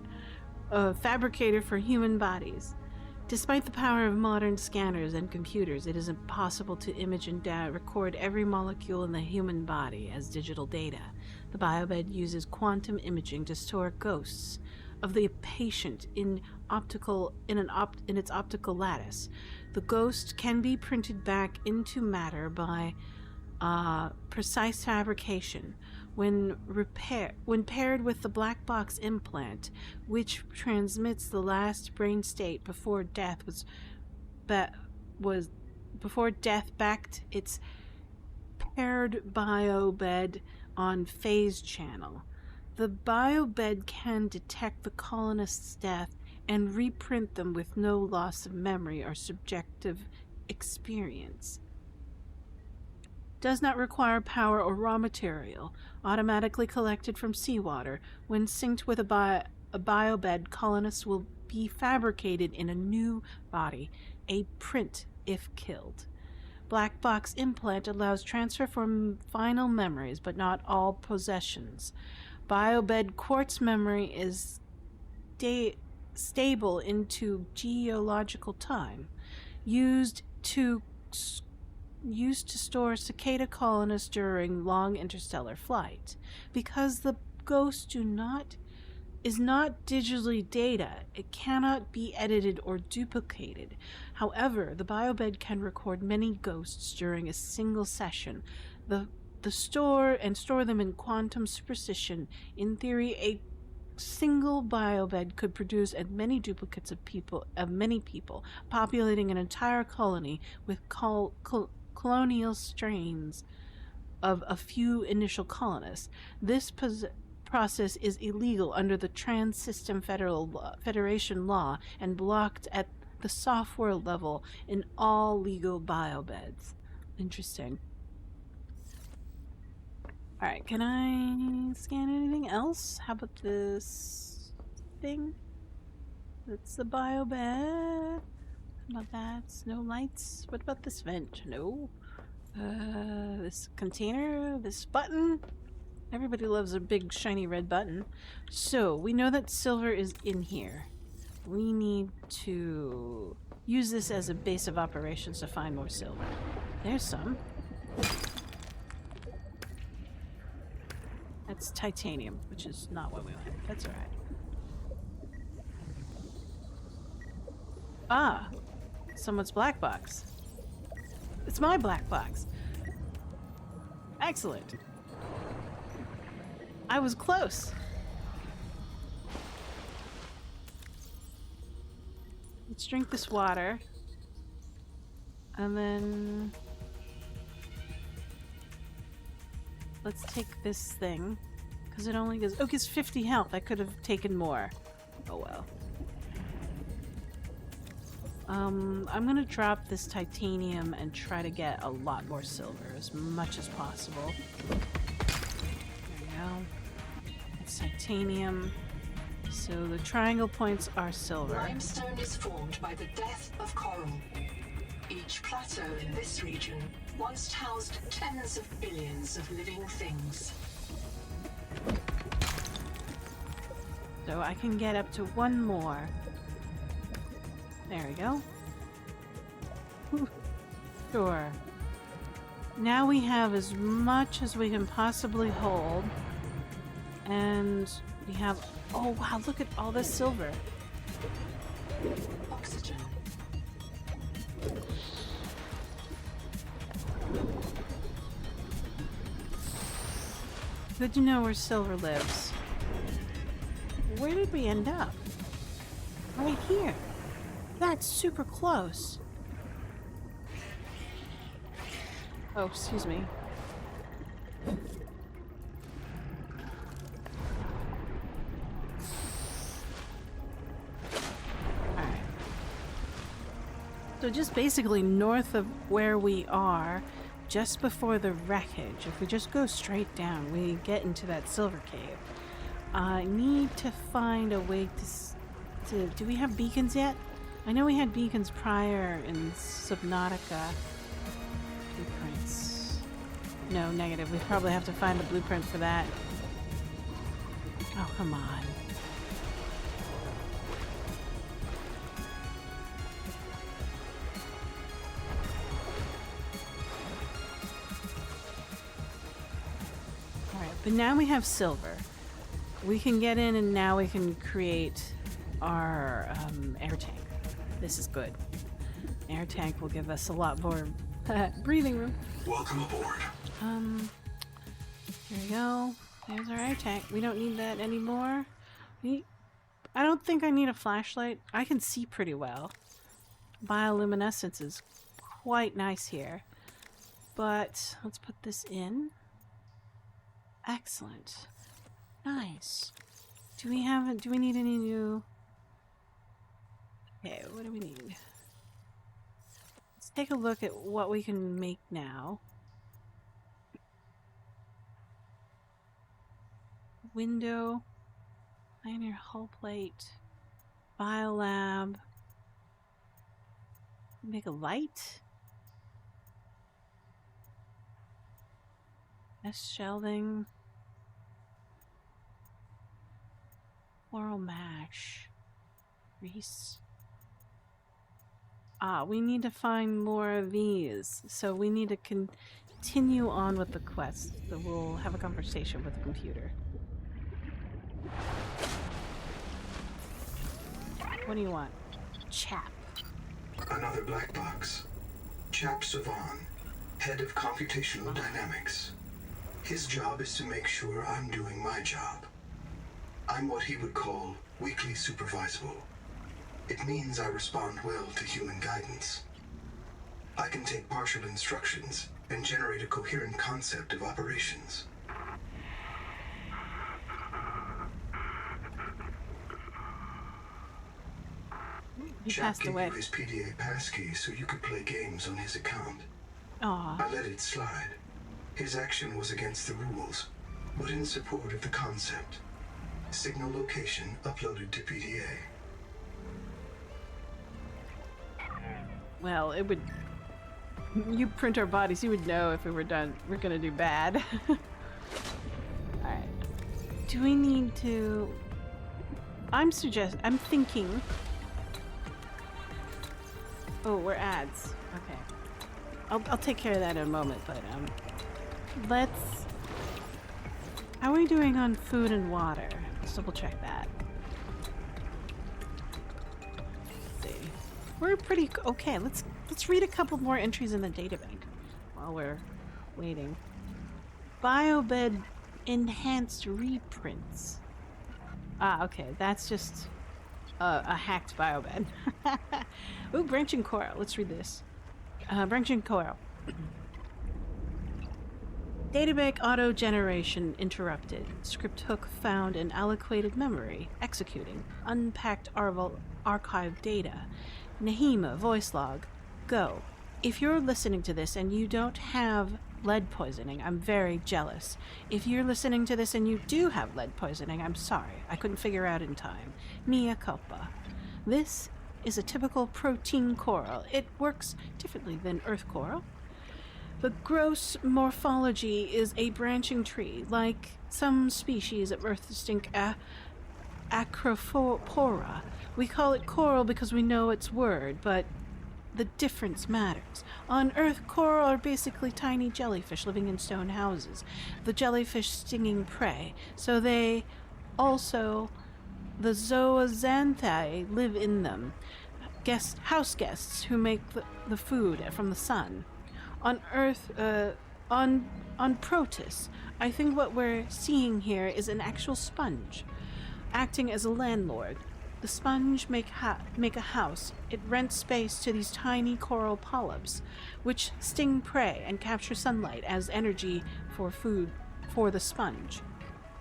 A fabricator for human bodies. Despite the power of modern scanners and computers, it is impossible to image and record every molecule in the human body as digital data. The biobed uses quantum imaging to store ghosts of the patient in its optical lattice. The ghost can be printed back into matter by precise fabrication. When paired with the black box implant, which transmits the last brain state before death backed its paired biobed on phase channel. The biobed can detect the colonist's death and reprint them with no loss of memory or subjective experience. Does not require power or raw material, automatically collected from seawater. When synced with a biobed, colonists will be fabricated in a new body, a print if killed. Black box implant allows transfer from final memories, but not all possessions. Biobed quartz memory is stable into geological time, used to store cicada colonists during long interstellar flight. Because the ghost is not digitally data, it cannot be edited or duplicated. However, the biobed can record many ghosts during a single session. The store them in quantum precision. In theory, a single biobed could produce as many duplicates of many people, populating an entire colony with colonial strains of a few initial colonists. This process is illegal under the Trans-System Federation law and blocked at the software level in all legal biobeds. Interesting. Alright, can I scan anything else? How about this thing? That's the biobed. How about that? No lights. What about this vent? No. This container? This button? Everybody loves a big shiny red button. So, we know that silver is in here. We need to use this as a base of operations to find more silver. There's some. That's titanium, which is not what we want. That's alright. Ah! Someone's black box. It's my black box. Excellent. I was close. Let's drink this water. And then let's take this thing. Because it only gives... Oh, it gives 50 health. I could have taken more. Oh well. I'm gonna drop this titanium and try to get a lot more silver, as much as possible. There we go. It's titanium. So the triangle points are silver. Limestone is formed by the death of coral. Each plateau in this region once housed tens of billions of living things. So I can get up to one more. There we go. Whew. Sure. Now we have as much as we can possibly hold. And we have... Oh wow, look at all this silver. Oxygen. Good to know where silver lives. Where did we end up? Right here. That's super close. Oh, excuse me. Alright. So just basically north of where we are, just before the wreckage, if we just go straight down, we get into that silver cave. I need to find a way to... Do we have beacons yet? I know we had beacons prior in Subnautica. Blueprints. No, negative. We probably have to find the blueprint for that. Oh, come on. Alright, but now we have silver. We can get in and now we can create our air tank. This is good. Air tank will give us a lot more breathing room. Welcome aboard. Here we go. There's our air tank. We don't need that anymore. I don't think I need a flashlight. I can see pretty well. Bioluminescence is quite nice here. But let's put this in. Excellent. Nice. Do we need any new... Okay, what do we need? Let's take a look at what we can make now. Window, Pioneer hull plate, biolab. Make a light. Nest shelving. Floral mash. Grease. We need to find more of these. So we need to continue on with the quest. So we'll have a conversation with the computer. What do you want? Chap. Another black box. Chap Savan, head of computational dynamics. His job is to make sure I'm doing my job. I'm what he would call weakly supervisable. It means I respond well to human guidance. I can take partial instructions and generate a coherent concept of operations. He Chap passed gave away. you his PDA passkey so you could play games on his account. Aw. I let it slide. His action was against the rules, but in support of the concept. Signal location uploaded to PDA. Well, it would... You print our bodies, you would know if we were done. We're gonna do bad. Do we need to... I'm thinking... Oh, we're ads. Okay. I'll take care of that in a moment, but let's... How are we doing on food and water? Let's double check that. Let's see. We're pretty okay. Let's read a couple more entries in the databank while we're waiting. Biobed enhanced reprints. Ah, okay. That's just a hacked biobed. Ooh, branching coral. Let's read this. Branching coral. Databank auto-generation interrupted. Script hook found in allocated memory. Executing. Unpacked archive data. Nahima, voice log. Go. If you're listening to this and you don't have lead poisoning, I'm very jealous. If you're listening to this and you do have lead poisoning, I'm sorry. I couldn't figure out in time. Mea culpa. This is a typical protein coral. It works differently than earth coral. The gross morphology is a branching tree, like some species of earth distinct Acrophora. We call it coral because we know its word, but the difference matters. On Earth, coral are basically tiny jellyfish living in stone houses, the jellyfish stinging prey, so they also, the zooxanthae, live in them. House guests who make the food from the sun. On Earth, on Protus, I think what we're seeing here is an actual sponge, acting as a landlord. The sponge make a house. It rents space to these tiny coral polyps, which sting prey and capture sunlight as energy for food for the sponge.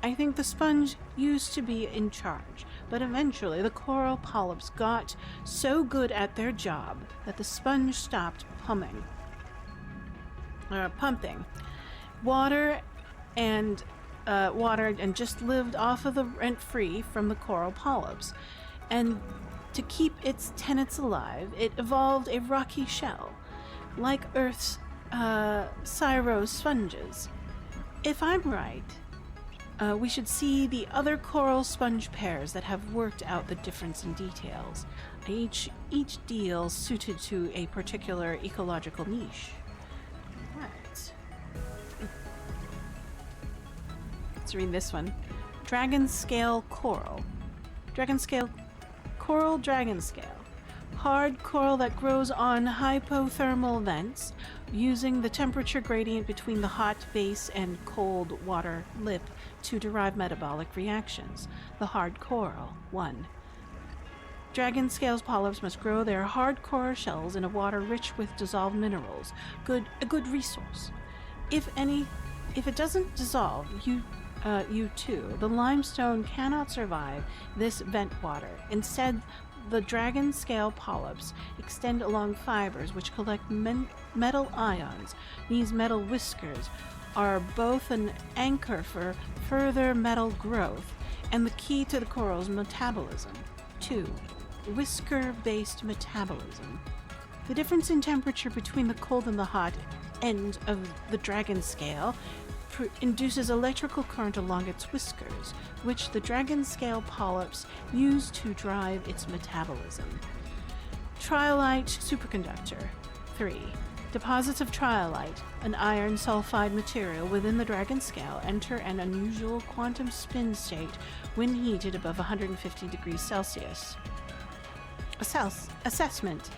I think the sponge used to be in charge, but eventually the coral polyps got so good at their job that the sponge stopped pumping water and just lived off of the rent-free from the coral polyps. And to keep its tenants alive, it evolved a rocky shell, like Earth's Cyro sponges. If I'm right, we should see the other coral sponge pairs that have worked out the difference in details, each deal suited to a particular ecological niche. Right. Let's read this one. Dragon scale coral. Coral dragon scale. Hard coral that grows on hypothermal vents using the temperature gradient between the hot base and cold water lip to derive metabolic reactions. The hard coral. 1. Dragon scales polyps must grow their hard coral shells in a water rich with dissolved minerals. A good resource. If it doesn't dissolve, the limestone cannot survive this vent water. Instead, the dragon scale polyps extend along fibers which collect metal ions. These metal whiskers are both an anchor for further metal growth and the key to the coral's metabolism. 2. Whisker-based metabolism. The difference in temperature between the cold and the hot end of the dragon scale induces electrical current along its whiskers, which the dragon scale polyps use to drive its metabolism. Triolite superconductor. 3. Deposits of triolite, an iron sulfide material within the dragon scale, enter an unusual quantum spin state when heated above 150 degrees Celsius. Assessment.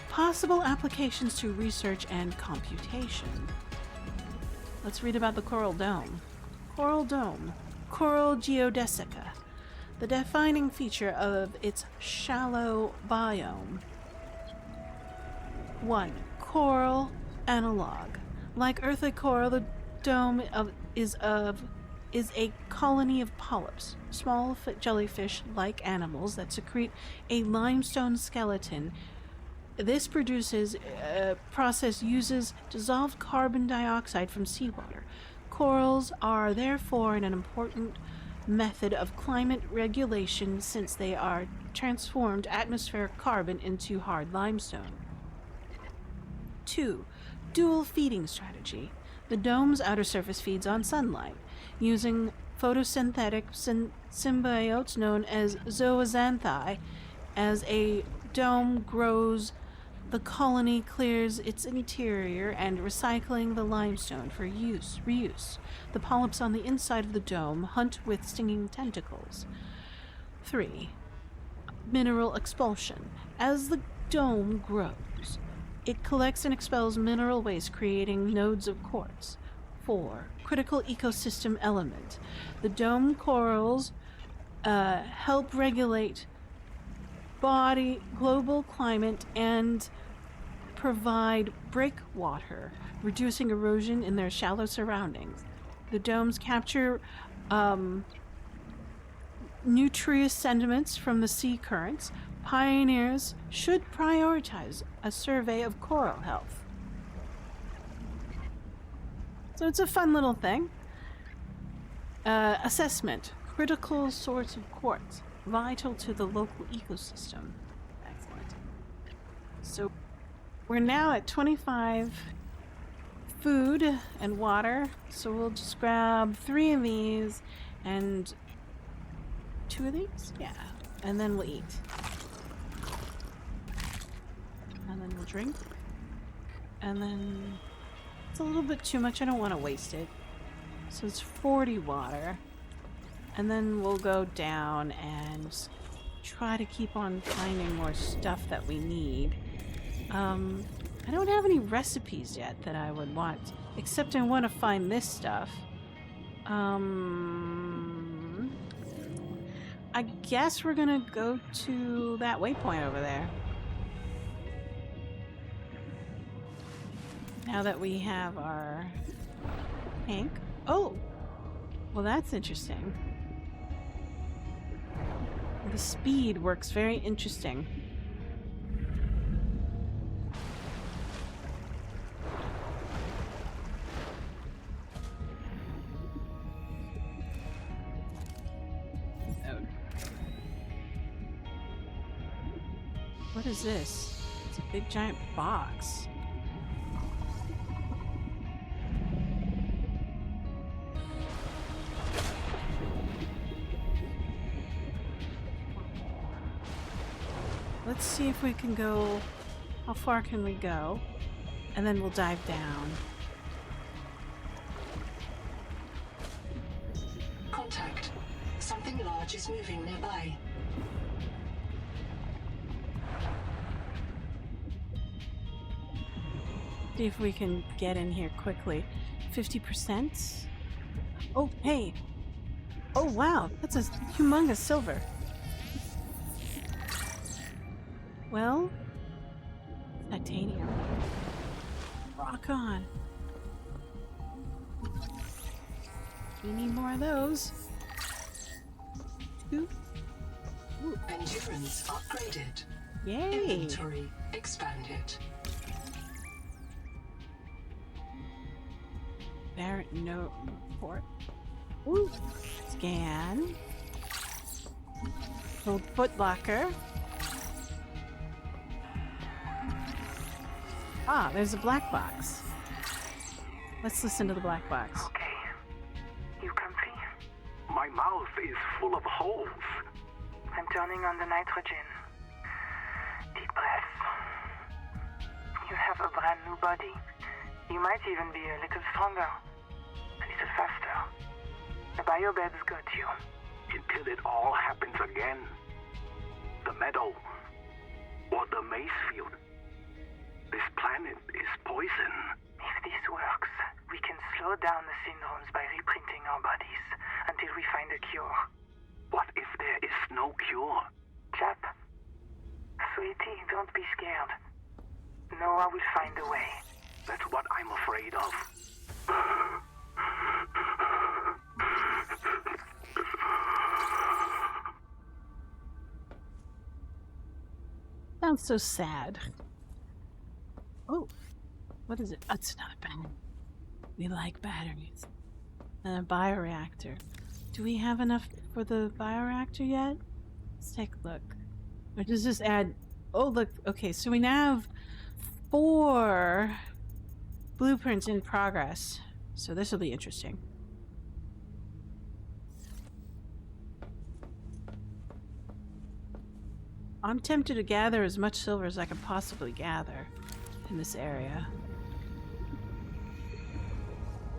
Possible applications to research and computation. Let's read about the coral dome. Coral dome. Coral geodesica. The defining feature of its shallow biome. 1. Coral analog. Like earthly coral, the dome is a colony of polyps, small jellyfish-like animals that secrete a limestone skeleton. This process uses dissolved carbon dioxide from seawater. Corals are therefore an important method of climate regulation since they are transformed atmospheric carbon into hard limestone. 2. Dual feeding strategy. The dome's outer surface feeds on sunlight, using photosynthetic symbiotes known as zooxanthi. As a dome grows, the colony clears its interior and recycling the limestone for reuse. The polyps on the inside of the dome hunt with stinging tentacles. 3. Mineral expulsion. As the dome grows, it collects and expels mineral waste, creating nodes of quartz. 4. Critical ecosystem element. The dome corals help regulate global climate and provide breakwater, reducing erosion in their shallow surroundings. The domes capture nutrient sediments from the sea currents. Pioneers should prioritize a survey of coral health. So it's a fun little thing. Assessment. Critical source of quartz. Vital to the local ecosystem. Excellent. So we're now at 25 food and water. So we'll just grab 3 of these and 2 of these? Yeah. And then we'll eat. And then we'll drink. And then it's a little bit too much. I don't want to waste it. So it's 40 water. And then we'll go down and try to keep on finding more stuff that we need. I don't have any recipes yet that I would want, except I want to find this stuff. I guess we're gonna go to that waypoint over there. Now that we have our tank. Oh! Well, that's interesting. The speed works very interesting. What is this? It's a big giant box. Let's see if we can go. How far can we go? And then we'll dive down. Contact. Something large is moving nearby. See if we can get in here quickly. 50%? Oh, hey! Oh, wow! That's a humongous silver. Well, titanium. Rock on. We need more of those. 2. Ooh. Endurance upgraded. Yay! Inventory expanded. Barrett note report. Ooh. Scan. Old footlocker. Ah, there's a black box. Let's listen to the black box. Okay. You comfy? My mouth is full of holes. I'm turning on the nitrogen. Deep breaths. You have a brand new body. You might even be a little stronger. A little faster. The biobeds got you. Until it all happens again. The meadow. Or the maize field. This planet is poison. If this works, we can slow down the syndromes by reprinting our bodies until we find a cure. What if there is no cure? Chap, sweetie, don't be scared. Noah will find a way. That's what I'm afraid of. Sounds so sad. Oh, what is it? Oh, it's another battery. We like batteries. And a bioreactor. Do we have enough for the bioreactor yet? Let's take a look. Or does this add... Oh, look. Okay, so we now have 4 blueprints in progress. So this will be interesting. I'm tempted to gather as much silver as I can possibly gather in this area.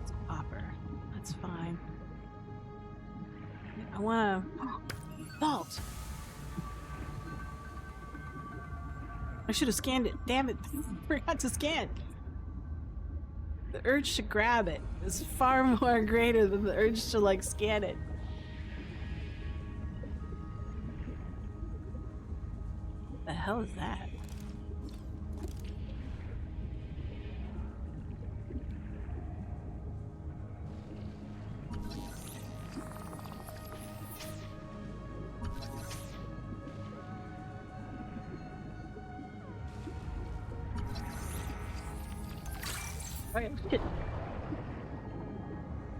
It's copper. That's fine. I wanna... Salt! I should have scanned it. Damn it. Forgot to scan. The urge to grab it is far more greater than the urge to, like, scan it. What the hell is that? Okay, shit.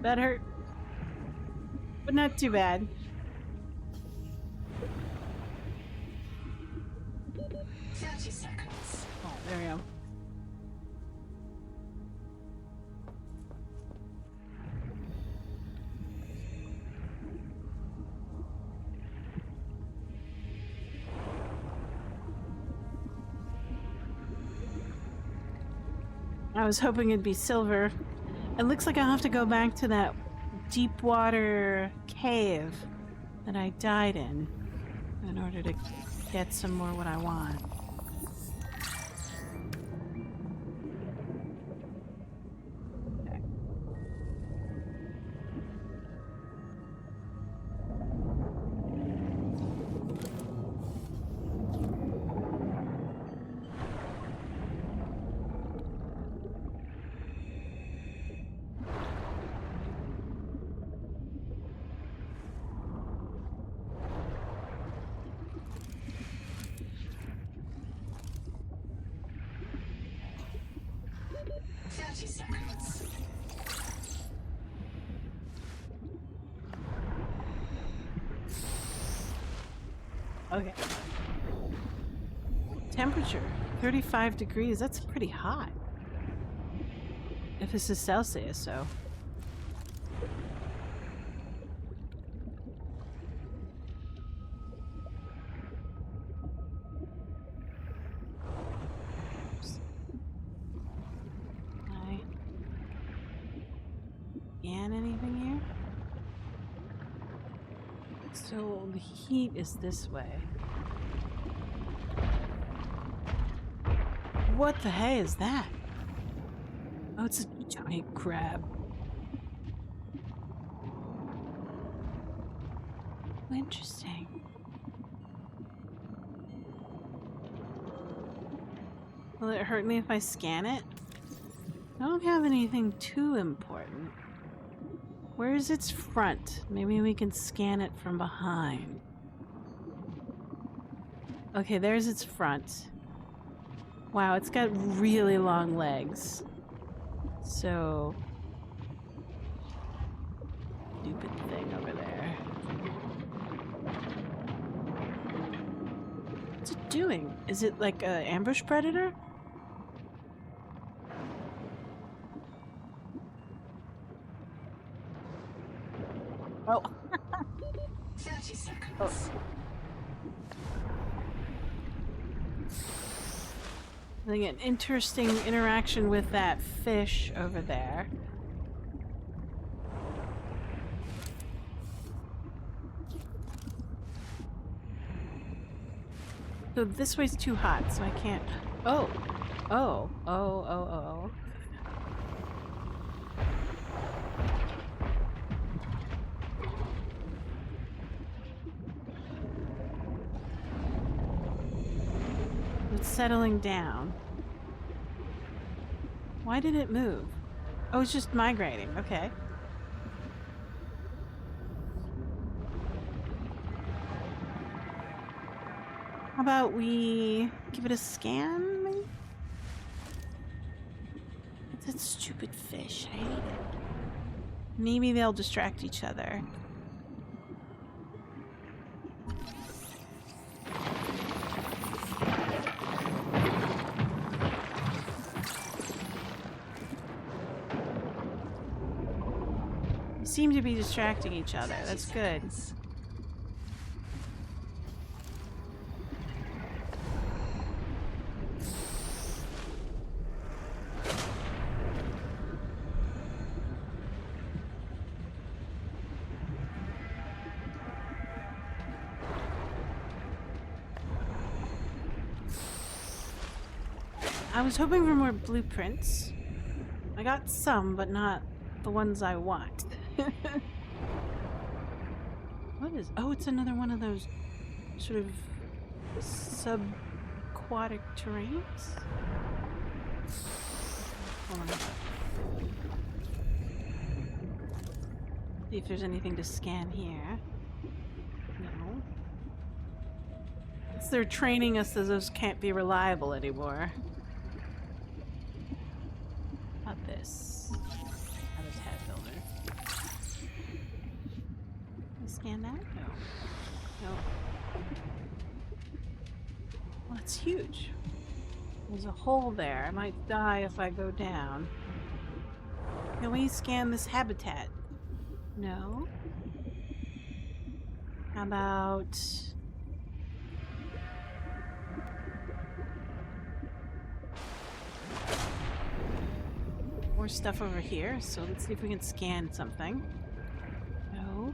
That hurt. But not too bad. Oh, there we go. I was hoping it'd be silver. It looks like I'll have to go back to that deep water cave that I died in order to get some more what I want. Okay. Temperature, 35 degrees. That's pretty hot. If this is Celsius, so. Oops. Can I scan anything here? So the heat is this way. What the hey is that? Oh, it's a giant crab. Interesting. Will it hurt me if I scan it? I don't have anything too important. Where is its front? Maybe we can scan it from behind. Okay, there's its front. Wow, it's got really long legs. So... stupid thing over there. What's it doing? Is it like an ambush predator? Oh. 30 seconds. Oh. I think an interesting interaction with that fish over there. So this way's too hot, so I can't. Oh, oh, oh, oh, oh. It's settling down. Why did it move? Oh, it's just migrating. Okay. How about we give it a scan, maybe? It's that stupid fish. I hate it. Maybe they'll distract each other. Seem to be distracting each other. That's good. I was hoping for more blueprints. I got some, but not the ones I want. What is... Oh, it's another one of those sort of subaquatic terrains? Hold on. See if there's anything to scan here. No. It's they're training us as those can't be reliable anymore. Not this. Habitat builder. Can I scan that? No. No. Well, it's huge. There's a hole there. I might die if I go down. Can we scan this habitat? No. How about... more stuff over here, so let's see if we can scan something. Nope.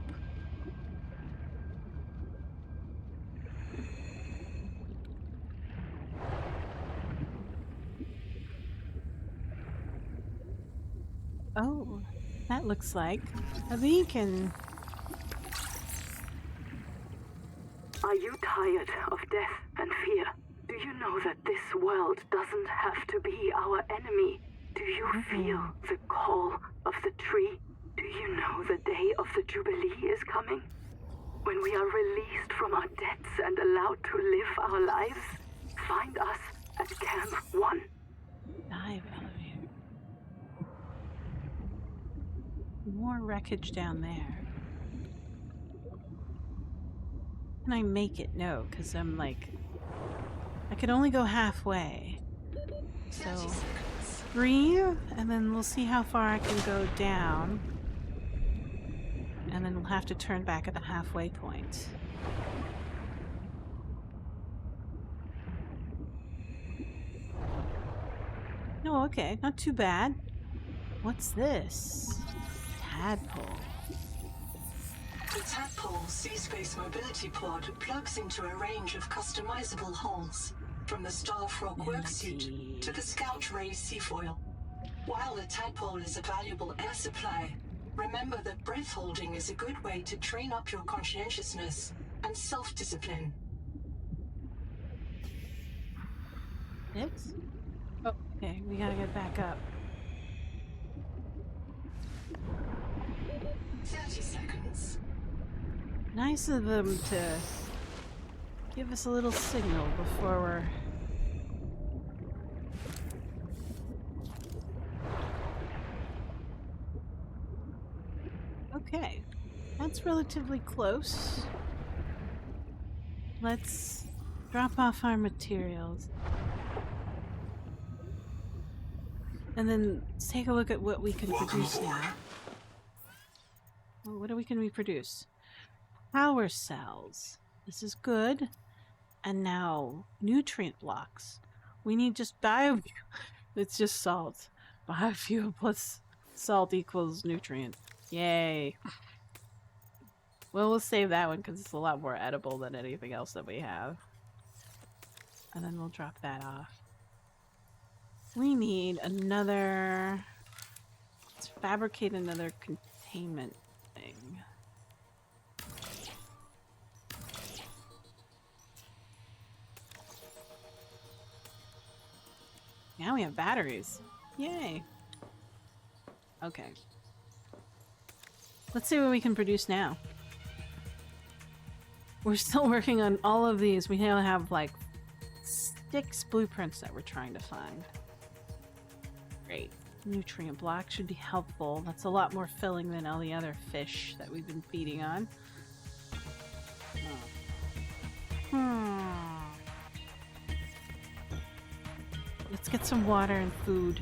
Oh, that looks like a beacon. Are you tired of death and fear? Do you know that this world doesn't have to be our enemy? Do you feel the call of the tree? Do you know the day of the Jubilee is coming? When we are released from our debts and allowed to live our lives? Find us at Camp 1. Dive elevator. More wreckage down there. Can I make it? No, because I'm like... I can only go halfway. So... breathe, and then we'll see how far I can go down. And then we'll have to turn back at the halfway point. No, okay, not too bad. What's this? Tadpole. The Tadpole Sea-Space Mobility Pod plugs into a range of customizable hulls, from the Starfrog worksuit to the Scout Ray seafoil. While the Tadpole is a valuable air supply, remember that breath holding is a good way to train up your conscientiousness and self-discipline. This? Oh, okay, we gotta get back up. 30 seconds. Nice of them to give us a little signal before we're... Okay, that's relatively close. Let's drop off our materials. And then take a look at what we can produce now. Well, what can we produce? Power cells. This is good. And now, nutrient blocks. We need just it's just salt. Biofuel plus salt equals nutrient. Yay. Well, we'll save that one because it's a lot more edible than anything else that we have. And then we'll drop that off. We need another... Let's fabricate another containment thing. Now we have batteries. Yay. Okay. Let's see what we can produce now. We're still working on all of these. We now have like 6 blueprints that we're trying to find. Great. Nutrient block should be helpful. That's a lot more filling than all the other fish that we've been feeding on. Let's get some water and food.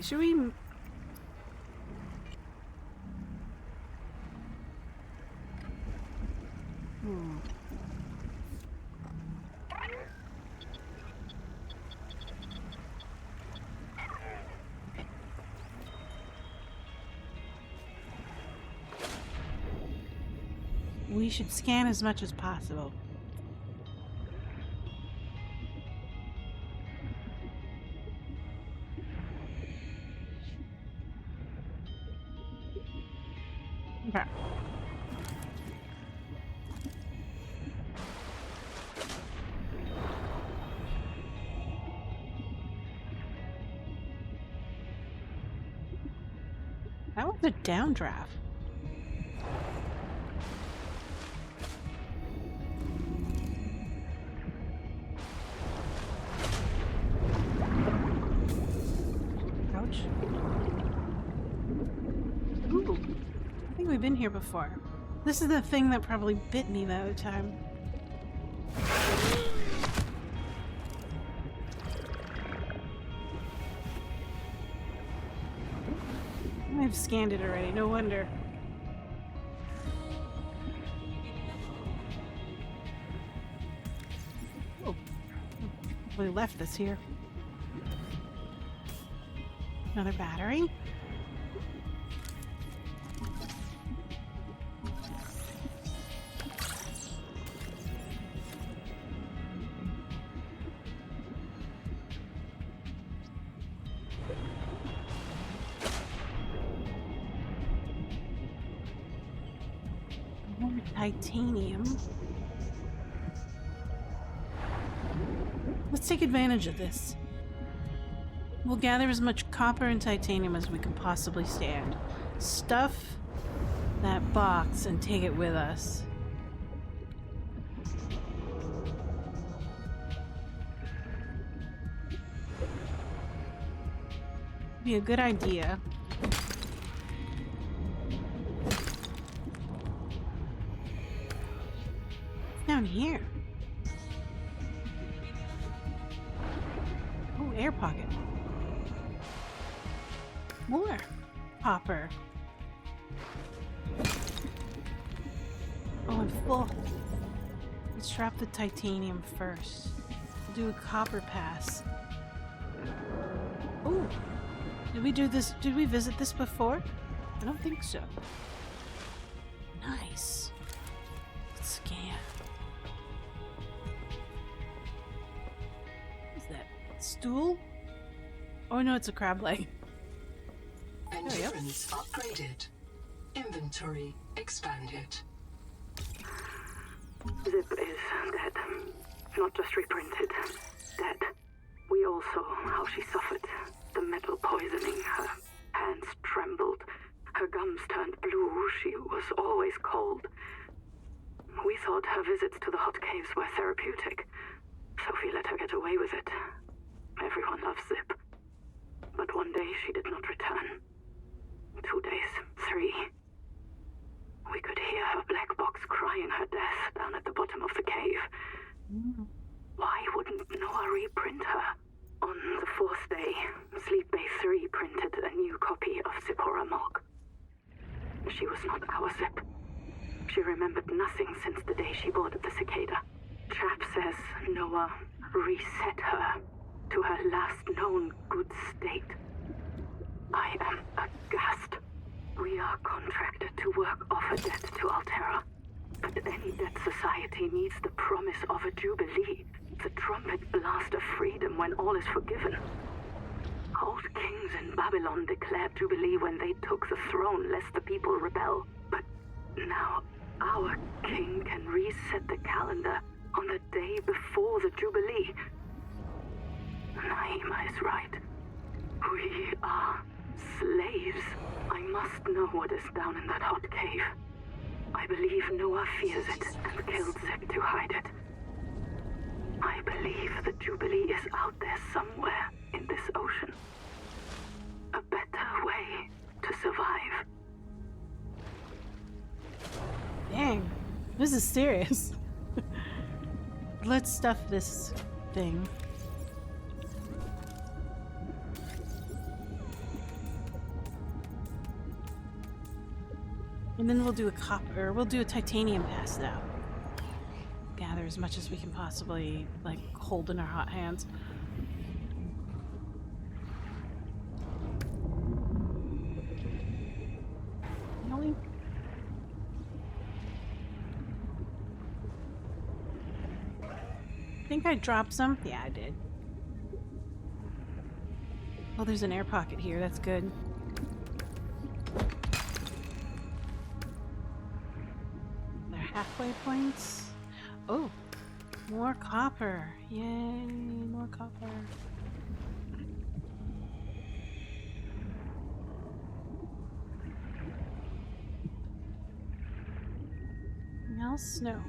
see. Should we... We should scan as much as possible. Okay. That was a downdraft. Ouch. Ooh. I think we've been here before. This is the thing that probably bit me the other time. I've scanned it already, no wonder. Oh, we left this here. Another battery. Titanium. Let's take advantage of this. We'll gather as much copper and titanium as we can possibly stand. Stuff that box and take it with us. Be a good idea. Down here. Oh, air pocket. More copper. Oh, and full. Let's drop the titanium first. We'll do a copper pass. Oh, did we do this? Did we visit this before? I don't think so. Nice. Let's scan. Stool? Oh no, it's a crab leg. Endurance upgraded. Inventory expanded. Zip is dead. Not just reprinted. Dead. We all saw how she suffered. The metal poisoning. Her hands trembled. Her gums turned blue. She was always cold. We thought her visits to the hot caves were therapeutic. Sophie let her get away with it. Everyone loves Zip. But one day she did not return. 2 days, 3. We could hear her black box crying her death down at the bottom of the cave. Why wouldn't Noah reprint her? On the 4th day, Sleep Bay 3 printed a new copy of Zipporah Morgue. She was not our Zip. She remembered nothing since the day she boarded the Cicada. Chap says Noah reset her to her last known good state. I am aghast. We are contracted to work off a debt to Altera. But any debt society needs the promise of a jubilee, the trumpet blast of freedom when all is forgiven. Old kings in Babylon declared jubilee when they took the throne lest the people rebel. But now our king can reset the calendar on the day before the jubilee. Naima is right. We are slaves. I must know what is down in that hot cave. I believe Noah fears it and killed Zip to hide it. I believe the Jubilee is out there somewhere in this ocean. A better way to survive. Dang, this is serious. Let's stuff this thing. And then we'll do a copper, we'll do a titanium pass though. Gather as much as we can possibly, like, hold in our hot hands. Really? I think I dropped some? Yeah, I did. Oh, there's an air pocket here, that's good. They're halfway points. Oh, more copper. Yay, more copper. Anything else? No.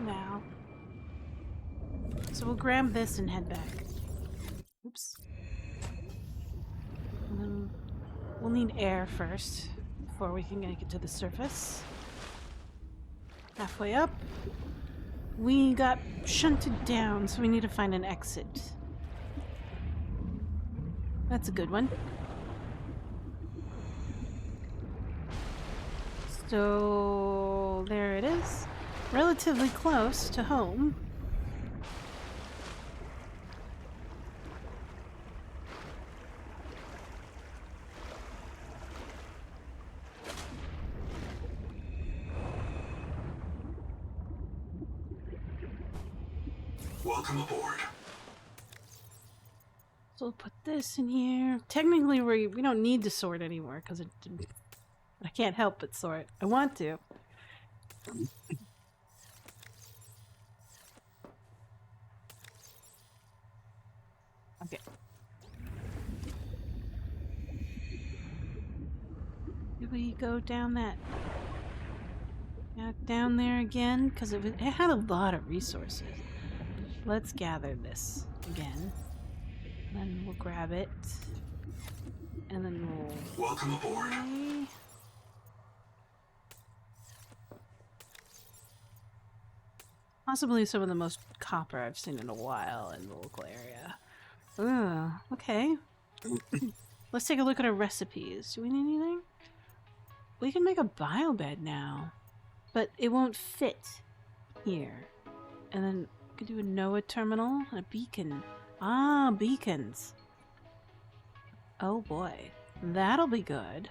Now. So we'll grab this and head back. Oops. And then we'll need air first before we can make it to the surface. Halfway up. We got shunted down, so we need to find an exit. That's a good one. So there it is. Relatively close to home. Welcome aboard. So we'll put this in here. Technically, we don't need to sort anymore because I can't help but sort. I want to. Okay. Did we go down that? Down there again? Because it had a lot of resources. Let's gather this again. Then we'll grab it. And then we'll... Welcome aboard. Okay. Possibly some of the most copper I've seen in a while in the local area. Ugh, okay. Let's take a look at our recipes. Do we need anything? We can make a biobed now, but it won't fit here. And then we could do a NOAA terminal and a beacon. Ah, beacons. Oh boy, that'll be good.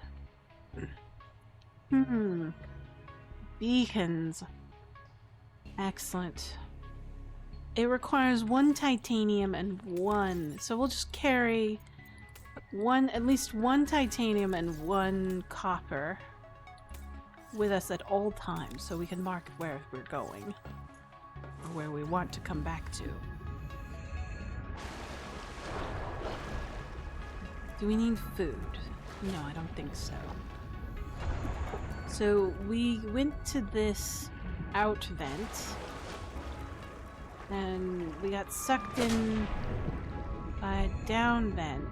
Beacons. Excellent. It requires 1 titanium and 1, so we'll just carry at least 1 titanium and 1 copper with us at all times, so we can mark where we're going, or where we want to come back to. Do we need food? No, I don't think so. So we went to this out vent, and we got sucked in by a down vent.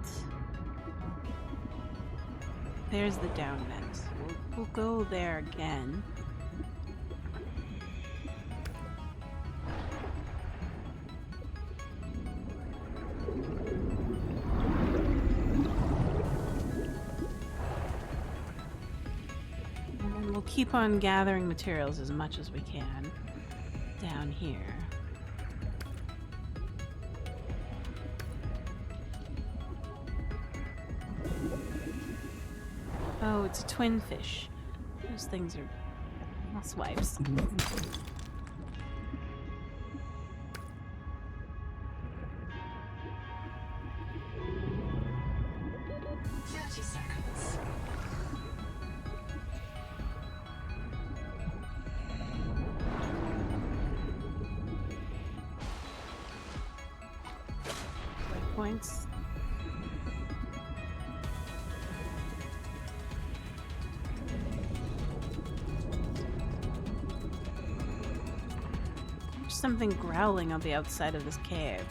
There's the down vent. We'll go there again. And then we'll keep on gathering materials as much as we can down here. Oh, it's a twin fish. Those things are housewives. 30 seconds. Points. There's something growling on the outside of this cave.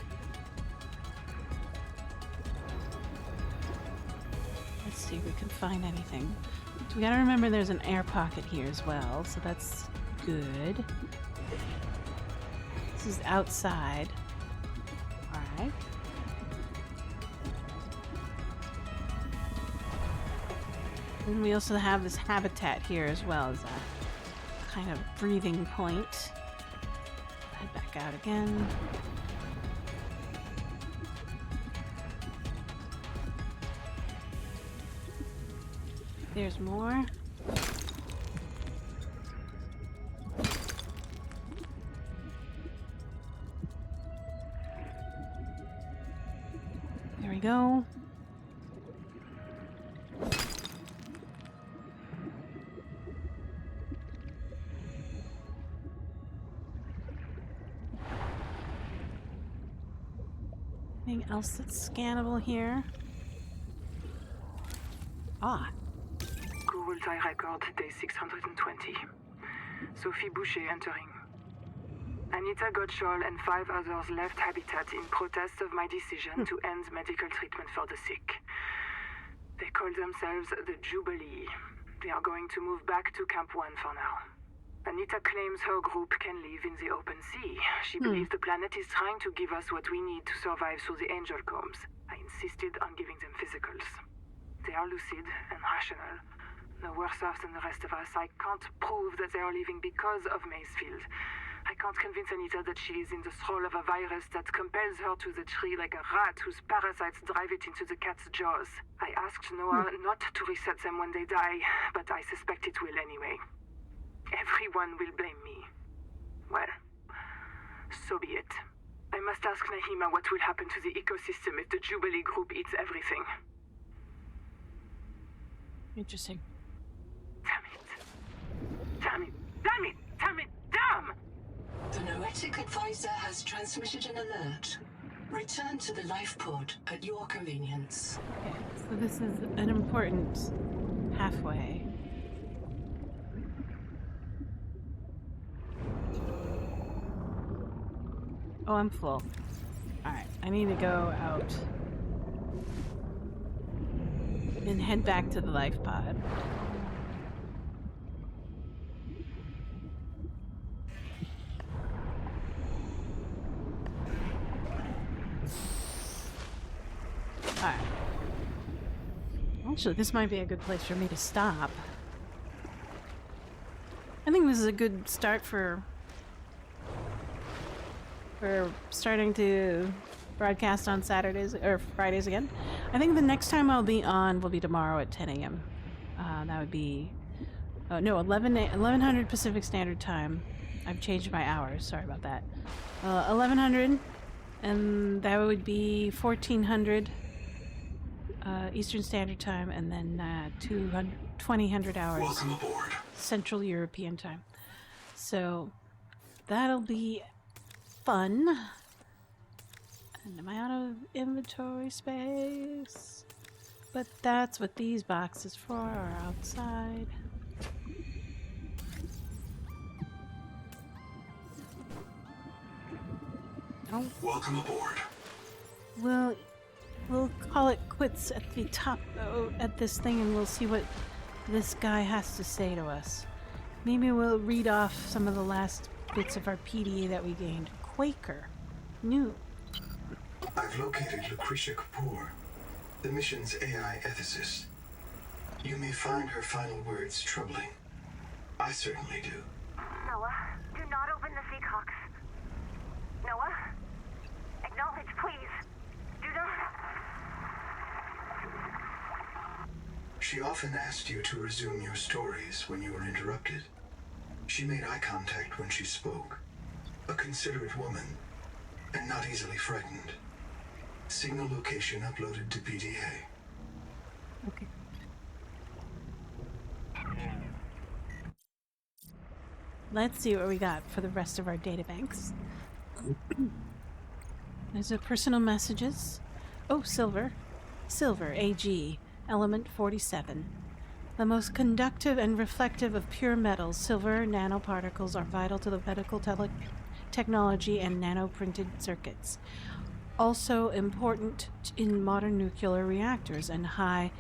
we can find anything. So we gotta remember there's an air pocket here as well, so that's good. This is outside. Alright. And we also have this habitat here as well as a kind of breathing point. Head back out again. There's more. There we go. Anything else that's scannable here? Ah. Google record day 620. Sophie Boucher entering. Anita Gottschall and 5 others left Habitat in protest of my decision to end medical treatment for the sick. They call themselves the Jubilee. They are going to move back to Camp 1 for now. Anita claims her group can live in the open sea. She believes the planet is trying to give us what we need to survive through the angel combs. I insisted on giving them physicals. They are lucid and rational. No worse off than the rest of us. I can't prove that they are leaving because of Maysfield. I can't convince Anita that she is in the thrall of a virus that compels her to the tree like a rat whose parasites drive it into the cat's jaws. I asked Noah not to reset them when they die, but I suspect it will anyway. Everyone will blame me. Well, so be it. I must ask Nahima what will happen to the ecosystem if the Jubilee group eats everything. Interesting. Damn it. Damn it. Damn it. Damn it. Damn! The Noetic Advisor has transmitted an alert. Return to the life pod at your convenience. Okay, so this is an important halfway. Oh, I'm full. Alright, I need to go out and head back to the life pod. Alright. Actually, this might be a good place for me to stop. I think this is a good start for starting to broadcast on Saturdays or Fridays again. I think the next time I'll be on will be tomorrow at 10 a.m. That would be 1100 Pacific Standard Time. I've changed my hours. Sorry about that. 1100, and that would be 1400 Eastern Standard Time, and then 2000 hours Welcome aboard. Central European Time. So that'll be fun. And am I out of inventory space? But that's what these boxes for are outside. Oh. Welcome aboard. We'll call it quits at the top at this thing, and we'll see what this guy has to say to us. Maybe we'll read off some of the last bits of our PDA that we gained. Quaker. New. I've located Lucretia Kapoor, the mission's AI ethicist. You may find her final words troubling. I certainly do. Noah, do not open the Seacocks. Noah? Acknowledge, please. Do not. She often asked you to resume your stories when you were interrupted. She made eye contact when she spoke. A considerate woman, and not easily frightened. Signal location uploaded to PDA. Okay. Let's see what we got for the rest of our databanks. There's a personal messages. Oh, Silver. Silver, AG, element 47. The most conductive and reflective of pure metals, silver nanoparticles are vital to the medical technology and nano-printed circuits. Also important in modern nuclear reactors and high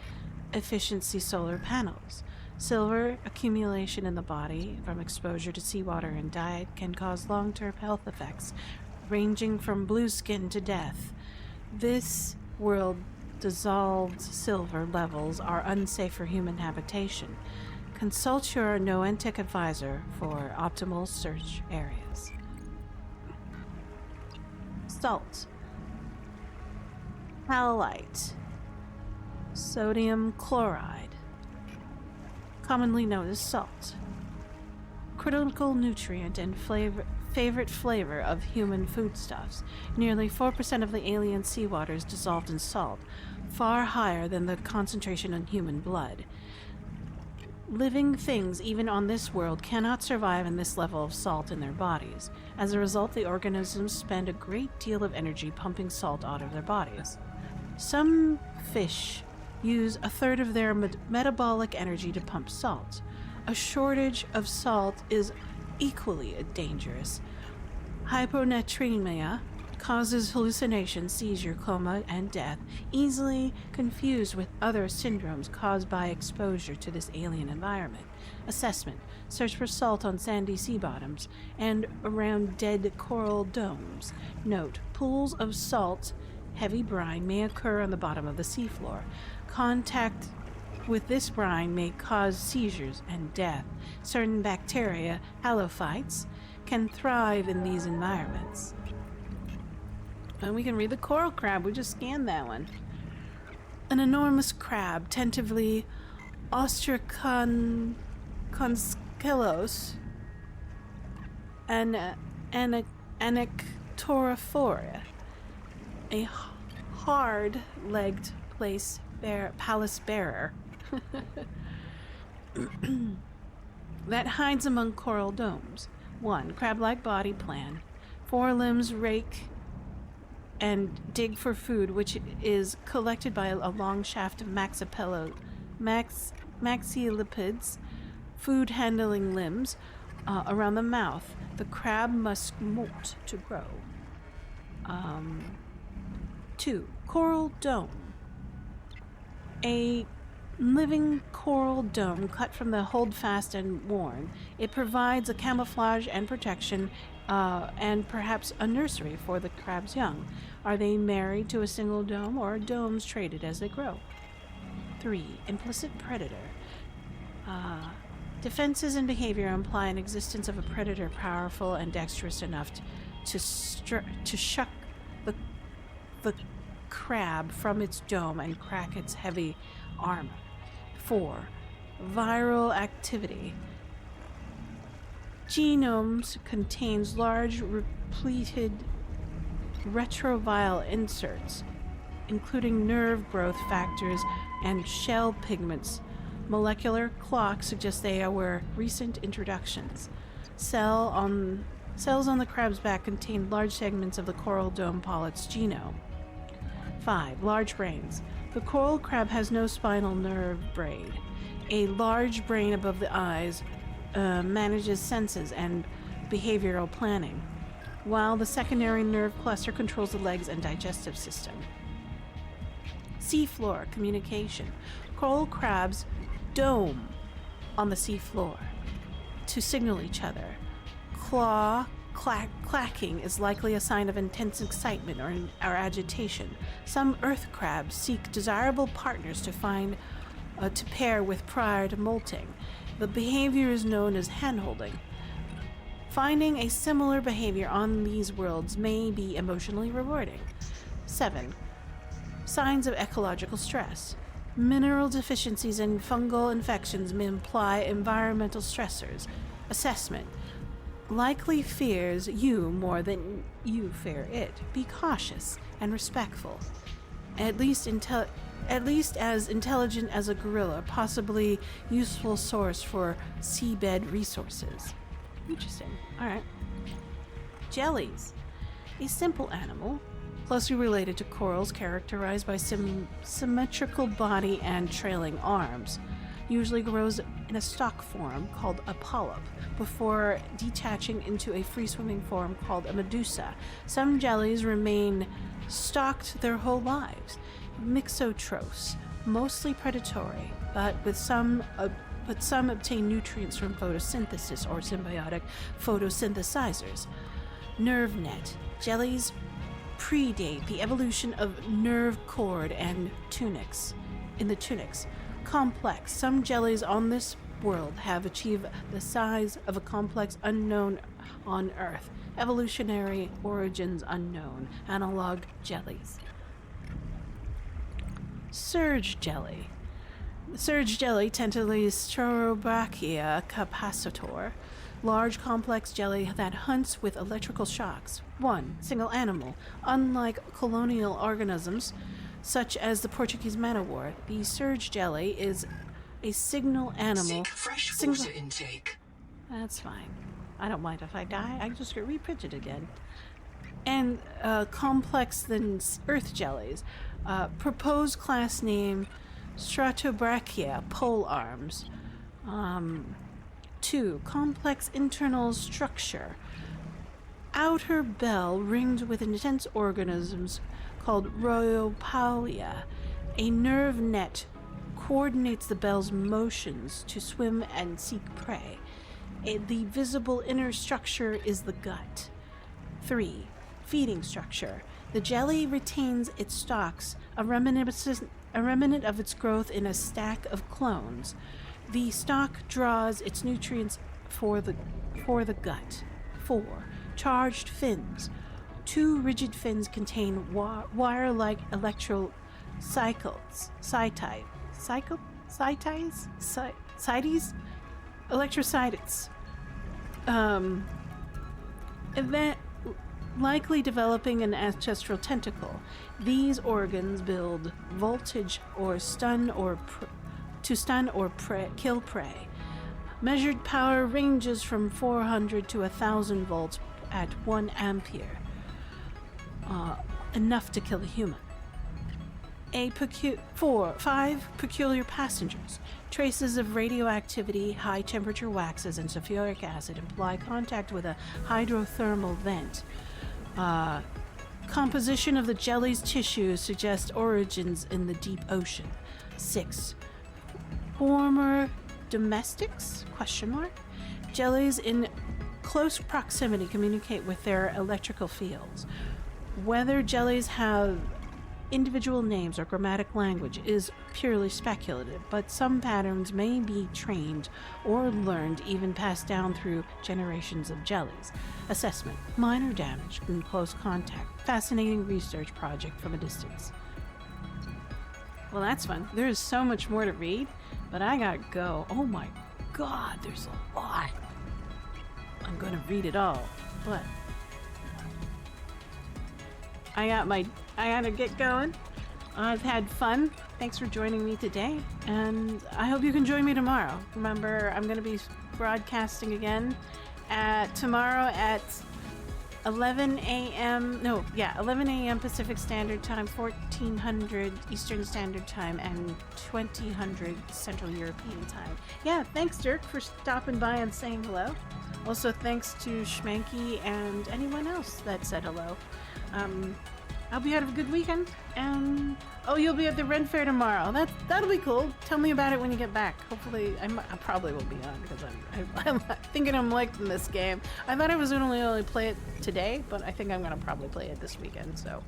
efficiency solar panels. Silver accumulation in the body from exposure to seawater and diet can cause long-term health effects, ranging from blue skin to death. This world dissolved silver levels are unsafe for human habitation. Consult your Noentic advisor for optimal search areas. Salt. Halite. Sodium chloride. Commonly known as salt. Critical nutrient and favorite flavor of human foodstuffs. Nearly 4% of the alien seawater is dissolved in salt, far higher than the concentration in human blood. Living things, even on this world, cannot survive in this level of salt in their bodies. As a result, the organisms spend a great deal of energy pumping salt out of their bodies. Some fish use a third of their metabolic energy to pump salt. A shortage of salt is equally dangerous. Hyponatremia causes hallucination, seizure, coma, and death, easily confused with other syndromes caused by exposure to this alien environment. Assessment. Search for salt on sandy sea bottoms and around dead coral domes. Note, pools of salt, heavy brine may occur on the bottom of the seafloor. Contact with this brine may cause seizures and death. Certain bacteria, halophytes, can thrive in these environments. And we can read the coral crab. We just scanned that one. An enormous crab, tentatively Ostraconschillos, and Anectorophoria, a hard-legged palace bearer that hides among coral domes. 1. Crab-like body plan. Forelimbs rake and dig for food, which is collected by a long shaft of maxillipids, food-handling limbs around the mouth. The crab must molt to grow. 2. Coral dome. A living coral dome cut from the holdfast and worn. It provides a camouflage and protection and perhaps a nursery for the crab's young. Are they married to a single dome or are domes traded as they grow? 3. Implicit predator. Defenses and behavior imply an existence of a predator powerful and dexterous enough to shuck the crab from its dome and crack its heavy armor. 4. Viral activity. Genomes contains large repleted retroviral inserts, including nerve growth factors and shell pigments. Molecular clock suggests they were recent introductions. Cells on the crab's back contain large segments of the coral dome polyp's genome. 5. Large brains. The coral crab has no spinal nerve braid. A large brain above the eyes manages senses and behavioral planning, while the secondary nerve cluster controls the legs and digestive system. Seafloor communication. Coral crabs dome on the seafloor to signal each other. Clacking is likely a sign of intense excitement or agitation. Some earth crabs seek desirable partners to pair with prior to molting. The behavior is known as handholding. Finding a similar behavior on these worlds may be emotionally rewarding. 7. Signs of ecological stress. Mineral deficiencies and fungal infections may imply environmental stressors. Assessment. Likely fears you more than you fear it. Be cautious and respectful. At least as intelligent as a gorilla, possibly useful source for seabed resources. Interesting. Alright. Jellies. A simple animal, closely related to corals, characterized by symmetrical body and trailing arms. Usually grows in a stalk form called a polyp before detaching into a free-swimming form called a medusa. Some jellies remain stalked their whole lives. Mixotrose. mostly predatory, but some obtain nutrients from photosynthesis or symbiotic photosynthesizers. Nerve net. Jellies predate the evolution of nerve cord and tunics. In the tunics. Complex. Some jellies on this world have achieved the size of a complex unknown on Earth. Evolutionary origins unknown. Analog jellies. Surge jelly. Surge jelly, Tentalis Strorobrachia capacitor. Large complex jelly that hunts with electrical shocks. 1. Single animal. Unlike colonial organisms, such as the Portuguese man-o-war, the surge jelly is a signal animal. Seek fresh water intake. That's fine. I don't mind if I die. I just get reprinted again. And complex than earth jellies. Proposed class name Stratobrachia, pole arms. 2. Complex internal structure. Outer bell ringed with intense organisms called Rhoeopaulia. A nerve net coordinates the bell's motions to swim and seek prey. The visible inner structure is the gut. 3. Feeding structure. The jelly retains its stalks, a remnant of its growth in a stack of clones. The stalk draws its nutrients for the gut. 4. Charged fins. 2 rigid fins contain wire-like electro cycles. Electrocytes. Event likely developing an ancestral tentacle. These organs build voltage or kill prey. Measured power ranges from 400 to 1,000 volts at 1 ampere. Enough to kill a human. 5 peculiar passengers. Traces of radioactivity, high temperature waxes, and sulfuric acid imply contact with a hydrothermal vent. Composition of the jelly's tissue suggests origins in the deep ocean. 6. Former domestics? ? Jellies in close proximity communicate with their electrical fields. Whether jellies have individual names or grammatic language is purely speculative, but some patterns may be trained or learned, even passed down through generations of jellies. Assessment. Minor damage in close contact. Fascinating research project from a distance. Well, that's fun. There is so much more to read, but I gotta go. Oh my god, there's a lot. I'm gonna read it all, but I gotta get going. I've had fun. Thanks for joining me today, and I hope you can join me tomorrow. Remember, I'm gonna be broadcasting again tomorrow at 11 a.m. Pacific Standard Time, 1400 Eastern Standard Time, and 2000 Central European Time. Yeah, thanks, Dirk, for stopping by and saying hello. Also, thanks to Schmanky and anyone else that said hello. I hope you had a good weekend, and you'll be at the Red Fair tomorrow. That'll be cool. Tell me about it when you get back. Hopefully, I probably will be on because I'm thinking I'm liking this game. I thought I was gonna only play it today, but I think I'm gonna probably play it this weekend. So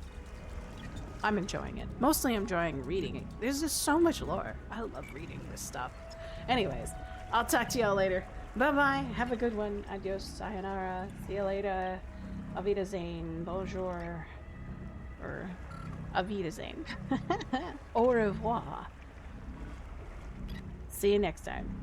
I'm enjoying it. Mostly enjoying reading it. There's just so much lore. I love reading this stuff. Anyways, I'll talk to y'all later. Bye bye. Have a good one. Adios. Sayonara. See you later. Auf Wiedersehen. Bonjour. Or Auf Wiedersehen. Au revoir. See you next time.